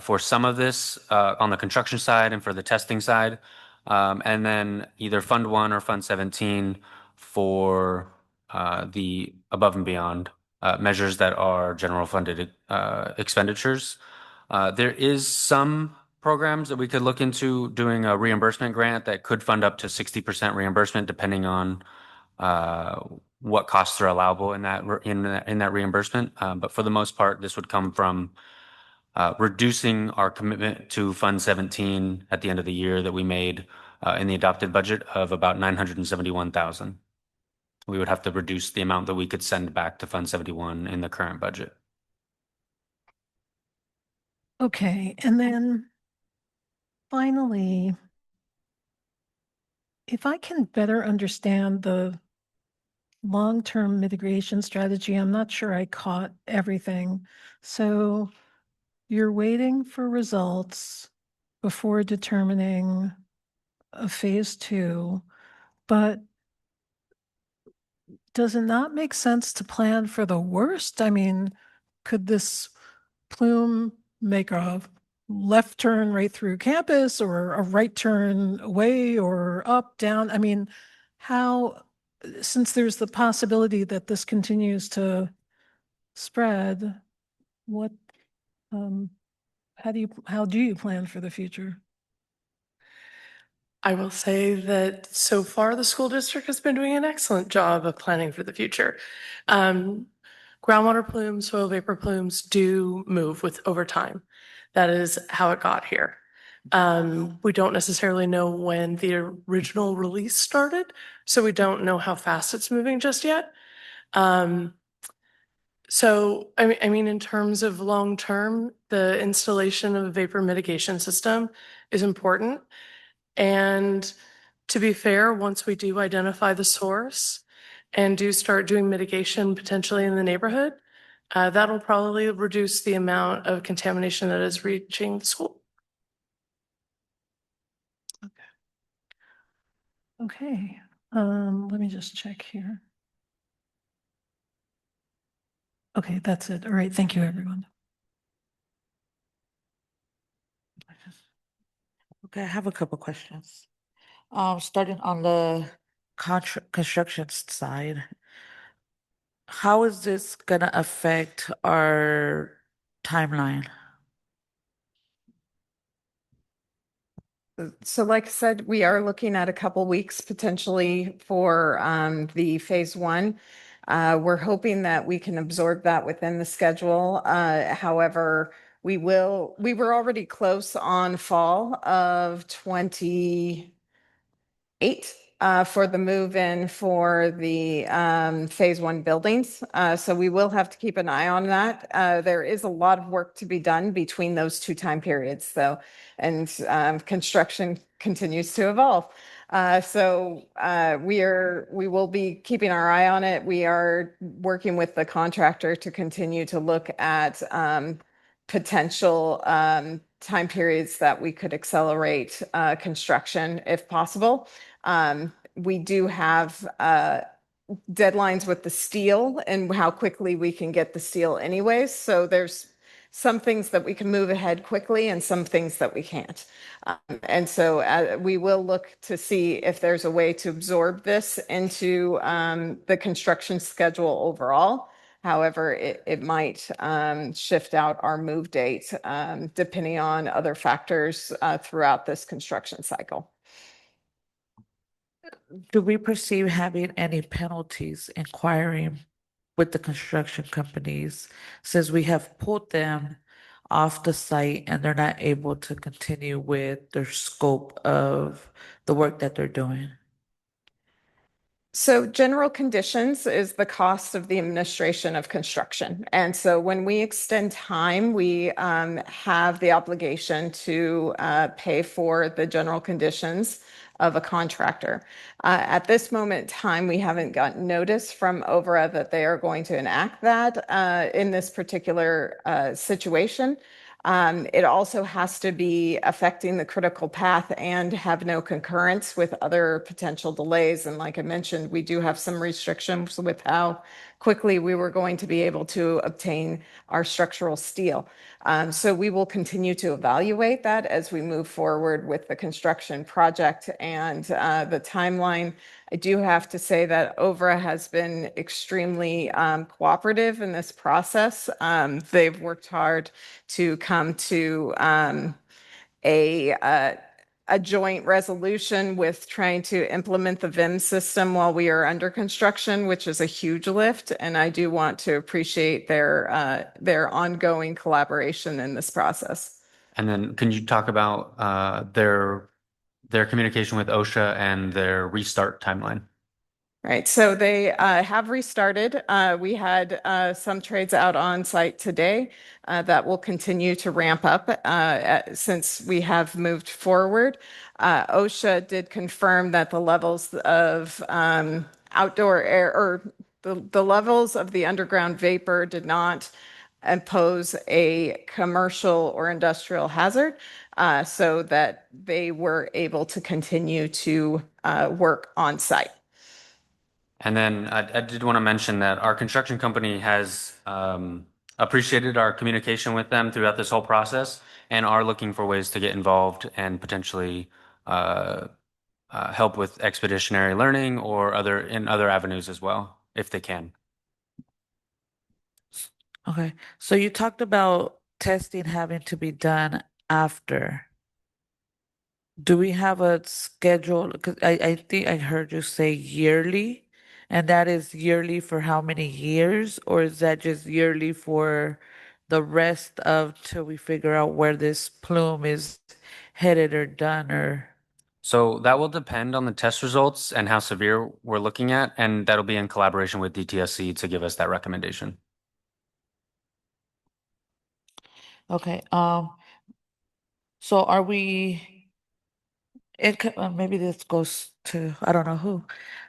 U: for some of this on the construction side and for the testing side. And then either Fund 1 or Fund 17 for the above and beyond measures that are general funded expenditures. There is some programs that we could look into doing a reimbursement grant that could fund up to 60% reimbursement depending on what costs are allowable in that reimbursement. But for the most part, this would come from reducing our commitment to Fund 17 at the end of the year that we made in the adopted budget of about $971,000. We would have to reduce the amount that we could send back to Fund 71 in the current budget.
D: Okay, and then finally, if I can better understand the long-term mitigation strategy, I'm not sure I caught everything. So you're waiting for results before determining a phase 2, but does it not make sense to plan for the worst? I mean, could this plume make a left turn right through campus or a right turn away or up, down? I mean, since there's the possibility that this continues to spread, how do you plan for the future?
S: I will say that so far the school district has been doing an excellent job of planning for the future. Groundwater plumes, soil vapor plumes do move over time. That is how it got here. We don't necessarily know when the original release started, so we don't know how fast it's moving just yet. So, I mean, in terms of long term, the installation of a vapor mitigation system is important. And to be fair, once we do identify the source and do start doing mitigation potentially in the neighborhood, that'll probably reduce the amount of contamination that is reaching the school.
D: Okay, let me just check here. Okay, that's it. All right, thank you, everyone.
A: Okay, I have a couple questions. Starting on the construction side, how is this gonna affect our timeline?
T: So like I said, we are looking at a couple weeks potentially for the phase 1. We're hoping that we can absorb that within the schedule. However, we were already close on fall of 28 for the move-in for the phase 1 buildings. So we will have to keep an eye on that. There is a lot of work to be done between those 2 time periods, though, and construction continues to evolve. So we will be keeping our eye on it. We are working with the contractor to continue to look at potential time periods that we could accelerate construction if possible. We do have deadlines with the steel and how quickly we can get the steel anyways. So there's some things that we can move ahead quickly and some things that we can't. And so we will look to see if there's a way to absorb this into the construction schedule overall. However, it might shift out our move date depending on other factors throughout this construction cycle.
A: Do we perceive having any penalties inquiring with the construction companies since we have pulled them off the site and they're not able to continue with their scope of the work that they're doing?
T: So general conditions is the cost of the administration of construction. And so when we extend time, we have the obligation to pay for the general conditions of a contractor. At this moment in time, we haven't gotten notice from OVRA that they are going to enact that in this particular situation. It also has to be affecting the critical path and have no concurrence with other potential delays. And like I mentioned, we do have some restrictions with how quickly we were going to be able to obtain our structural steel. So we will continue to evaluate that as we move forward with the construction project and the timeline. I do have to say that OVRA has been extremely cooperative in this process. They've worked hard to come to a joint resolution with trying to implement the VIM system while we are under construction, which is a huge lift. And I do want to appreciate their ongoing collaboration in this process.
U: And then can you talk about their communication with OSHA and their restart timeline?
T: Right, so they have restarted. We had some trades out on site today that will continue to ramp up since we have moved forward. OSHA did confirm that the levels of outdoor air or the levels of the underground vapor did not impose a commercial or industrial hazard, so that they were able to continue to work on site.
U: And then I did want to mention that our construction company has appreciated our communication with them throughout this whole process and are looking for ways to get involved and potentially help with expeditionary learning or other avenues as well, if they can.
A: Okay, so you talked about testing having to be done after. Do we have a schedule? Because I think I heard you say yearly, and that is yearly for how many years? Or is that just yearly for the rest of till we figure out where this plume is headed or done or?
U: So that will depend on the test results and how severe we're looking at, and that'll be in collaboration with DTSC to give us that recommendation.
A: Okay, so are we maybe this goes to, I don't know who.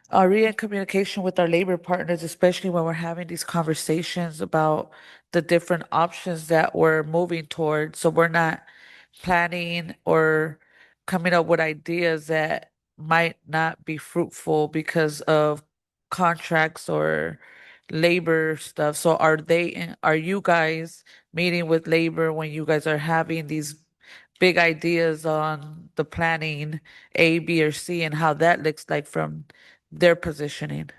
A: Are we in communication with our labor partners, especially when we're having these conversations about the different options that we're moving towards? So we're not planning or coming up with ideas that might not be fruitful because of contracts or labor stuff. So are you guys meeting with labor when you guys are having these big ideas on the planning A, B, or C and how that looks like from their positioning?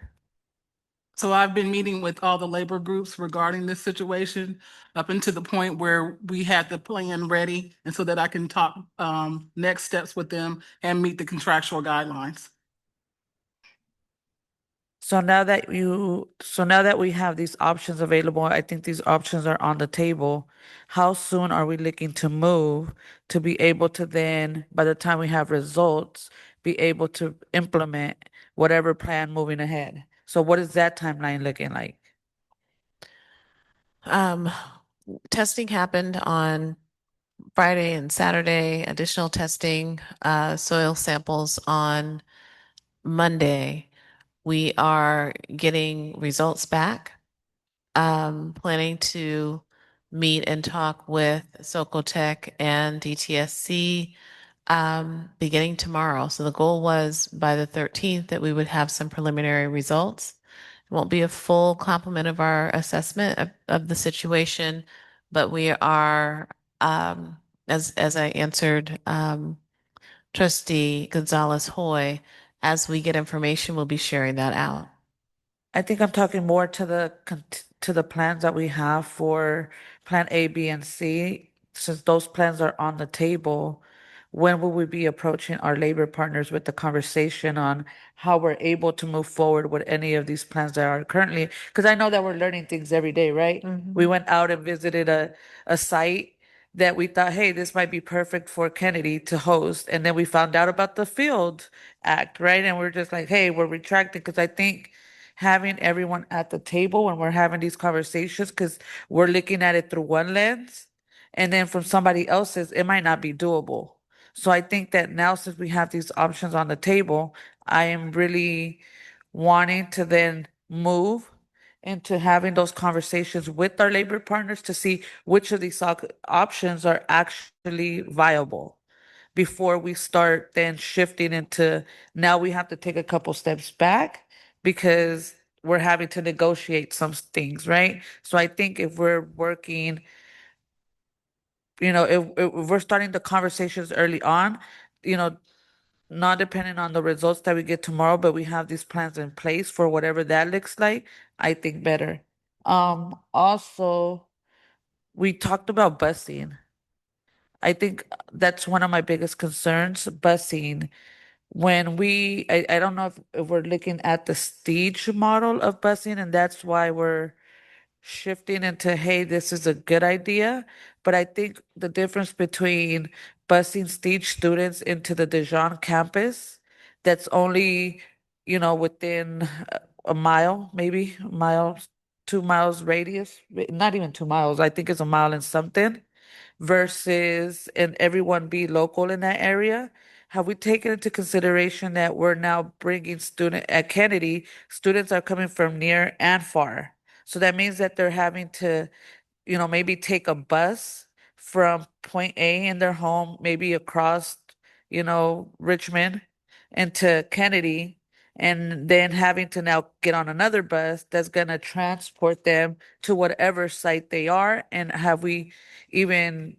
R: So I've been meeting with all the labor groups regarding this situation up until the point where we had the plan ready, and so that I can talk next steps with them and meet the contractual guidelines.
A: So now that we have these options available, I think these options are on the table. How soon are we looking to move to be able to then, by the time we have results, be able to implement whatever plan moving ahead? So what is that timeline looking like?
F: Testing happened on Friday and Saturday, additional testing, soil samples on Monday. We are getting results back. Planning to meet and talk with Socotec and DTSC beginning tomorrow. So the goal was by the 13th that we would have some preliminary results. It won't be a full complement of our assessment of the situation, but we are, as I answered, Trustee Gonzalez Hoy, as we get information, we'll be sharing that out.
A: I think I'm talking more to the plans that we have for Plan A, B, and C. Since those plans are on the table, when will we be approaching our labor partners with the conversation on how we're able to move forward with any of these plans that are currently? Because I know that we're learning things every day, right? We went out and visited a site that we thought, hey, this might be perfect for Kennedy to host. And then we found out about the Field Act, right? And we're just like, hey, we're retracting because I think having everyone at the table when we're having these conversations, because we're looking at it through one lens, and then from somebody else's, it might not be doable. So I think that now, since we have these options on the table, I am really wanting to then move into having those conversations with our labor partners to see which of these options are actually viable before we start then shifting into now we have to take a couple steps back because we're having to negotiate some things, right? So I think if we're working, if we're starting the conversations early on, you know, not depending on the results that we get tomorrow, but we have these plans in place for whatever that looks like, I think better. Also, we talked about busing. I think that's one of my biggest concerns, busing. I don't know if we're looking at the stage model of busing, and that's why we're shifting into, hey, this is a good idea. But I think the difference between busing stage students into the Dijon campus, that's only, within a mile, maybe a mile, 2 miles radius, not even 2 miles, I think it's a mile and something, versus and everyone be local in that area. Have we taken into consideration that we're now bringing student at Kennedy, students are coming from near and far? So that means that they're having to, maybe take a bus from point A in their home, maybe across, Richmond into Kennedy, and then having to now get on another bus that's going to transport them to whatever site they are. And have we even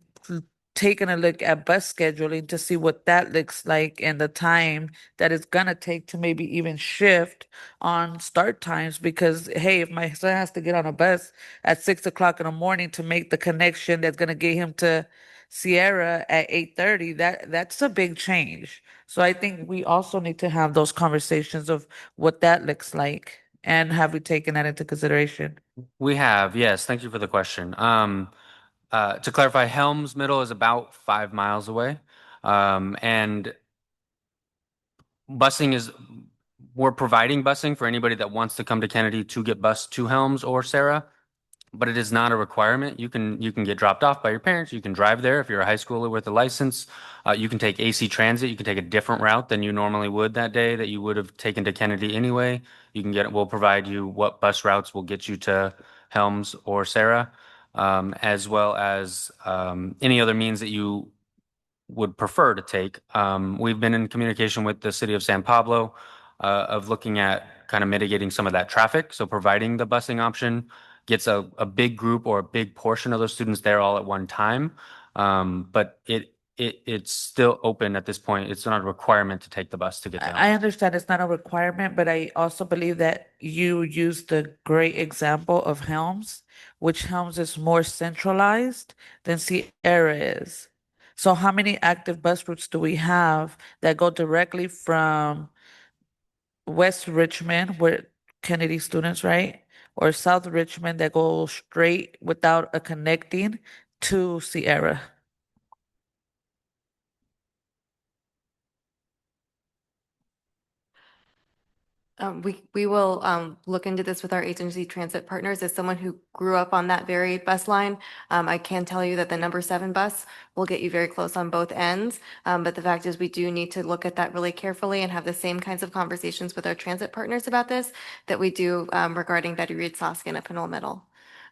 A: taken a look at bus scheduling to see what that looks like and the time that it's going to take to maybe even shift on start times? Because, hey, if my son has to get on a bus at 6 o'clock in the morning to make the connection that's going to get him to Sierra at 8:30, that's a big change. So I think we also need to have those conversations of what that looks like. And have we taken that into consideration?
U: We have, yes. Thank you for the question. To clarify, Helms Middle is about 5 miles away. And we're providing busing for anybody that wants to come to Kennedy to get bused to Helms or Sarah, but it is not a requirement. You can get dropped off by your parents. You can drive there if you're a high schooler with a license. You can take AC Transit. You can take a different route than you normally would that day that you would have taken to Kennedy anyway. We'll provide you what bus routes will get you to Helms or Sarah, as well as any other means that you would prefer to take. We've been in communication with the city of San Pablo of looking at kind of mitigating some of that traffic. So providing the busing option gets a big group or a big portion of those students there all at one time. But it's still open at this point. It's not a requirement to take the bus to get down.
A: I understand it's not a requirement, but I also believe that you used the great example of Helms, which Helms is more centralized than Sierra is. So how many active bus routes do we have that go directly from West Richmond, where Kennedy students, right? Or South Richmond that go straight without a connecting to Sierra?
Q: We will look into this with our agency transit partners. As someone who grew up on that very bus line, I can tell you that the number 7 bus will get you very close on both ends. But the fact is we do need to look at that really carefully and have the same kinds of conversations with our transit partners about this that we do regarding Betty Reed Soskin at Pinole Middle.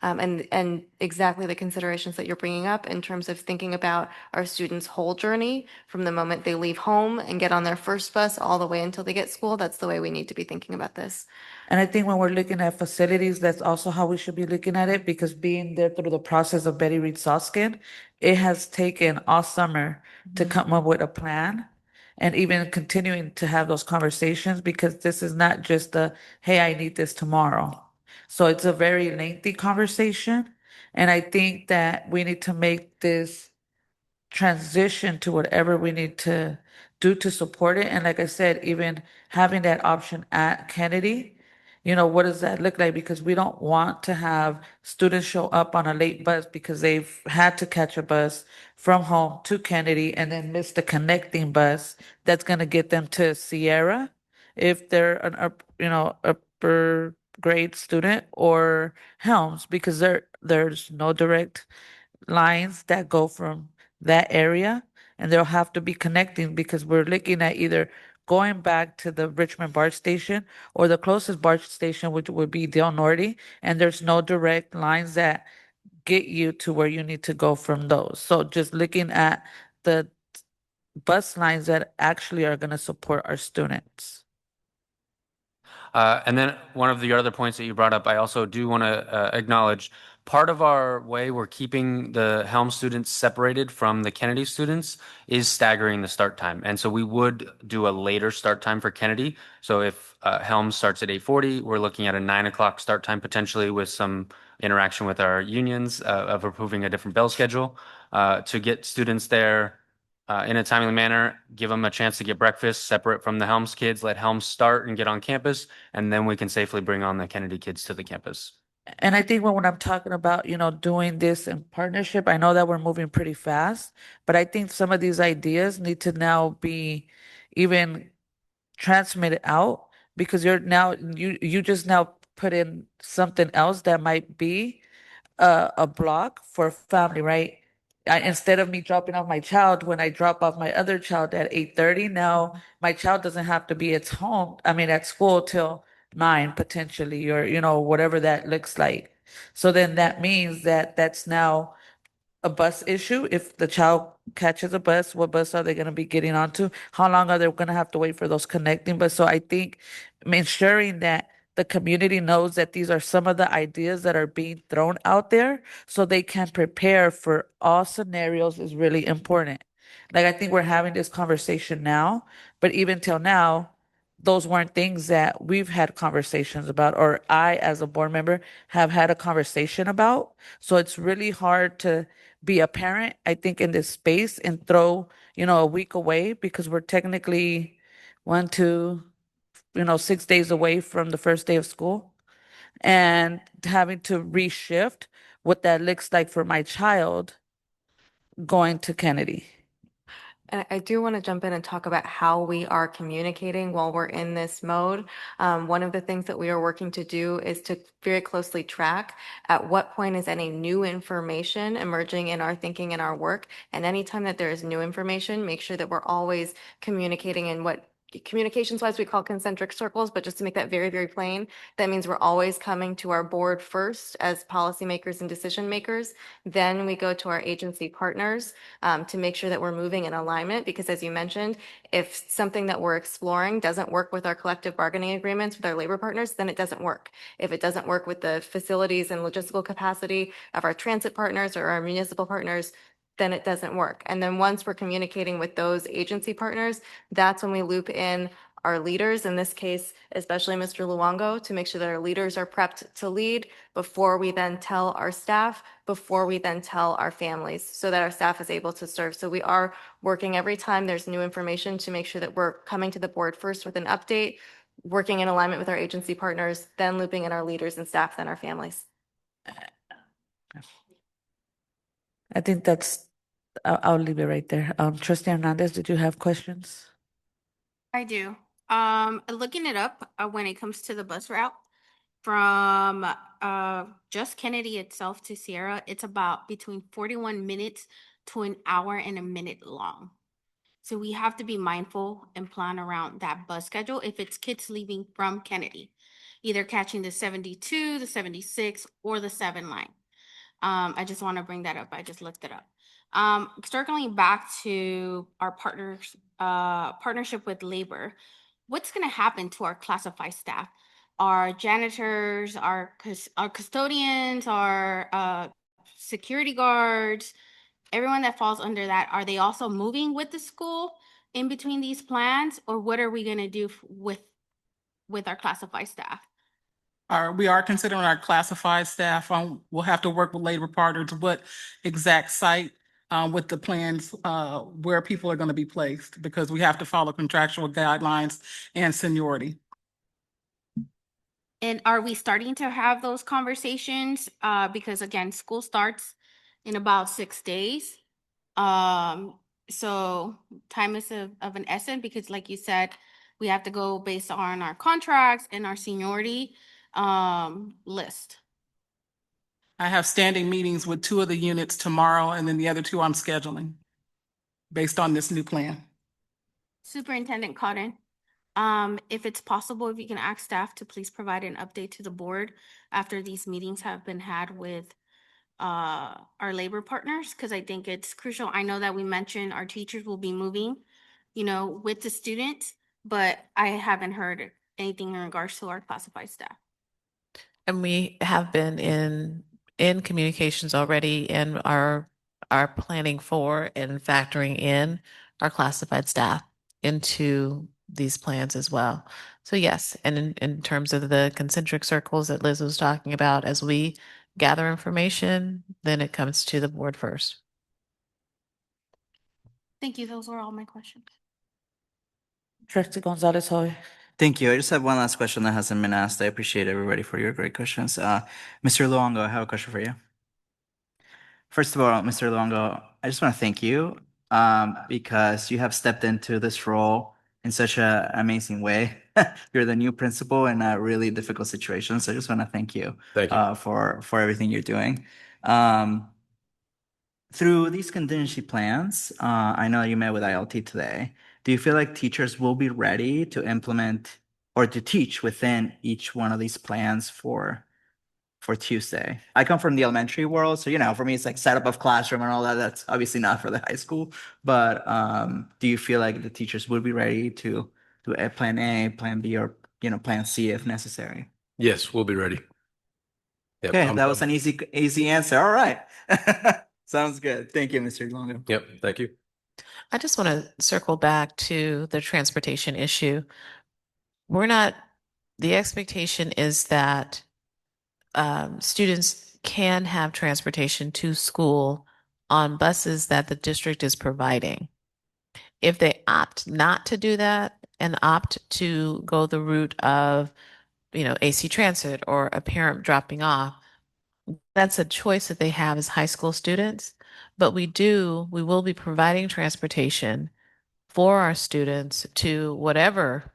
Q: and exactly the considerations that you're bringing up in terms of thinking about our students' whole journey from the moment they leave home and get on their first bus all the way until they get school. That's the way we need to be thinking about this.
A: And I think when we're looking at facilities, that's also how we should be looking at it, because being there through the process of Betty Reed Soskin, it has taken all summer to come up with a plan and even continuing to have those conversations, because this is not just a, hey, I need this tomorrow. So it's a very lengthy conversation. And I think that we need to make this transition to whatever we need to do to support it. And like I said, even having that option at Kennedy, what does that look like? Because we don't want to have students show up on a late bus because they've had to catch a bus from home to Kennedy and then miss the connecting bus that's going to get them to Sierra if they're an upper grade student, or Helms, because there's no direct lines that go from that area, and they'll have to be connecting, because we're looking at either going back to the Richmond BART station or the closest BART station, which would be Del Norte, and there's no direct lines that get you to where you need to go from those. So just looking at the bus lines that actually are going to support our students.
U: And then one of the other points that you brought up, I also do want to acknowledge part of our way we're keeping the Helm students separated from the Kennedy students is staggering the start time. And so we would do a later start time for Kennedy. So if Helm starts at 8:40, we're looking at a 9 o'clock start time potentially, with some interaction with our unions of approving a different bell schedule to get students there in a timely manner, give them a chance to get breakfast separate from the Helms kids, let Helms start and get on campus, and then we can safely bring on the Kennedy kids to the campus.
A: And I think when I'm talking about, doing this in partnership, I know that we're moving pretty fast, but I think some of these ideas need to now be even transmitted out, because you just now put in something else that might be a block for family, right? Instead of me dropping off my child, when I drop off my other child at 8:30, now my child doesn't have to be at school till 9 potentially, or whatever that looks like. So then that means that that's now a bus issue. If the child catches a bus, what bus are they going to be getting onto? How long are they going to have to wait for those connecting buses? So I think ensuring that the community knows that these are some of the ideas that are being thrown out there, so they can prepare for all scenarios, is really important. Like, I think we're having this conversation now, but even till now, those weren't things that we've had conversations about, or I, as a board member, have had a conversation about. So it's really hard to be a parent, I think, in this space and throw, a week away, because we're technically 1, 2, 6 days away from the first day of school, and having to reshift what that looks like for my child going to Kennedy.
Q: And I do want to jump in and talk about how we are communicating while we're in this mode. One of the things that we are working to do is to very closely track at what point is any new information emerging in our thinking and our work. And anytime that there is new information, make sure that we're always communicating in what communications wise we call concentric circles, but just to make that very, very plain, that means we're always coming to our board first as policymakers and decision makers. Then we go to our agency partners to make sure that we're moving in alignment, because as you mentioned, if something that we're exploring doesn't work with our collective bargaining agreements with our labor partners, then it doesn't work. If it doesn't work with the facilities and logistical capacity of our transit partners or our municipal partners, then it doesn't work. And then once we're communicating with those agency partners, that's when we loop in our leaders, in this case, especially Mr. Luongo, to make sure that our leaders are prepped to lead before we then tell our staff, before we then tell our families, so that our staff is able to serve. So we are working every time there's new information to make sure that we're coming to the board first with an update, working in alignment with our agency partners, then looping in our leaders and staff, then our families.
A: I think I'll leave it right there. Trustee Hernandez, did you have questions?
H: I do. Looking it up, when it comes to the bus route from just Kennedy itself to Sierra, it's about between 41 minutes to an hour and a minute long. So we have to be mindful and plan around that bus schedule if it's kids leaving from Kennedy. either catching the 72, the 76, or the 7 line. I just want to bring that up. I just looked it up. Circling back to our partnership with labor, what's going to happen to our classified staff? Our janitors, our custodians, our security guards, everyone that falls under that, are they also moving with the school in between these plans, or what are we going to do with our classified staff?
R: We are considering our classified staff. We'll have to work with labor partners, what exact site, with the plans, where people are going to be placed, because we have to follow contractual guidelines and seniority.
H: And are we starting to have those conversations? Because again, school starts in about 6 days. So time is of an essence, because like you said, we have to go based on our contracts and our seniority list.
R: I have standing meetings with 2 of the units tomorrow, and then the other 2 I'm scheduling based on this new plan.
H: Superintendent Cotton, if it's possible, if you can ask staff to please provide an update to the board after these meetings have been had with our labor partners, because I think it's crucial. I know that we mentioned our teachers will be moving, with the students, but I haven't heard anything in regards to our classified staff.
F: And we have been in communications already and are planning for and factoring in our classified staff into these plans as well. So yes, and in terms of the concentric circles that Liz was talking about, as we gather information, then it comes to the board first.
H: Thank you. Those were all my questions.
A: Trustee Gonzalez Hoy.
G: Thank you. I just have one last question that hasn't been asked. I appreciate everybody for your great questions. Mr. Luongo, I have a question for you. First of all, Mr. Luongo, I just want to thank you because you have stepped into this role in such an amazing way. You're the new principal in a really difficult situation. So I just want to thank you, for everything you're doing. Through these contingency plans, I know you met with ILT today. Do you feel like teachers will be ready to implement or to teach within each one of these plans for Tuesday? I come from the elementary world, so for me it's like setup of classroom and all that. That's obviously not for the high school. But do you feel like the teachers would be ready to do a plan A, plan B, or plan C if necessary?
B: Yes, we'll be ready. Yep,
G: Okay, that was an easy answer. All right. Sounds good. Thank you, Mr. Longo.
B: Yep, thank you.
F: I just want to circle back to the transportation issue. The expectation is that students can have transportation to school on buses that the district is providing. If they opt not to do that and opt to go the route of, AC Transit or a parent dropping off, that's a choice that they have as high school students. But we will be providing transportation for our students to whatever,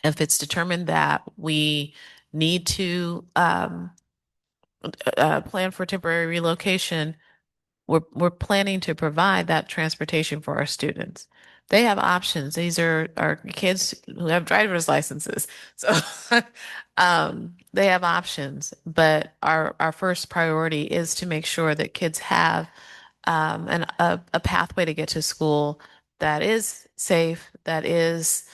F: if it's determined that we need to plan for temporary relocation, we're planning to provide that transportation for our students. They have options. These are our kids who have driver's licenses. So they have options, but our first priority is to make sure that kids have a pathway to get to school that is safe, that is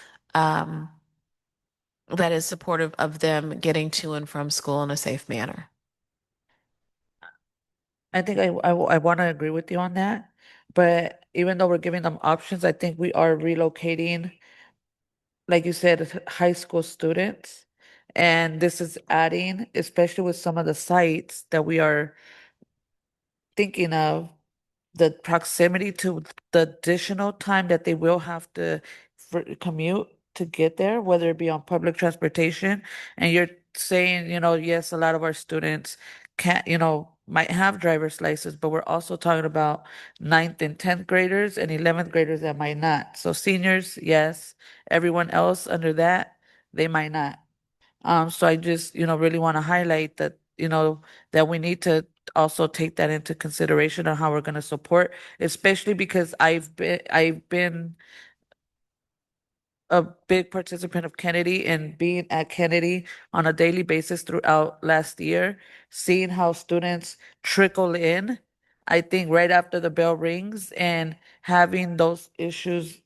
F: supportive of them getting to and from school in a safe manner.
A: I think I want to agree with you on that. But even though we're giving them options, I think we are relocating, like you said, high school students. And this is adding, especially with some of the sites that we are thinking of, the proximity to the additional time that they will have to commute to get there, whether it be on public transportation. And you're saying, yes, a lot of our students can't, might have driver's license, but we're also talking about 9th and 10th graders and 11th graders that might not. So seniors, yes, everyone else under that, they might not. So I just, really want to highlight that, that we need to also take that into consideration on how we're going to support, especially because I've been a big participant of Kennedy and being at Kennedy on a daily basis throughout last year, seeing how students trickle in, I think right after the bell rings and having those issues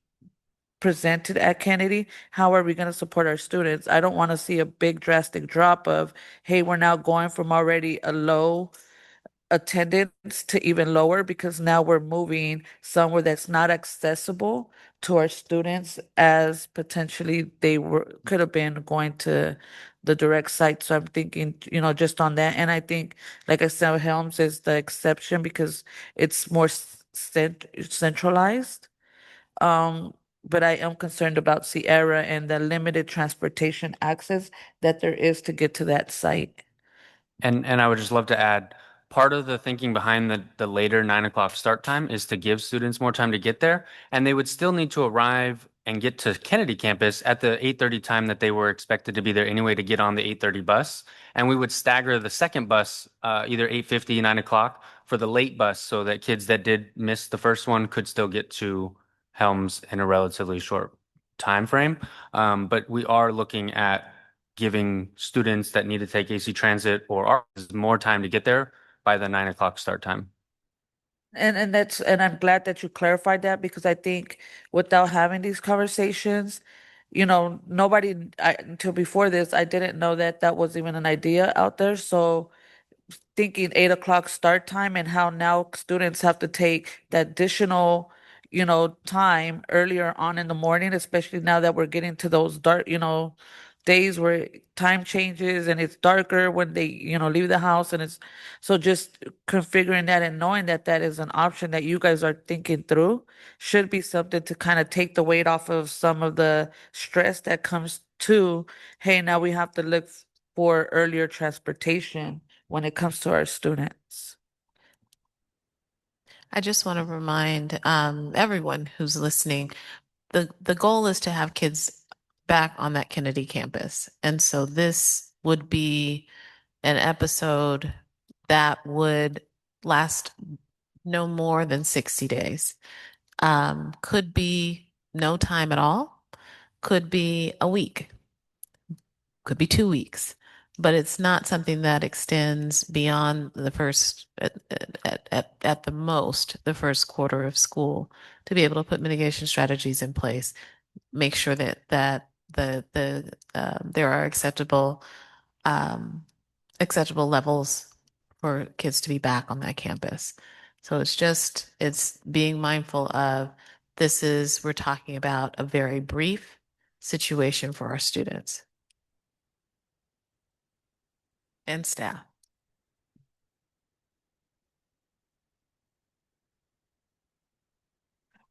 A: presented at Kennedy, how are we going to support our students? I don't want to see a big drastic drop of, hey, we're now going from already a low attendance to even lower because now we're moving somewhere that's not accessible to our students as potentially they could have been going to the direct site. So I'm thinking, just on that. And I think, like I said, Helms is the exception because it's more centralized. But I am concerned about Sierra and the limited transportation access that there is to get to that site.
U: And I would just love to add, part of the thinking behind the later 9 o'clock start time is to give students more time to get there, and they would still need to arrive and get to Kennedy campus at the 8:30 time that they were expected to be there anyway to get on the 8:30 bus. And we would stagger the second bus, either 8:50, 9 o'clock for the late bus so that kids that did miss the first one could still get to Helms in a relatively short time frame. But we are looking at giving students that need to take AC Transit or ARPA more time to get there by the 9 o'clock start time.
A: And I'm glad that you clarified that because I think without having these conversations, nobody until before this, I didn't know that that was even an idea out there. So thinking 8 o'clock start time and how now students have to take that additional, time earlier on in the morning, especially now that we're getting to those dark, days where time changes and it's darker when they, leave the house. And it's so just configuring that and knowing that that is an option that you guys are thinking through should be something to kind of take the weight off of some of the stress that comes to, hey, now we have to look for earlier transportation when it comes to our students.
F: I just want to remind everyone who's listening, the goal is to have kids back on that Kennedy campus. And so this would be an episode that would last no more than 60 days. Could be no time at all, could be a week, could be 2 weeks, but it's not something that extends beyond the first, at the most, the first quarter of school to be able to put mitigation strategies in place, make sure that there are acceptable levels for kids to be back on that campus. So it's being mindful of we're talking about a very brief situation for our students and staff.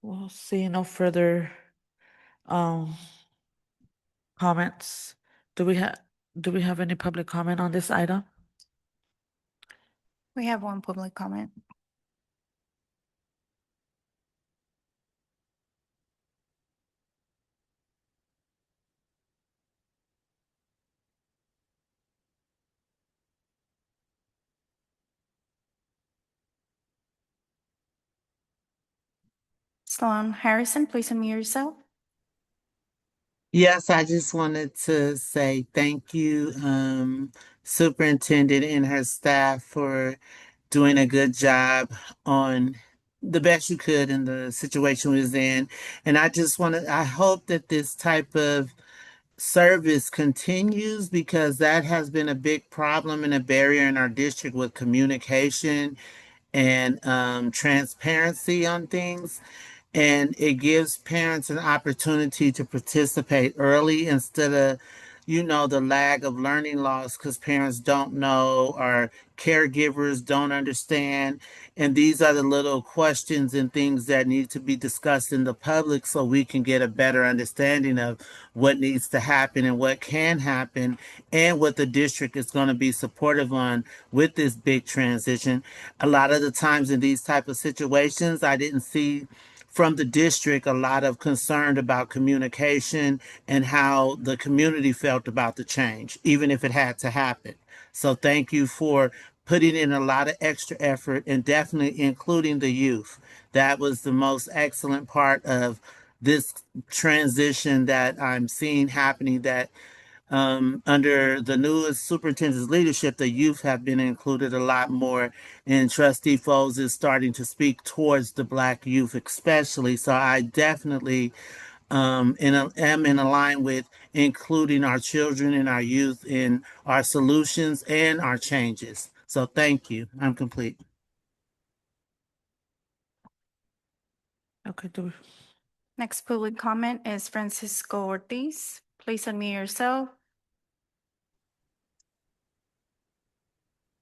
A: We'll see no further comments. Do we have any public comment on this item?
C: We have one public comment. Sloan Harrison, please unmute yourself.
L: Yes, I just wanted to say thank you, Superintendent and her staff for doing a good job on the best you could in the situation we was in. And I hope that this type of service continues because that has been a big problem and a barrier in our district with communication and transparency on things. And it gives parents an opportunity to participate early instead of, the lag of learning loss because parents don't know or caregivers don't understand. And these are the little questions and things that need to be discussed in the public so we can get a better understanding of what needs to happen and what can happen and what the district is going to be supportive on with this big transition. A lot of the times in these type of situations, I didn't see from the district a lot of concern about communication and how the community felt about the change, even if it had to happen. So thank you for putting in a lot of extra effort and definitely including the youth. That was the most excellent part of this transition that I'm seeing happening, that under the newest superintendent's leadership, the youth have been included a lot more, and Trustee Foles is starting to speak towards the Black youth, especially. So I definitely am in line with including our children and our youth in our solutions and our changes. So thank you. I'm complete.
A: Okay,
C: Next public comment is Francisco Ortiz. Please unmute yourself.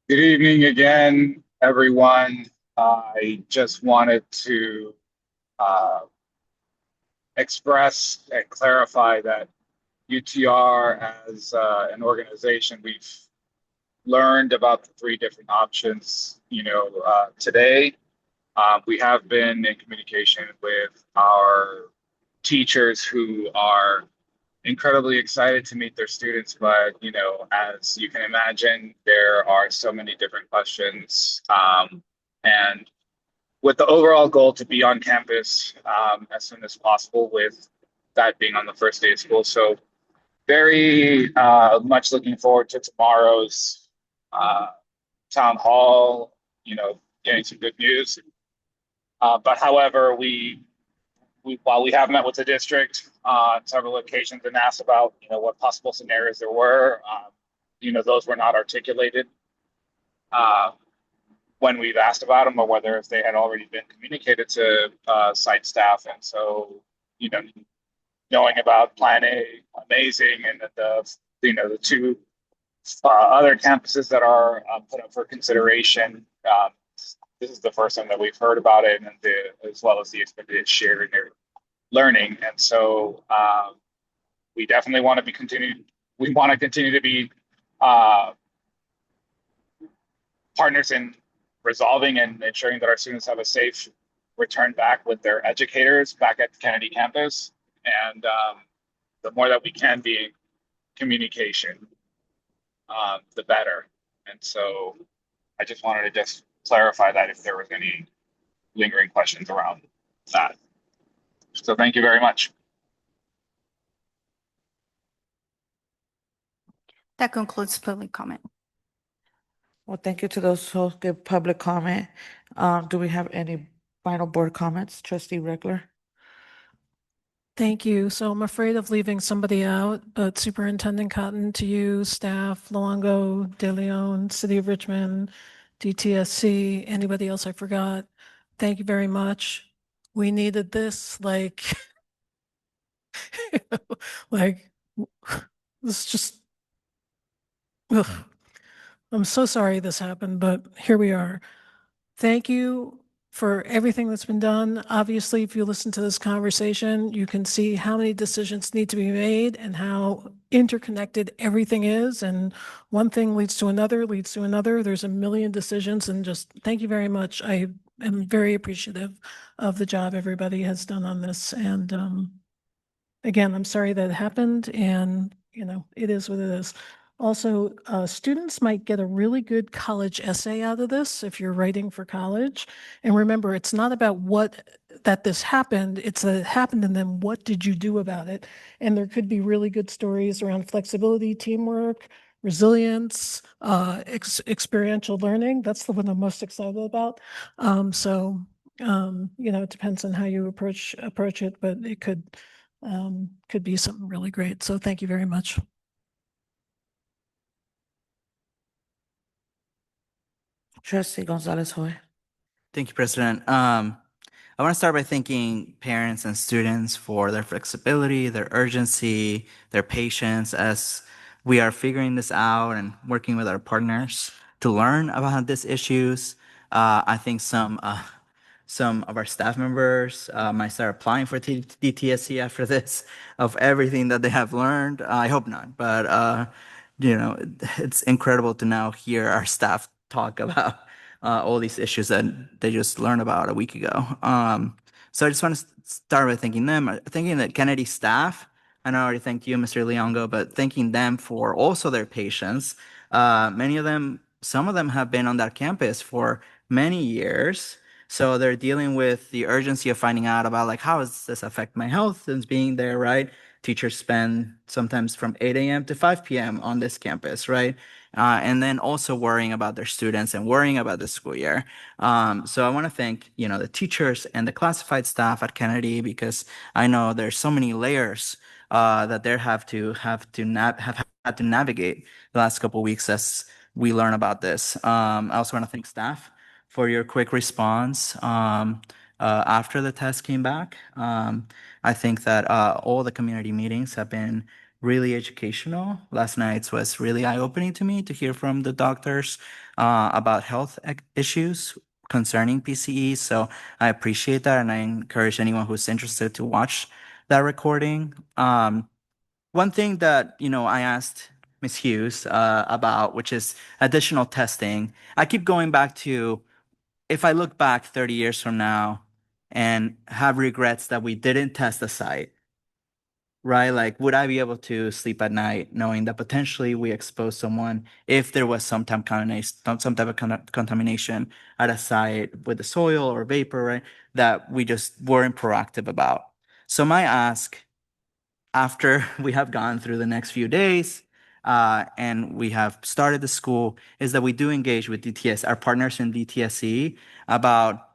I: Good evening again, everyone. I just wanted to express and clarify that UTR as an organization, we've learned about the three different options, today. We have been in communication with our teachers who are incredibly excited to meet their students, but as you can imagine, there are so many different questions, and with the overall goal to be on campus as soon as possible, with that being on the first day of school. So very much looking forward to tomorrow's town hall, getting some good news. But however, while we have met with the district on several occasions and asked about, what possible scenarios there were, those were not articulated when we've asked about them, or whether if they had already been communicated to site staff. And so, knowing about Plan A, amazing, and that the two other campuses that are put up for consideration, this is the first time that we've heard about it, and as well as the expected share in their learning. And so we definitely want to continue to be partners in resolving and ensuring that our students have a safe return back with their educators back at the Kennedy campus. And the more that we can be in communication, the better. And so I just wanted to clarify that if there was any lingering questions around that. So thank you very much.
C: That concludes public comment.
A: Well, thank you to those who give public comment. Do we have any final board comments? Trustee Reckler?
D: Thank you. So I'm afraid of leaving somebody out, but Superintendent Cotton, to you, staff, Luongo, De Leon, City of Richmond, DTSC, anybody else I forgot, thank you very much. We needed this, like, like, this just, ugh. I'm so sorry this happened, but here we are. Thank you for everything that's been done. Obviously, if you listen to this conversation, you can see how many decisions need to be made and how interconnected everything is. And one thing leads to another, leads to another. There's a million decisions, and just thank you very much. I am very appreciative of the job everybody has done on this. And again, I'm sorry that it happened, and it is what it is. Also, students might get a really good college essay out of this if you're writing for college. And remember, it's not about that this happened, it's that it happened, and then what did you do about it? And there could be really good stories around flexibility, teamwork, resilience, experiential learning. That's the one I'm most excited about. It depends on how you approach it, but it could be something really great. So thank you very much.
A: Trustee Gonzalez Hoy.
G: Thank you, President. I want to start by thanking parents and students for their flexibility, their urgency, their patience as we are figuring this out and working with our partners to learn about these issues. I think some of our staff members might start applying for DTSC after this, of everything that they have learned. I hope not, but it's incredible to now hear our staff talk about all these issues that they just learned about a week ago. So I just want to start by thanking them, thanking the Kennedy staff. I know I already thanked you, Mr. Leongo, but thanking them for also their patience. Some of them have been on that campus for many years. So they're dealing with the urgency of finding out about like, how does this affect my health since being there, right? Teachers spend sometimes from 8 a.m. to 5 p.m. on this campus, right? And then also worrying about their students and worrying about the school year. So I want to thank, the teachers and the classified staff at Kennedy, because I know there's so many layers that they have had to navigate the last couple of weeks as we learn about this. I also want to thank staff for your quick response after the test came back. I think that all the community meetings have been really educational. Last night's was really eye-opening to me to hear from the doctors about health issues concerning PCE. So I appreciate that, and I encourage anyone who's interested to watch that recording. One thing that I asked Ms. Hughes about, which is additional testing. I keep going back to, if I look back 30 years from now and have regrets that we didn't test the site, right? Like, would I be able to sleep at night knowing that potentially we exposed someone if there was some type of contamination at a site with the soil or vapor, right? That we just weren't proactive about. So my ask, after we have gone through the next few days and we have started the school, is that we do engage with DTS, our partners in DTSC, about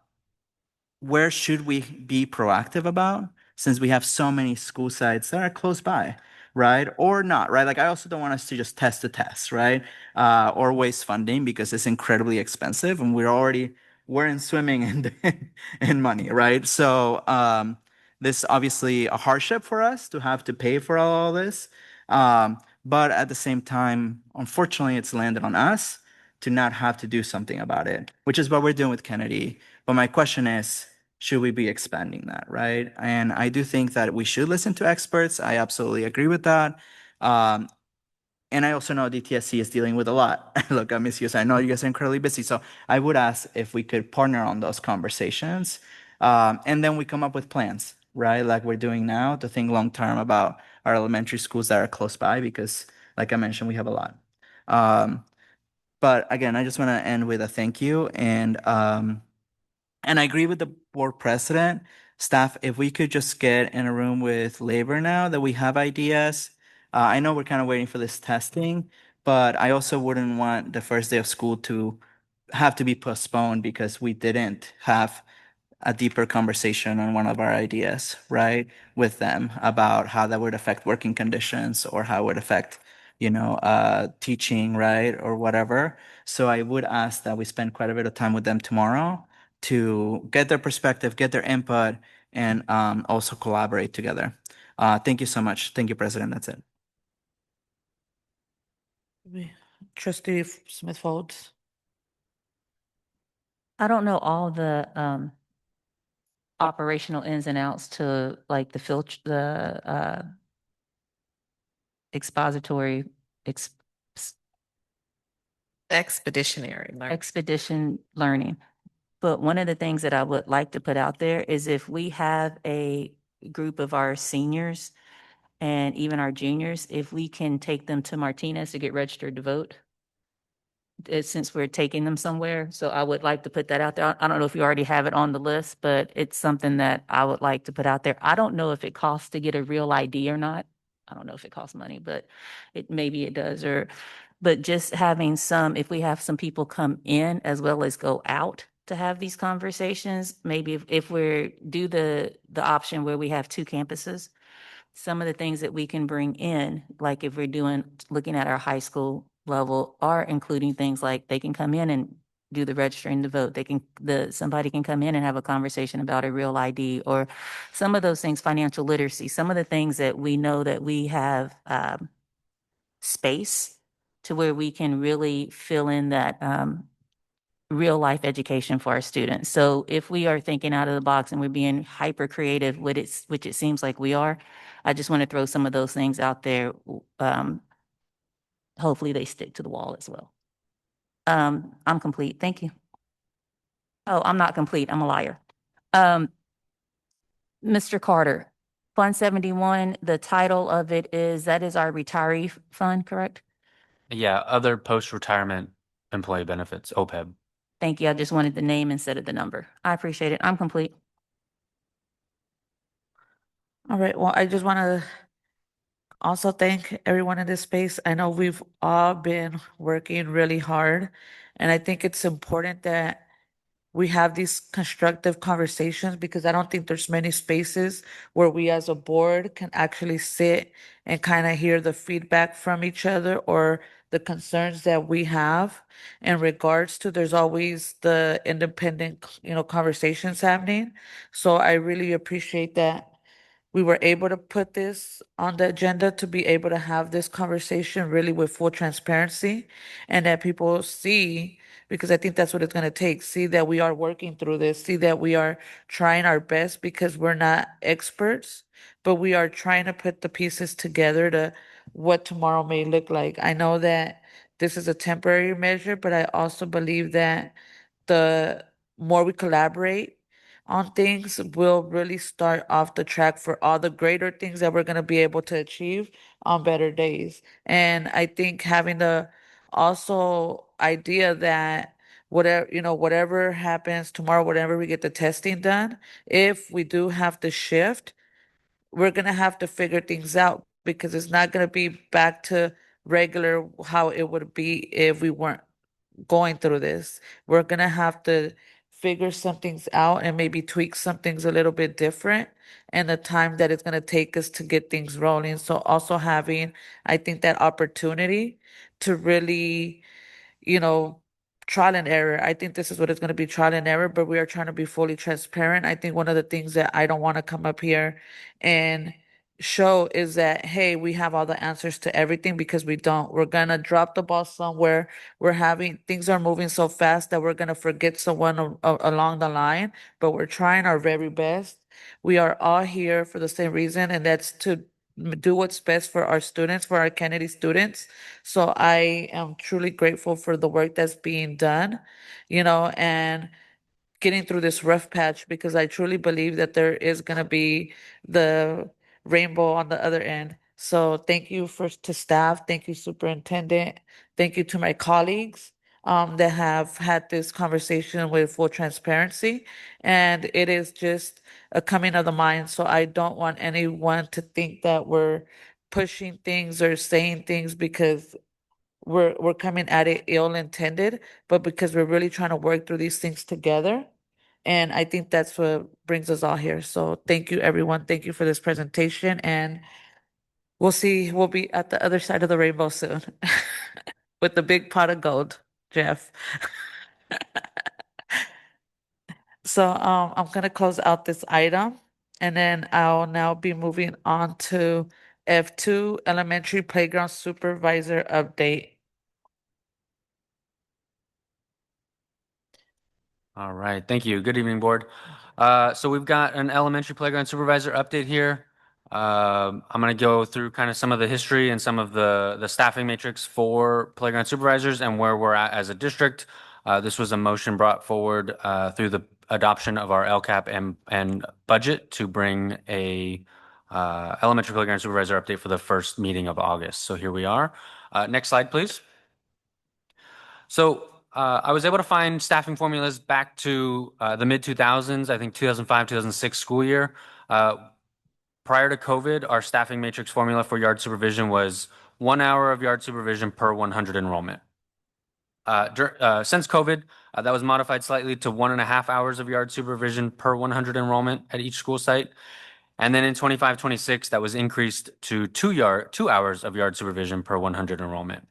G: where should we be proactive about, since we have so many school sites that are close by, right? Or not, right? Like, I also don't want us to just test the test, right? Or waste funding because it's incredibly expensive and we're in swimming in money, right? So this is obviously a hardship for us to have to pay for all this. But at the same time, unfortunately, it's landed on us to not have to do something about it, which is what we're doing with Kennedy. But my question is, should we be expanding that, right? And I do think that we should listen to experts. I absolutely agree with that. And I also know DTSC is dealing with a lot. Look, Ms. Hughes, I know you guys are incredibly busy. So I would ask if we could partner on those conversations. And then we come up with plans, right? Like we're doing now, to think long term about our elementary schools that are close by, because like I mentioned, we have a lot. But again, I just want to end with a thank you. And I agree with the board president, staff, if we could just get in a room with labor now that we have ideas. I know we're kind of waiting for this testing, but I also wouldn't want the first day of school to have to be postponed because we didn't have a deeper conversation on one of our ideas, right, with them about how that would affect working conditions or how it would affect, teaching, right, or whatever. So I would ask that we spend quite a bit of time with them tomorrow to get their perspective, get their input, and also collaborate together. Thank you so much. Thank you, President. That's it.
A: Trustee Smith Folds.
P: I don't know all the operational ins and outs to like the expository expedition learning. But one of the things that I would like to put out there is, if we have a group of our seniors and even our juniors, if we can take them to Martinez to get registered to vote, since we're taking them somewhere. So I would like to put that out there. I don't know if you already have it on the list, but it's something that I would like to put out there. I don't know if it costs to get a real ID or not. I don't know if it costs money, but maybe it does. But just having if we have some people come in as well as go out to have these conversations, maybe if we do the option where we have 2 campuses, some of the things that we can bring in, like if we're looking at our high school level, are including things like they can come in and do the registering to vote. Somebody can come in and have a conversation about a real ID, or some of those things, financial literacy, some of the things that we know that we have space to where we can really fill in that real life education for our students. So if we are thinking out of the box and we're being hyper creative, which it seems like we are, I just want to throw some of those things out there. Hopefully they stick to the wall as well. I'm complete. Thank you. Oh, I'm not complete. I'm a liar. Mr. Carter, Fund 71, the title of it is our retiree fund, correct?
U: Yeah, other post-retirement employee benefits, OPEB.
P: Thank you. I just wanted the name instead of the number. I appreciate it. I'm complete.
A: All right, well, I just want to also thank everyone in this space. I know we've all been working really hard, and I think it's important that we have these constructive conversations because I don't think there's many spaces where we as a board can actually sit and kind of hear the feedback from each other or the concerns that we have in regards to there's always the independent, conversations happening. So I really appreciate that we were able to put this on the agenda to be able to have this conversation really with full transparency and that people see, because I think that's what it's going to take, see that we are working through this, see that we are trying our best because we're not experts, but we are trying to put the pieces together to what tomorrow may look like. I know that this is a temporary measure, but I also believe that the more we collaborate on things, we'll really start off the track for all the greater things that we're going to be able to achieve on better days. And I think having the also idea that whatever happens tomorrow, whatever we get the testing done, if we do have to shift, we're going to have to figure things out because it's not going to be back to regular how it would be if we weren't going through this. We're gonna have to figure some things out and maybe tweak some things a little bit different and the time that it's gonna take us to get things rolling. So also having, I think, that opportunity to really, you know, trial and error. I think this is what it's going to be, trial and error, but we are trying to be fully transparent. I think one of the things that I don't want to come up here and show is that, hey, we have all the answers to everything because we don't. We're going to drop the ball somewhere. Things are moving so fast that we're going to forget someone along the line, but we're trying our very best. We are all here for the same reason, and that's to do what's best for our students, for our Kennedy students. So I am truly grateful for the work that's being done, and getting through this rough patch because I truly believe that there is going to be the rainbow on the other end. So thank you to staff, thank you superintendent, thank you to my colleagues that have had this conversation with full transparency. And it is just a coming of the mind. So I don't want anyone to think that we're pushing things or saying things because we're coming at it ill intended, but because we're really trying to work through these things together. And I think that's what brings us all here. So thank you, everyone. Thank you for this presentation. And we'll be at the other side of the rainbow soon with the big pot of gold, Jeff. So I'm gonna close out this item and then I'll now be moving on to F2 elementary playground supervisor update.
U: All right, thank you. Good evening, board. So we've got an elementary playground supervisor update here. I'm going to go through kind of some of the history and some of the staffing matrix for playground supervisors and where we're at as a district. This was a motion brought forward through the adoption of our LCAP and budget to bring a elementary playground supervisor update for the first meeting of August. So here we are. Next slide, please. So I was able to find staffing formulas back to the mid 2000s, I think 2005, 2006 school year. Prior to COVID, our staffing matrix formula for yard supervision was 1 hour of yard supervision per 100 enrollment. Since COVID, that was modified slightly to 1.5 hours of yard supervision per 100 enrollment at each school site. And then in 25-26, that was increased to 2 hours of yard supervision per 100 enrollment.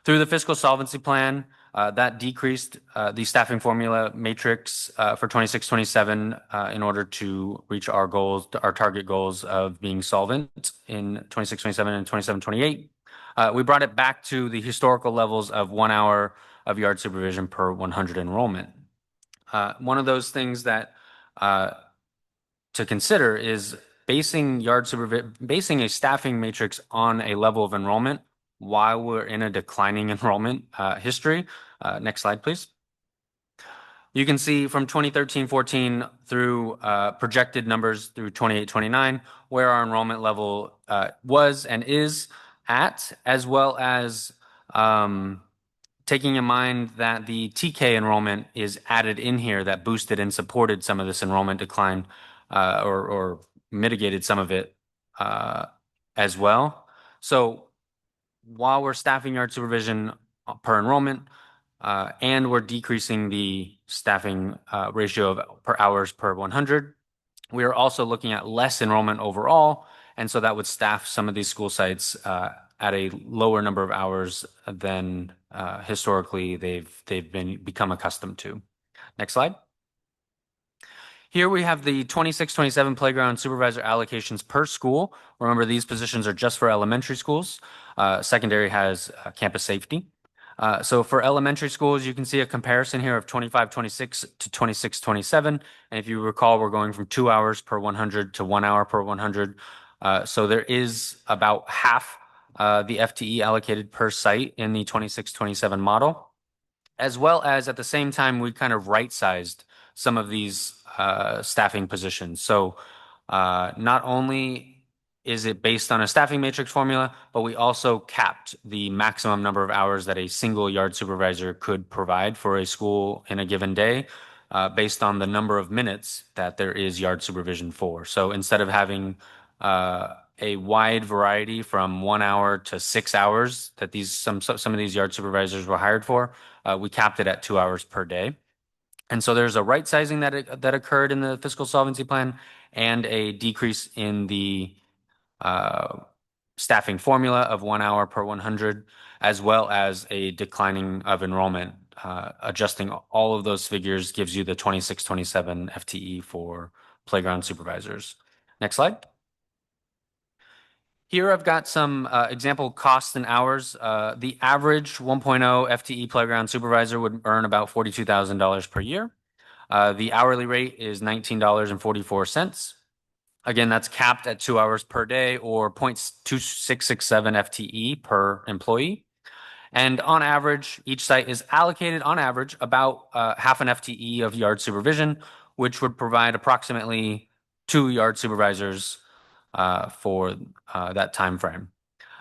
U: Through the fiscal solvency plan, that decreased the staffing formula matrix for 26-27 in order to reach our goals, our target goals of being solvent in 26-27 and 27-28. We brought it back to the historical levels of 1 hour of yard supervision per 100 enrollment. One of those things that to consider is basing a staffing matrix on a level of enrollment while we're in a declining enrollment history. Next slide, please. You can see from 2013-14 through projected numbers through 28-29 where our enrollment level was and is at, as well as taking in mind that the TK enrollment is added in here that boosted and supported some of this enrollment decline or mitigated some of it as well. So while we're staffing yard supervision per enrollment and we're decreasing the staffing ratio of per hours per 100, we are also looking at less enrollment overall. And so that would staff some of these school sites at a lower number of hours than historically they've become accustomed to. Next slide. Here we have the 26-27 playground supervisor allocations per school. Remember, these positions are just for elementary schools. Secondary has campus safety. So for elementary schools, you can see a comparison here of 25-26 to 26-27. And if you recall, we're going from 2 hours per 100 to 1 hour per 100. So there is about half the FTE allocated per site in the 26-27 model, as well as at the same time, we kind of right-sized some of these staffing positions. So not only is it based on a staffing matrix formula, but we also capped the maximum number of hours that a single yard supervisor could provide for a school in a given day based on the number of minutes that there is yard supervision for. So instead of having a wide variety from 1 hour to 6 hours that some of these yard supervisors were hired for, we capped it at 2 hours per day. And so there's a right sizing that occurred in the fiscal solvency plan and a decrease in the staffing formula of 1 hour per 100, as well as a declining of enrollment. Adjusting all of those figures gives you the 26-27 FTE for playground supervisors. Next slide. Here I've got some example costs and hours. The average 1.0 FTE playground supervisor would earn about $42,000 per year. The hourly rate is $19.44. Again, that's capped at 2 hours per day or 0.2667 FTE per employee. And on average, each site is allocated on average about half an FTE of yard supervision, which would provide approximately 2 yard supervisors for that time frame.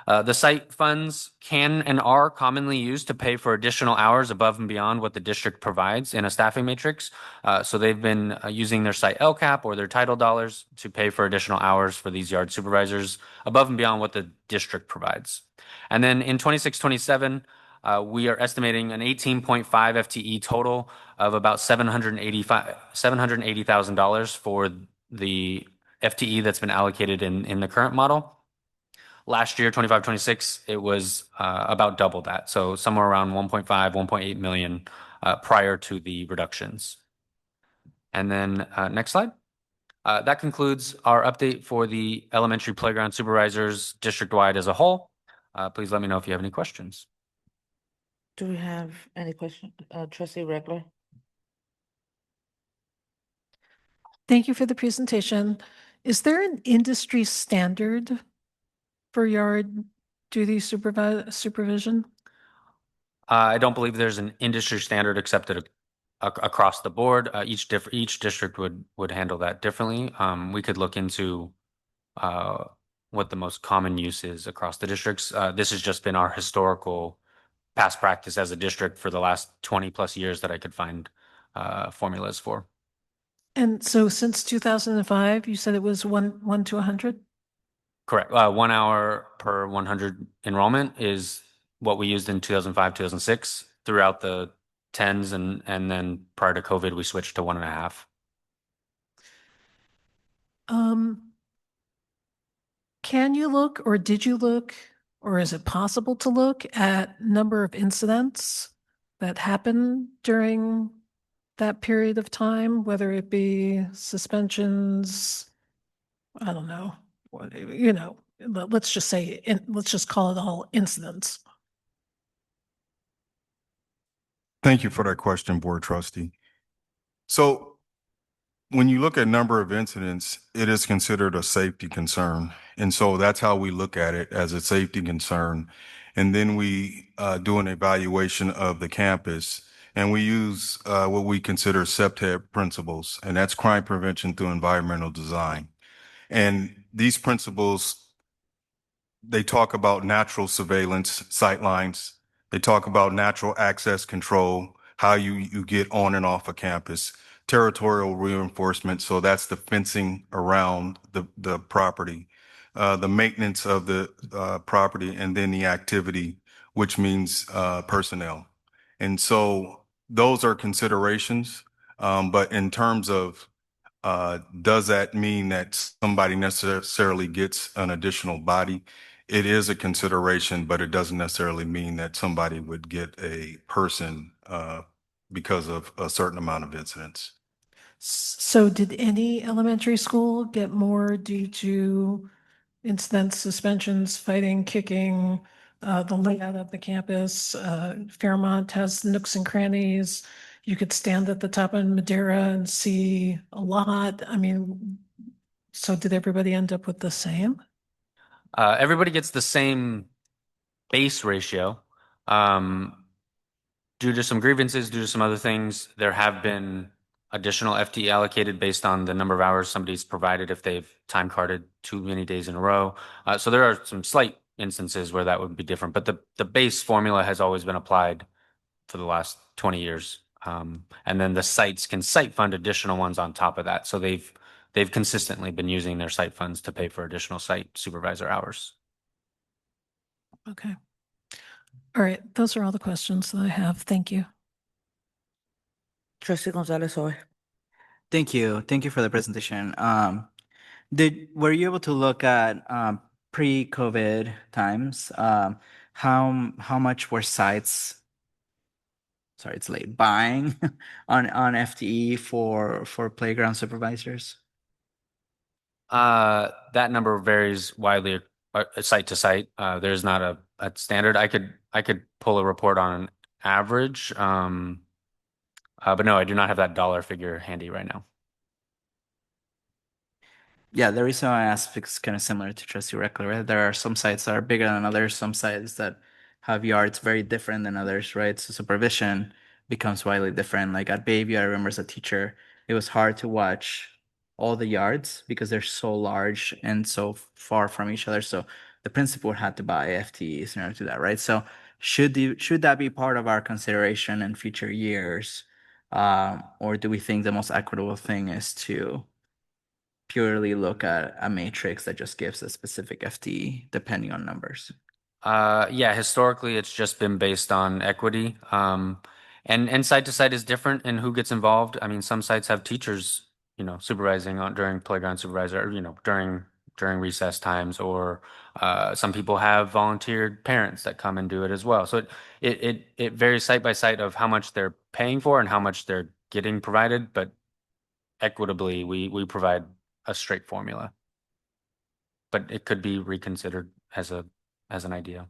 U: The site funds can and are commonly used to pay for additional hours above and beyond what the district provides in a staffing matrix. So they've been using their site LCAP or their title dollars to pay for additional hours for these yard supervisors above and beyond what the district provides. And then in 26-27, we are estimating an 18.5 FTE total of about $780,000 for the FTE that's been allocated in the current model. Last year, 25-26, it was about double that. So somewhere around 1.5, 1.8 million prior to the reductions. And then next slide. That concludes our update for the elementary playground supervisors district-wide as a whole. Please let me know if you have any questions.
A: Do we have any questions? Trustee Reckler?
D: Thank you for the presentation. Is there an industry standard for yard duty supervision?
U: I don't believe there's an industry standard accepted across the board. Each district would handle that differently. We could look into what the most common use is across the districts. This has just been our historical past practice as a district for the last 20 plus years that I could find formulas for.
D: And so since 2005, you said it was 1 to 100?
U: Correct. 1 hour per 100 enrollment is what we used in 2005, 2006. Throughout the 10s and then prior to COVID, we switched to 1.5.
D: Can you look, or did you look, or is it possible to look at number of incidents that happen during that period of time, whether it be suspensions, I don't know, let's just say, let's just call it all incidents.
J: Thank you for that question, Board Trustee. So when you look at number of incidents, it is considered a safety concern. And so that's how we look at it, as a safety concern. And then we do an evaluation of the campus, and we use what we consider CPTED principles, and that's crime prevention through environmental design. And these principles, they talk about natural surveillance, sightlines, They talk about natural access control, how you get on and off a campus, territorial reinforcement. So that's the fencing around the property, the maintenance of the property, and then the activity, which means personnel. And so those are considerations. But in terms of does that mean that somebody necessarily gets an additional body? It is a consideration, but it doesn't necessarily mean that somebody would get a person because of a certain amount of incidents.
D: So did any elementary school get more due to incidents, suspensions, fighting, kicking, the layout of the campus? Fairmont has nooks and crannies. You could stand at the top of Madeira and see a lot. I mean, so did everybody end up with the same?
U: Everybody gets the same base ratio. Due to some grievances, due to some other things, there have been additional FTE allocated based on the number of hours somebody's provided if they've time carded too many days in a row. So there are some slight instances where that would be different, but the base formula has always been applied for the last 20 years. And then the sites can site fund additional ones on top of that. So they've consistently been using their site funds to pay for additional site supervisor hours.
D: Okay. All right. Those are all the questions that I have. Thank you.
A: Trustee Gonzalez Oy.
G: Thank you. Thank you for the presentation. Were you able to look at pre-COVID times? How much were sites, sorry, it's late, buying on FTE for playground supervisors?
U: That number varies widely site to site. There's not a standard. I could pull a report on an average. But no, I do not have that dollar figure handy right now.
G: Yeah, the reason I asked is kind of similar to Trustee Reckler, right? There are some sites that are bigger than others, some sites that have yards very different than others, right? So supervision becomes widely different. Like at Bayview, I remember as a teacher, it was hard to watch all the yards because they're so large and so far from each other. So the principal had to buy FTEs in order to do that, right? So should that be part of our consideration in future years? Or do we think the most equitable thing is to purely look at a matrix that just gives a specific FTE depending on numbers?
U: Yeah, historically it's just been based on equity. And site to site is different in who gets involved. I mean, some sites have teachers, supervising during playground supervisor, during recess times, or some people have volunteered parents that come and do it as well. So it varies site by site of how much they're paying for and how much they're getting provided, but equitably we provide a straight formula. But it could be reconsidered as an idea.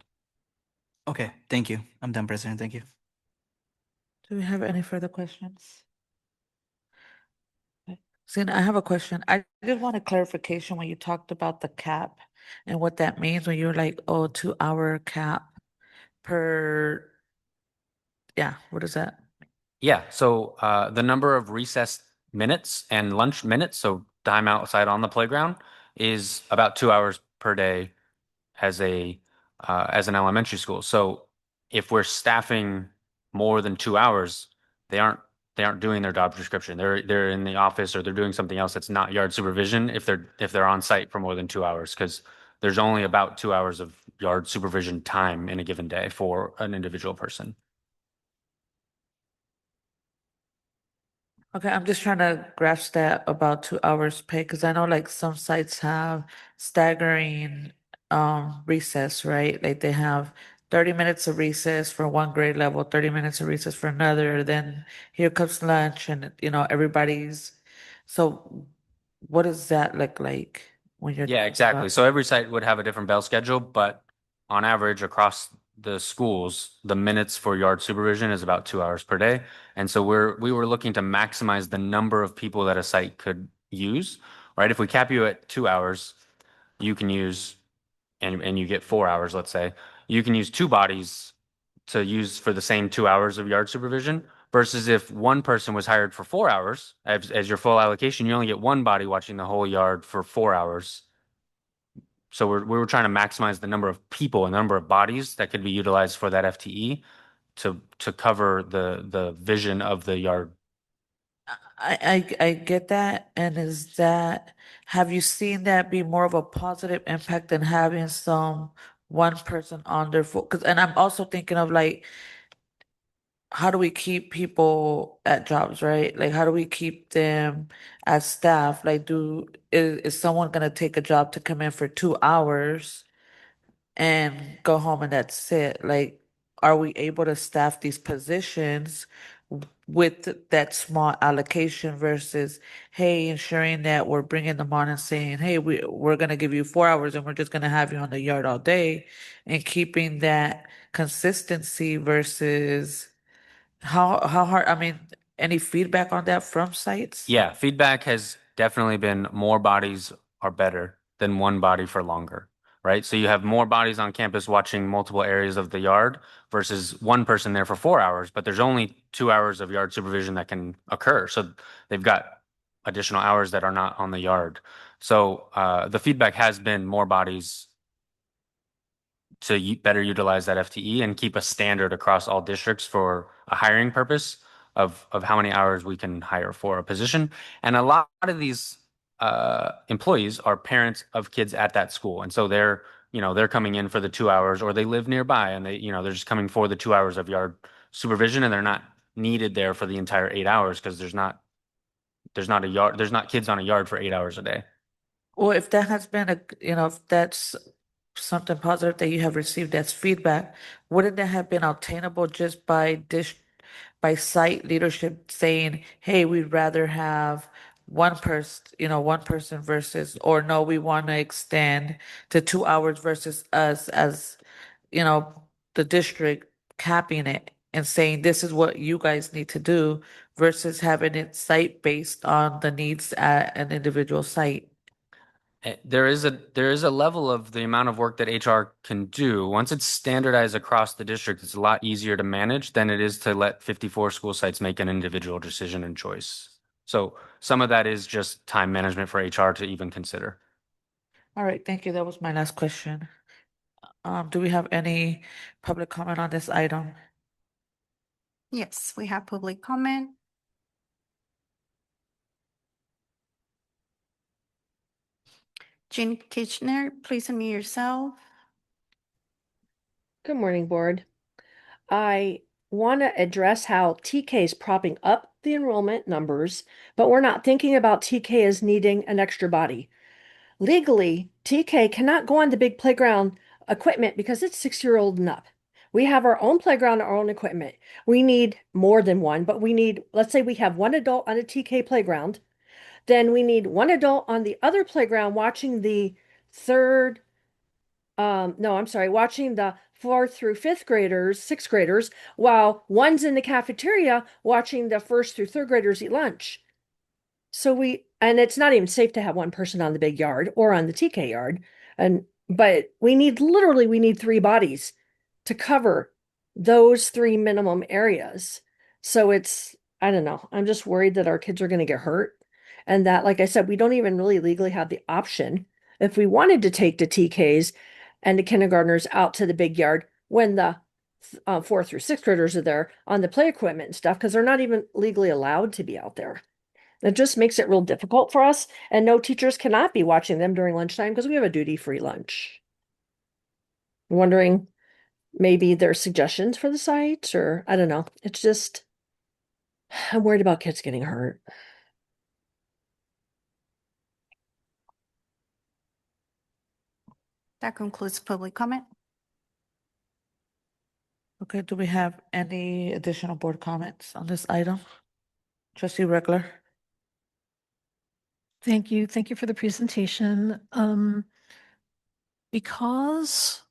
G: Okay, thank you. I'm done, President. Thank you.
A: Do we have any further questions? Zena, I have a question. I just want a clarification when you talked about the cap and what that means when you're like, 2-hour cap per, yeah, what is that?
U: Yeah, so the number of recess minutes and lunch minutes, so time outside on the playground, is about 2 hours per day as an elementary school. So if we're staffing more than 2 hours, they aren't doing their job description. They're in the office or they're doing something else that's not yard supervision if they're on site for more than 2 hours, because there's only about 2 hours of yard supervision time in a given day for an individual person.
A: Okay, I'm just trying to grasp that about 2 hours pay, because I know like some sites have staggering recess, right? Like they have 30 minutes of recess for one grade level, 30 minutes of recess for another, then here comes lunch and everybody's, so what does that look like when you're
U: Yeah,
A: talking
U: exactly.
A: about-
U: So every site would have a different bell schedule, but on average across the schools, the minutes for yard supervision is about 2 hours per day. And so we were looking to maximize the number of people that a site could use, right? If we cap you at 2 hours, you can use, and you get 4 hours, let's say, you can use 2 bodies to use for the same 2 hours of yard supervision. Versus if one person was hired for 4 hours as your full allocation, you only get one body watching the whole yard for 4 hours. So we were trying to maximize the number of people and number of bodies that could be utilized for that FTE to cover the vision of the yard.
A: I get that. And have you seen that be more of a positive impact than having one person on their foot? And I'm also thinking of like, how do we keep people at jobs, right? Like, how do we keep them as staff? Like, is someone gonna take a job to come in for 2 hours and go home and that's it? Like, are we able to staff these positions with that small allocation versus, hey, ensuring that we're bringing them on and saying, hey, we're gonna give you 4 hours and we're just gonna have you on the yard all day, and keeping that consistency versus how hard, I mean, any feedback on that from sites?
U: Yeah, feedback has definitely been more bodies are better than one body for longer, right? So you have more bodies on campus watching multiple areas of the yard versus one person there for 4 hours, but there's only 2 hours of yard supervision that can occur. So they've got additional hours that are not on the yard. So the feedback has been more bodies to better utilize that FTE and keep a standard across all districts for a hiring purpose of how many hours we can hire for a position. And a lot of these employees are parents of kids at that school. And so they're coming in for the 2 hours, or they live nearby and they're just coming for the 2 hours of yard supervision, and they're not needed there for the entire 8 hours because there's not kids on a yard for 8 hours a day.
A: Well, if that has been if that's something positive that you have received as feedback, wouldn't that have been obtainable just by site leadership saying, hey, we'd rather have one person versus, or no, we want to extend to 2 hours versus us as, the district capping it and saying, this is what you guys need to do versus having it site based on the needs at an individual site?
U: There is a level of the amount of work that HR can do. Once it's standardized across the district, it's a lot easier to manage than it is to let 54 school sites make an individual decision and choice. So some of that is just time management for HR to even consider.
A: All right, thank you. That was my last question. Do we have any public comment on this item?
C: Yes, we have public comment. Jean Kitchener, please unmute yourself.
K: Good morning, board. I want to address how TK is propping up the enrollment numbers, but we're not thinking about TK as needing an extra body. Legally, TK cannot go on the big playground equipment because it's 6-year-old and up. We have our own playground, our own equipment. We need more than one, but let's say we have one adult on a TK playground. Then we need one adult on the other playground watching the watching the 4th through 5th graders, 6th graders, while one's in the cafeteria watching the 1st through 3rd graders eat lunch. And it's not even safe to have one person on the big yard or on the TK yard. But we need 3 bodies to cover those 3 minimum areas. So I don't know. I'm just worried that our kids are going to get hurt. And that, like I said, we don't even really legally have the option if we wanted to take the TKs and the kindergartners out to the big yard when the 4th through 6th graders are there on the play equipment and stuff, because they're not even legally allowed to be out there. It just makes it real difficult for us, and no teachers cannot be watching them during lunchtime because we have a duty-free lunch. I'm wondering, maybe there's suggestions for the site, or I don't know. It's just, I'm worried about kids getting hurt.
C: That concludes public comment.
A: Okay, do we have any additional board comments on this item? Trustee Reckler?
D: Thank you. Thank you for the presentation. Because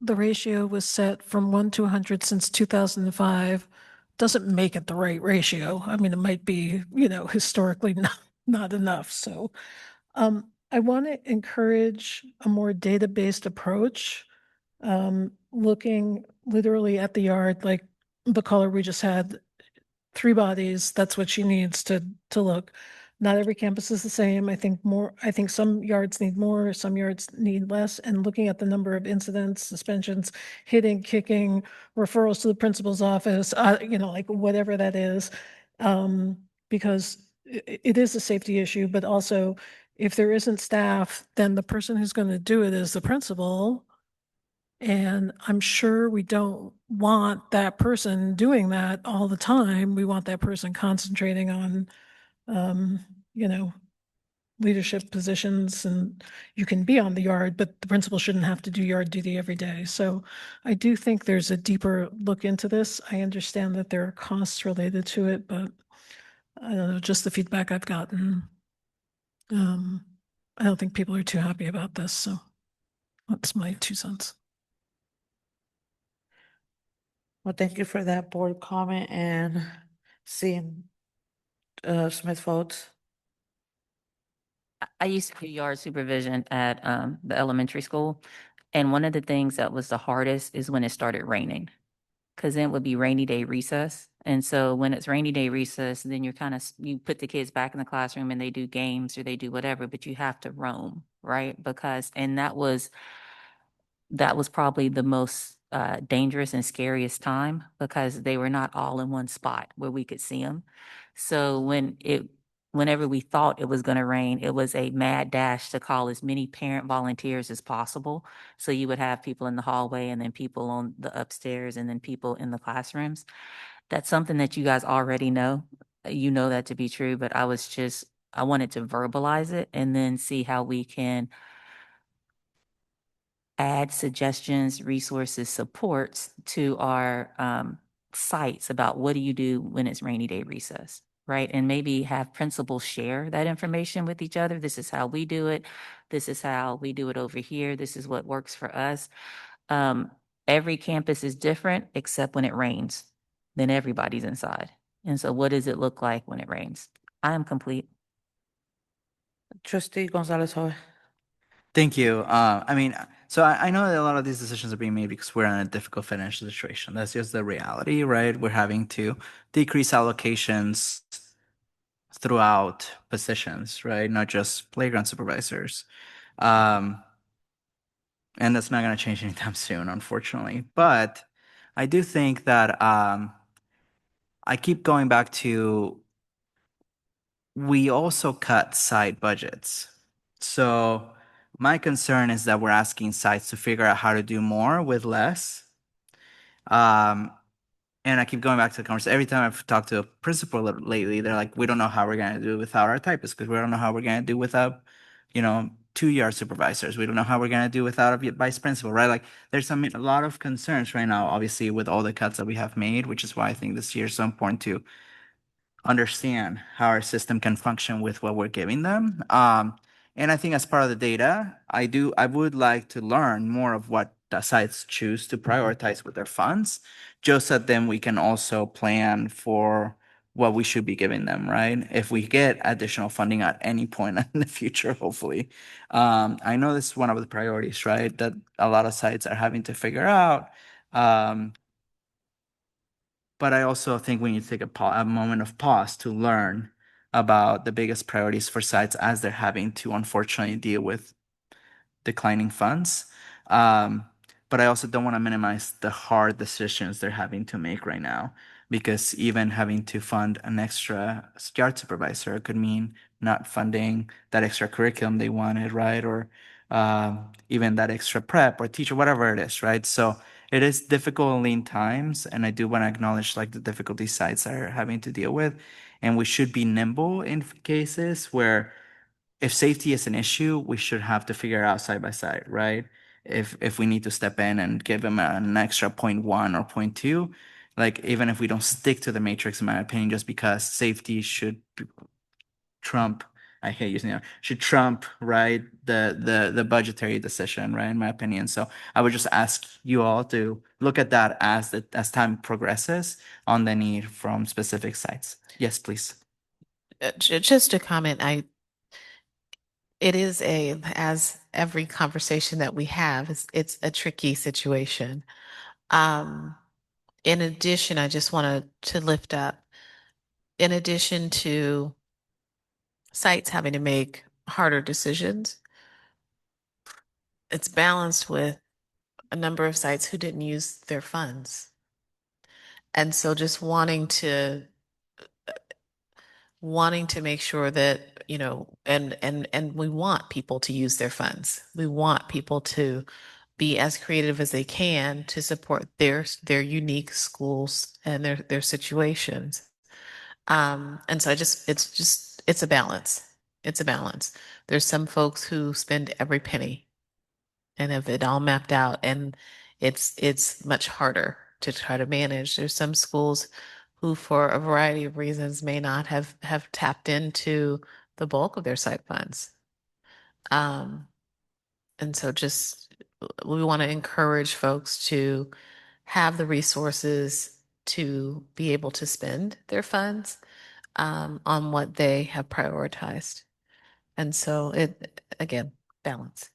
D: the ratio was set from 1 to 100 since 2005, doesn't make it the right ratio. I mean, it might be, historically not enough. So I want to encourage a more data-based approach, looking literally at the yard, like the caller we just had, 3 bodies, that's what she needs to look. Not every campus is the same. I think some yards need more, some yards need less. And looking at the number of incidents, suspensions, hitting, kicking, referrals to the principal's office, like whatever that is. Because it is a safety issue, but also if there isn't staff, then the person who's going to do it is the principal. And I'm sure we don't want that person doing that all the time. We want that person concentrating on, you know, leadership positions, and you can be on the yard, but the principal shouldn't have to do yard duty every day. So I do think there's a deeper look into this. I understand that there are costs related to it, but I don't know, just the feedback I've gotten. I don't think people are too happy about this. So that's my 2 cents.
A: Well, thank you for that board comment and seeing Smith votes.
P: I used to do yard supervision at the elementary school. And one of the things that was the hardest is when it started raining, because then it would be rainy day recess. And so when it's rainy day recess, then you put the kids back in the classroom and they do games or they do whatever, but you have to roam, right? And that was probably the most dangerous and scariest time, because they were not all in one spot where we could see them. So whenever we thought it was going to rain, it was a mad dash to call as many parent volunteers as possible. So you would have people in the hallway and then people on the upstairs and then people in the classrooms. That's something that you guys already know. You know that to be true, but I wanted to verbalize it and then see how we can add suggestions, resources, supports to our sites about what do you do when it's rainy day recess, right? And maybe have principals share that information with each other. This is how we do it. This is how we do it over here. This is what works for us. Every campus is different except when it rains. Then everybody's inside. And so what does it look like when it rains? I am complete.
A: Trustee Gonzalez Hoy.
G: Thank you. So I know that a lot of these decisions are being made because we're in a difficult financial situation. That's just the reality, right? We're having to decrease allocations throughout positions, right? Not just playground supervisors. And that's not going to change anytime soon, unfortunately. But I do think that I keep going back to, we also cut site budgets. So my concern is that we're asking sites to figure out how to do more with less. And I keep going back to the conversation. Every time I've talked to a principal lately, they're like, we don't know how we're going to do it without our typists, because we don't know how we're going to do without, 2-yard supervisors. We don't know how we're going to do without a vice principal, right? Like there's a lot of concerns right now, obviously, with all the cuts that we have made, which is why I think this year is so important to understand how our system can function with what we're giving them. And I think as part of the data, I would like to learn more of what the sites choose to prioritize with their funds, just so that then we can also plan for what we should be giving them, right? If we get additional funding at any point in the future, hopefully. I know this is one of the priorities, right? That a lot of sites are having to figure out. But I also think we need to take a moment of pause to learn about the biggest priorities for sites as they're having to unfortunately deal with declining funds. But I also don't want to minimize the hard decisions they're having to make right now, because even having to fund an extra yard supervisor could mean not funding that extra curriculum they wanted, right? Or even that extra prep or teacher, whatever it is, right? So it is difficult in lean times, and I do want to acknowledge like the difficulty sites are having to deal with, and we should be nimble in cases where if safety is an issue, we should have to figure out side by side, right? If we need to step in and give them an extra 0.1 or 0.2, like even if we don't stick to the matrix, in my opinion, just because safety should trump, I hate using that, should trump, right, the budgetary decision, right, in my opinion. So I would just ask you all to look at that as time progresses on the need from specific sites. Yes, please.
F: Just to comment, it is as every conversation that we have, it's a tricky situation. In addition, I just wanted to lift up, in addition to sites having to make harder decisions, it's balanced with a number of sites who didn't use their funds. And so just wanting to make sure that, you know, and we want people to use their funds. We want people to be as creative as they can to support their unique schools and their situations. And so it's a balance. It's a balance. There's some folks who spend every penny and have it all mapped out, and it's much harder to try to manage. There's some schools who, for a variety of reasons, may not have tapped into the bulk of their site funds. And so just we want to encourage folks to have the resources to be able to spend their funds on what they have prioritized. And so it, again, balance.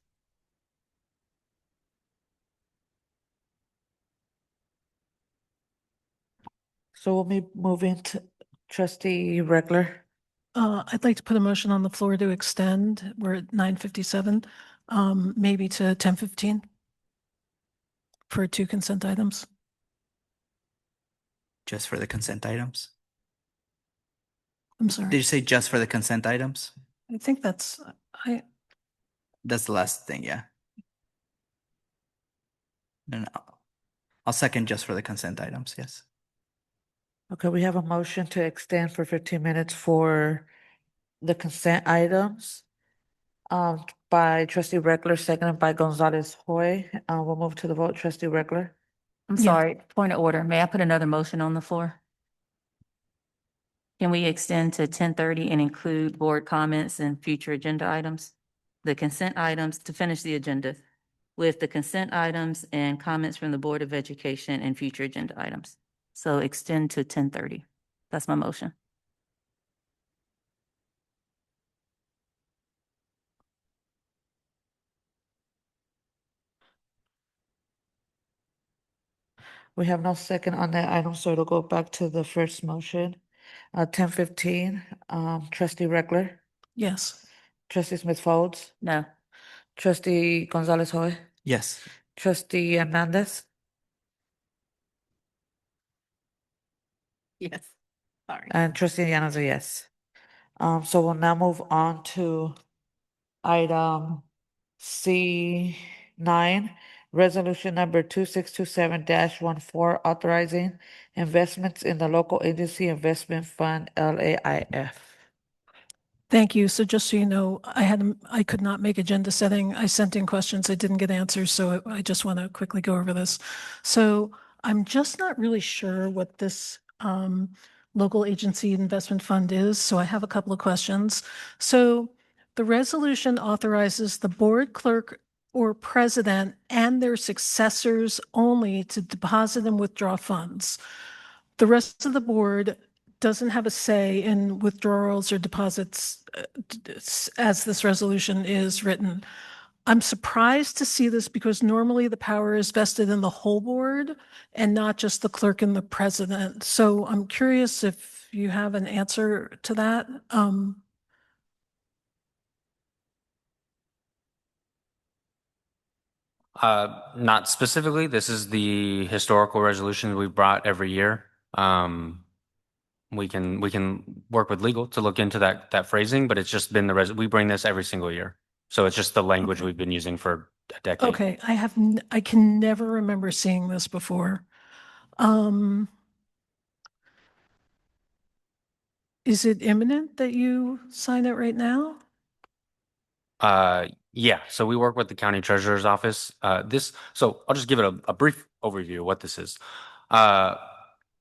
A: So we'll be moving to trustee Reckler.
D: I'd like to put a motion on the floor to extend. We're at 9:57, maybe to 10:15 for 2 consent items.
G: Just for the consent items?
D: I'm sorry.
G: Did you say just for the consent items?
D: I think that's
G: That's the last thing, yeah. No, no. I'll second just for the consent items, yes.
A: Okay, we have a motion to extend for 15 minutes for the consent items. By trustee Reckler, seconded by Gonzalez Hoy. We'll move to the vote. Trustee Reckler.
P: I'm
D: Yes.
P: sorry, point of order. May I put another motion on the floor? Can we extend to 10:30 and include board comments and future agenda items? The consent items to finish the agenda with the consent items and comments from the Board of Education and future agenda items. So extend to 10:30. That's my motion.
A: We have no second on that item, so it'll go back to the first motion. 10:15, trustee Reckler,
D: yes.
A: trustee Smith Folds,
P: No.
A: trustee Gonzalez Hoy,
G: Yes.
A: trustee Hernandez,
P: Yes. Sorry.
A: and trustee Llanos, a yes. So we'll now move on to item C9, resolution number 2627-14, authorizing investments in the local agency investment fund, LAIF.
D: Thank you. So just so you know, I could not make agenda setting. I sent in questions. I didn't get answers, so I just want to quickly go over this. So I'm just not really sure what this local agency investment fund is. So I have a couple of questions. So the resolution authorizes the board clerk or president and their successors only to deposit and withdraw funds. The rest of the board doesn't have a say in withdrawals or deposits as this resolution is written. I'm surprised to see this because normally the power is vested in the whole board and not just the clerk and the president. So I'm curious if you have an answer to that.
U: Not specifically. This is the historical resolution we brought every year. We can work with legal to look into that phrasing, but it's just been we bring this every single year. So it's just the language we've been using for a decade.
D: Okay, I can never remember seeing this before. Is it imminent that you sign it right now?
U: Yeah, so we work with the county treasurer's office. So I'll just give it a brief overview of what this is.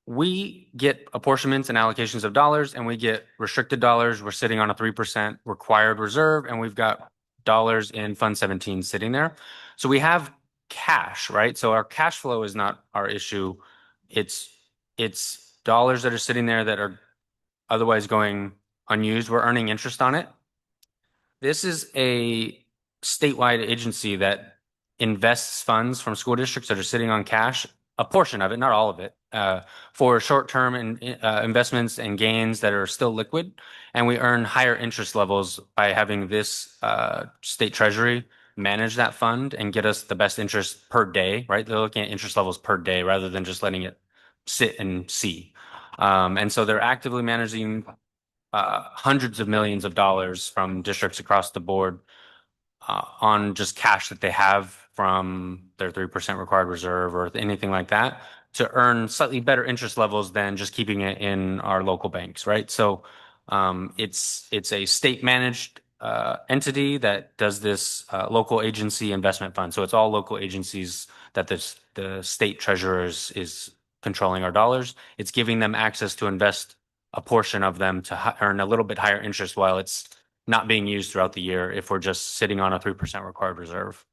U: We get apportionments and allocations of dollars, and we get restricted dollars. We're sitting on a 3% required reserve, and we've got dollars in Fund 17 sitting there. So we have cash, right? So our cash flow is not our issue. It's dollars that are sitting there that are otherwise going unused. We're earning interest on it. This is a statewide agency that invests funds from school districts that are sitting on cash a portion of it, not all of it, for short-term investments and gains that are still liquid. And we earn higher interest levels by having this state treasury manage that fund and get us the best interest per day, right? They're looking at interest levels per day rather than just letting it sit and see. And so they're actively managing hundreds of millions of dollars from districts across the board on just cash that they have from their 3% required reserve or anything like that to earn slightly better interest levels than just keeping it in our local banks, right? So it's a state managed entity that does this local agency investment fund. So it's all local agencies that the state treasurer is controlling our dollars. It's giving them access to invest a portion of them to earn a little bit higher interest while it's not being used throughout the year if we're just sitting on a 3% required reserve.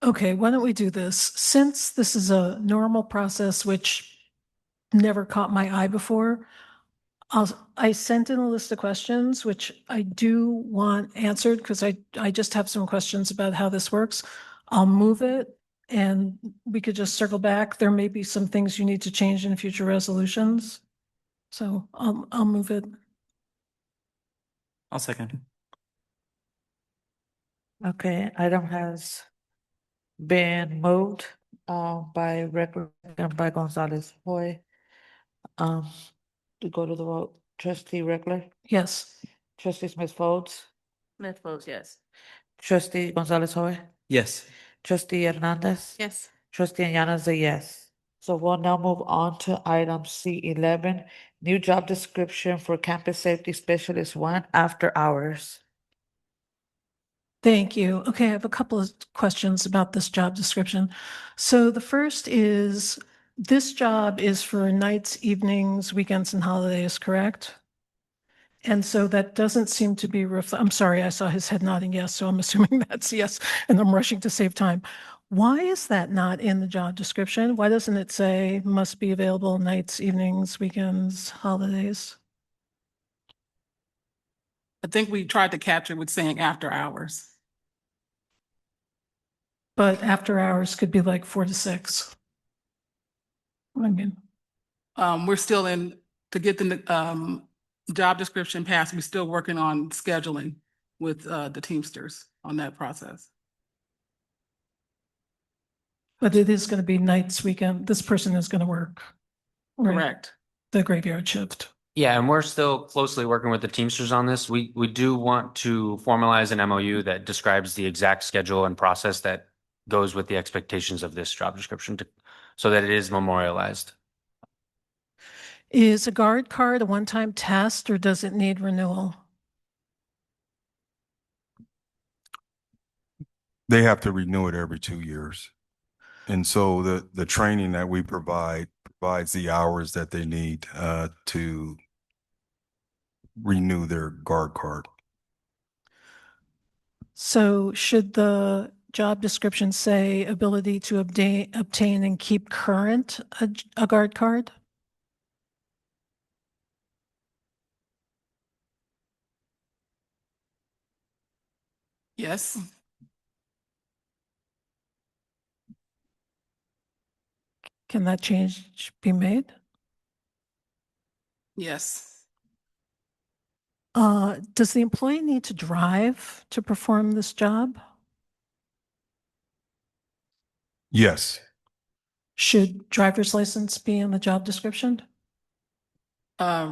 D: Okay, why don't we do this? Since this is a normal process, which never caught my eye before, I sent in a list of questions, which I do want answered because I just have some questions about how this works. I'll move it and we could just circle back. There may be some things you need to change in future resolutions. So I'll move it.
G: I'll second.
A: Okay, item has been moved by Reckler and by Gonzalez Hoy. To go to the vote, trustee Reckler,
D: Yes.
A: trustee Smith Folds,
F: Smith votes yes.
A: trustee Gonzalez Hoy,
G: Yes.
A: trustee Hernandez.
F: Yes.
A: Trustee Anyana is a yes. So we'll now move on to item C11, new job description for campus safety specialist 1 after hours.
D: Thank you. Okay, I have a couple of questions about this job description. So the first is, this job is for nights, evenings, weekends, and holidays, correct? And so that doesn't seem to be, I'm sorry, I saw his head nodding yes, so I'm assuming that's yes, and I'm rushing to save time. Why is that not in the job description? Why doesn't it say must be available nights, evenings, weekends, holidays?
R: I think we tried to capture it with saying after hours.
D: But after hours could be like 4 to 6. I mean,
R: We're still to get the job description passed, we're still working on scheduling with the Teamsters on that process.
D: but it is going to be nights, weekend. This person is going to work. right?
R: Correct.
D: The graveyard shift.
U: Yeah, and we're still closely working with the Teamsters on this. We do want to formalize an MOU that describes the exact schedule and process that goes with the expectations of this job description so that it is memorialized.
D: Is a guard card a one-time test or does it need renewal?
J: They have to renew it every 2 years. And so the training that we provides the hours that they need to renew their guard card.
D: So should the job description say ability to obtain and keep current a guard card?
R: Yes.
D: Can that change be made?
R: Yes.
D: Does the employee need to drive to perform this job?
J: Yes.
D: Should driver's license be in the job description?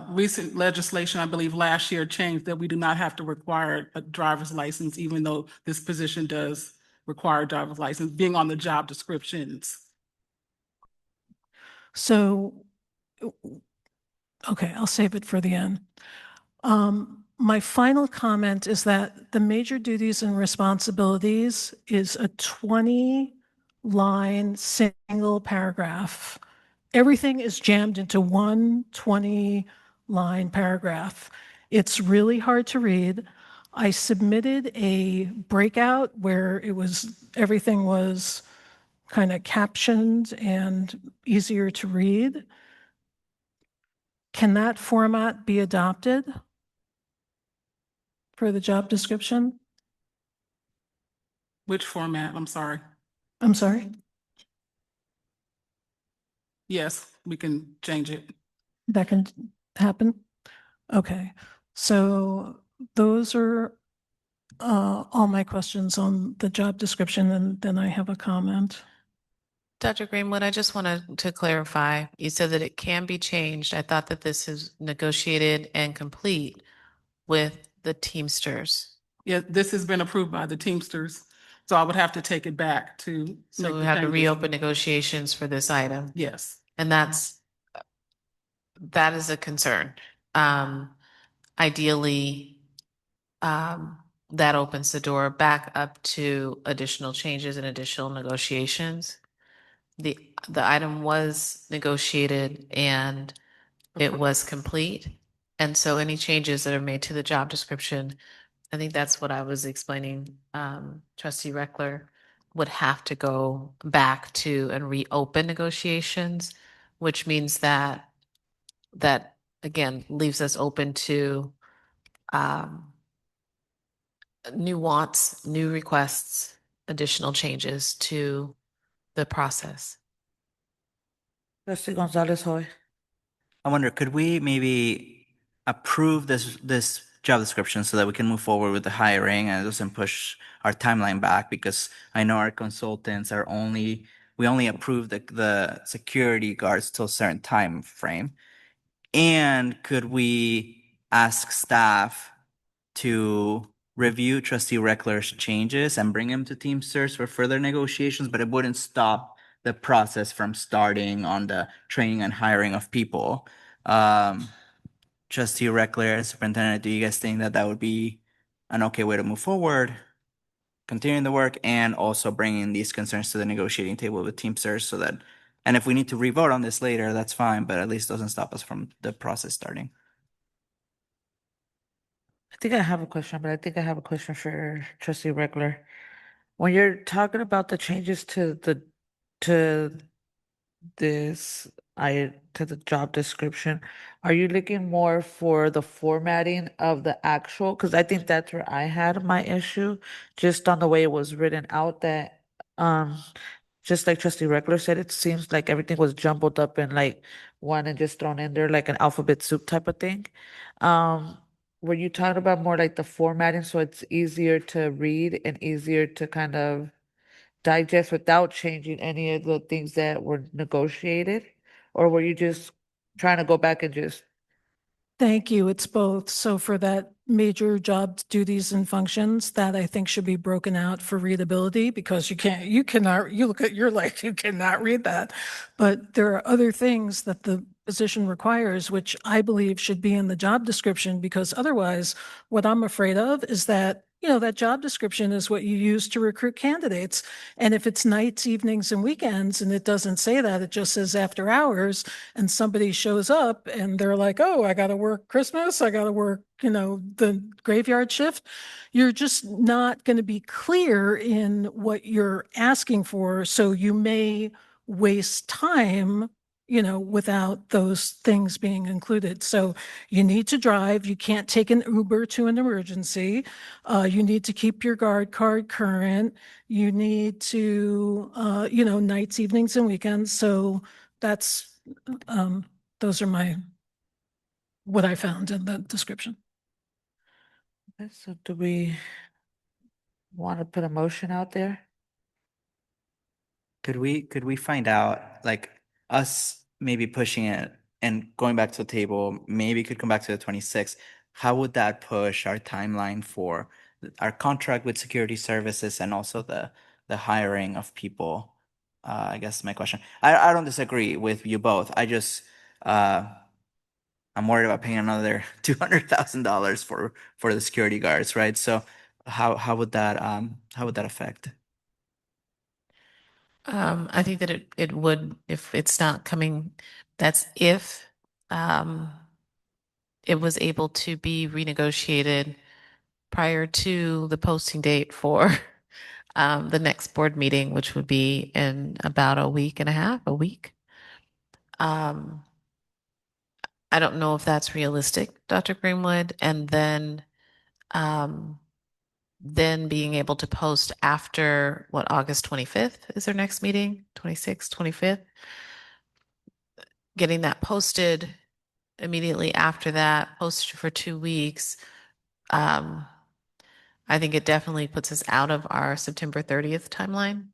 R: Recent legislation, I believe last year, changed that we do not have to require a driver's license, even though this position does require a driver's license, being on the job descriptions.
D: So, okay, I'll save it for the end. My final comment is that the major duties and responsibilities is a 20-line single paragraph. Everything is jammed into one 20-line paragraph. It's really hard to read. I submitted a breakout where everything was kind of captioned and easier to read. Can that format be adopted for the job description?
R: Which format? I'm sorry.
D: I'm sorry?
R: Yes, we can change it.
D: That can happen? Okay, so those are all my questions on the job description, and then I have a comment.
F: Dr. Greenwood, I just wanted to clarify. You said that it can be changed. I thought that this is negotiated and complete with the Teamsters.
R: Yeah, this has been approved by the Teamsters, so I would have to take it back to make
F: So we
R: the
F: have to
R: changes.
F: reopen negotiations for this item.
R: Yes.
F: And that is a concern. Ideally, that opens the door back up to additional changes and additional negotiations. The item was negotiated and it was complete. And so any changes that are made to the job description, I think that's what I was explaining, Trustee Reckler, would have to go back to and reopen negotiations, which means that again leaves us open to new wants, new requests, additional changes to the process.
A: Trustee Gonzalez Hoy.
G: I wonder, could we maybe approve this job description so that we can move forward with the hiring and it doesn't push our timeline back? Because I know our consultants we only approve the security guards till a certain time frame. And could we ask staff to review Trustee Reckler's changes and bring him to Teamsters for further negotiations, but it wouldn't stop the process from starting on the training and hiring of people. Trustee Reckler and Superintendent, do you guys think that would be an okay way to move forward, continuing the work, and also bringing these concerns to the negotiating table with Teamsters so that, and if we need to revote on this later, that's fine, but at least doesn't stop us from the process starting.
A: I think I have a question, but I think I have a question for Trustee Reckler. When you're talking about the changes to this to the job description, are you looking more for the formatting of the actual? Because I think that's where I had my issue, just on the way it was written out that just like Trustee Reckler said, it seems like everything was jumbled up in like one and just thrown in there like an alphabet soup type of thing. Were you talking about more like the formatting so it's easier to read and easier to kind of digest without changing any of the things that were negotiated? Or were you just trying to go back and just,
D: Thank you. It's both. So for that major job duties and functions, that I think should be broken out for readability because you look at your life, you cannot read that. But there are other things that the position requires, which I believe should be in the job description, because otherwise what I'm afraid of is that that job description is what you use to recruit candidates. And if it's nights, evenings, and weekends, and it doesn't say that, it just says after hours, and somebody shows up and they're like, oh, I got to work Christmas, I got to work, the graveyard shift, you're just not going to be clear in what you're asking for. So you may waste time without those things being included. So you need to drive. You can't take an Uber to an emergency. You need to keep your guard card current. You need to, nights, evenings, and weekends. So that's, those are what I found in the description.
A: okay, so do we want to put a motion out there?
G: Could we find out, like, us maybe pushing it and going back to the table, maybe could come back to the 26th? How would that push our timeline for our contract with security services and also the hiring of people? I guess my question. I don't disagree with you both. I just I'm worried about paying another $200,000 for the security guards, right? So how would that affect?
F: I think that it would, if it's not coming, that's if it was able to be renegotiated prior to the posting date for the next board meeting, which would be in about a week and a half, a week. I don't know if that's realistic, Dr. Greenwood, and then being able to post after August 25th is their next meeting, 26th, 25th. getting that posted immediately after that, posted for 2 weeks. I think it definitely puts us out of our September 30th timeline,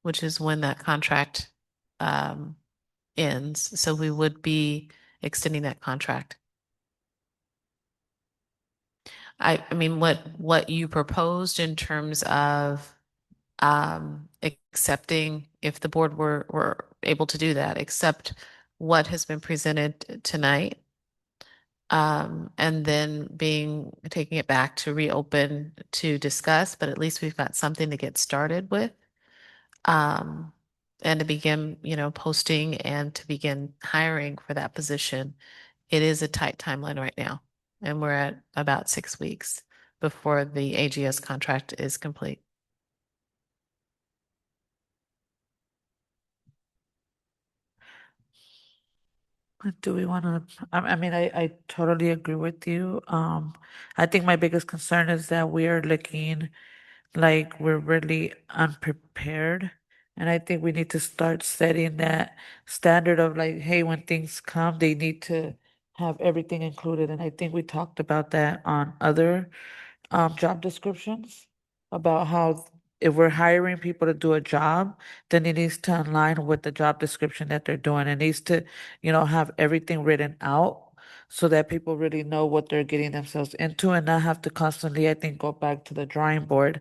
F: which is when that contract ends. So we would be extending that contract. I mean, what you proposed in terms of accepting, if the board were able to do that, accept what has been presented tonight, and then taking it back to reopen to discuss, but at least we've got something to get started with. And to begin, posting and to begin hiring for that position. It is a tight timeline right now, and we're at about 6 weeks before the AGS contract is complete.
A: Do we want to, I mean, I totally agree with you. I think my biggest concern is that we are looking like we're really unprepared. And I think we need to start setting that standard of like, hey, when things come, they need to have everything included. And I think we talked about that on other job descriptions about how if we're hiring people to do a job, then it needs to align with the job description that they're doing. It needs to, have everything written out so that people really know what they're getting themselves into and not have to constantly, I think, go back to the drawing board.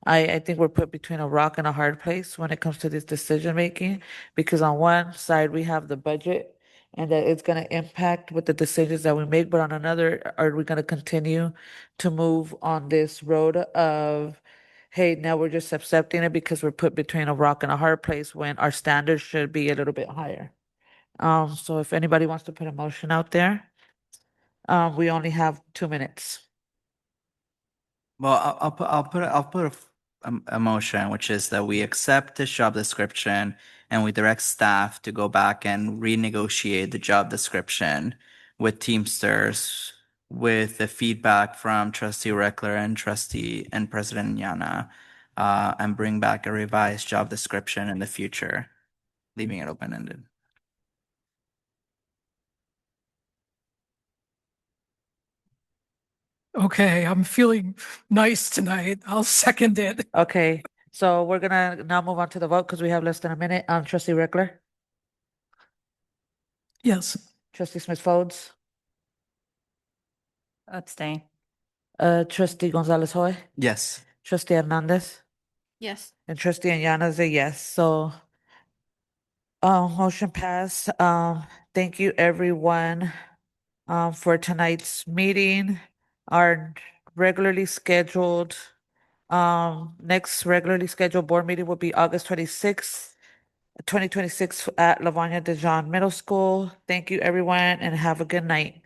A: I think we're put between a rock and a hard place when it comes to this decision making, because on one side we have the budget and that it's going to impact with the decisions that we make, but on another, are we going to continue to move on this road of, hey, now we're just accepting it because we're put between a rock and a hard place when our standards should be a little bit higher. So if anybody wants to put a motion out there, we only have 2 minutes.
G: Well, I'll put a motion, which is that we accept this job description and we direct staff to go back and renegotiate the job description with Teamsters with the feedback from Trustee Reckler and President Yana, and bring back a revised job description in the future, leaving it open-ended.
D: Okay, I'm feeling nice tonight. I'll second it.
A: Okay, so we're gonna now move on to the vote because we have less than a minute. Trustee Reckler,
D: Yes.
A: Trustee Smith Folds,
P: Abstain.
A: Trustee Gonzalez Hoy,
G: Yes.
A: Trustee Hernandez,
H: Yes.
A: and Trustee Anyana is a yes. So, motion passed. Thank you everyone, for tonight's meeting. Our regularly scheduled, next regularly scheduled board meeting will be August 26th, 2026 at Lavanya Dejan Middle School. Thank you everyone and have a good night.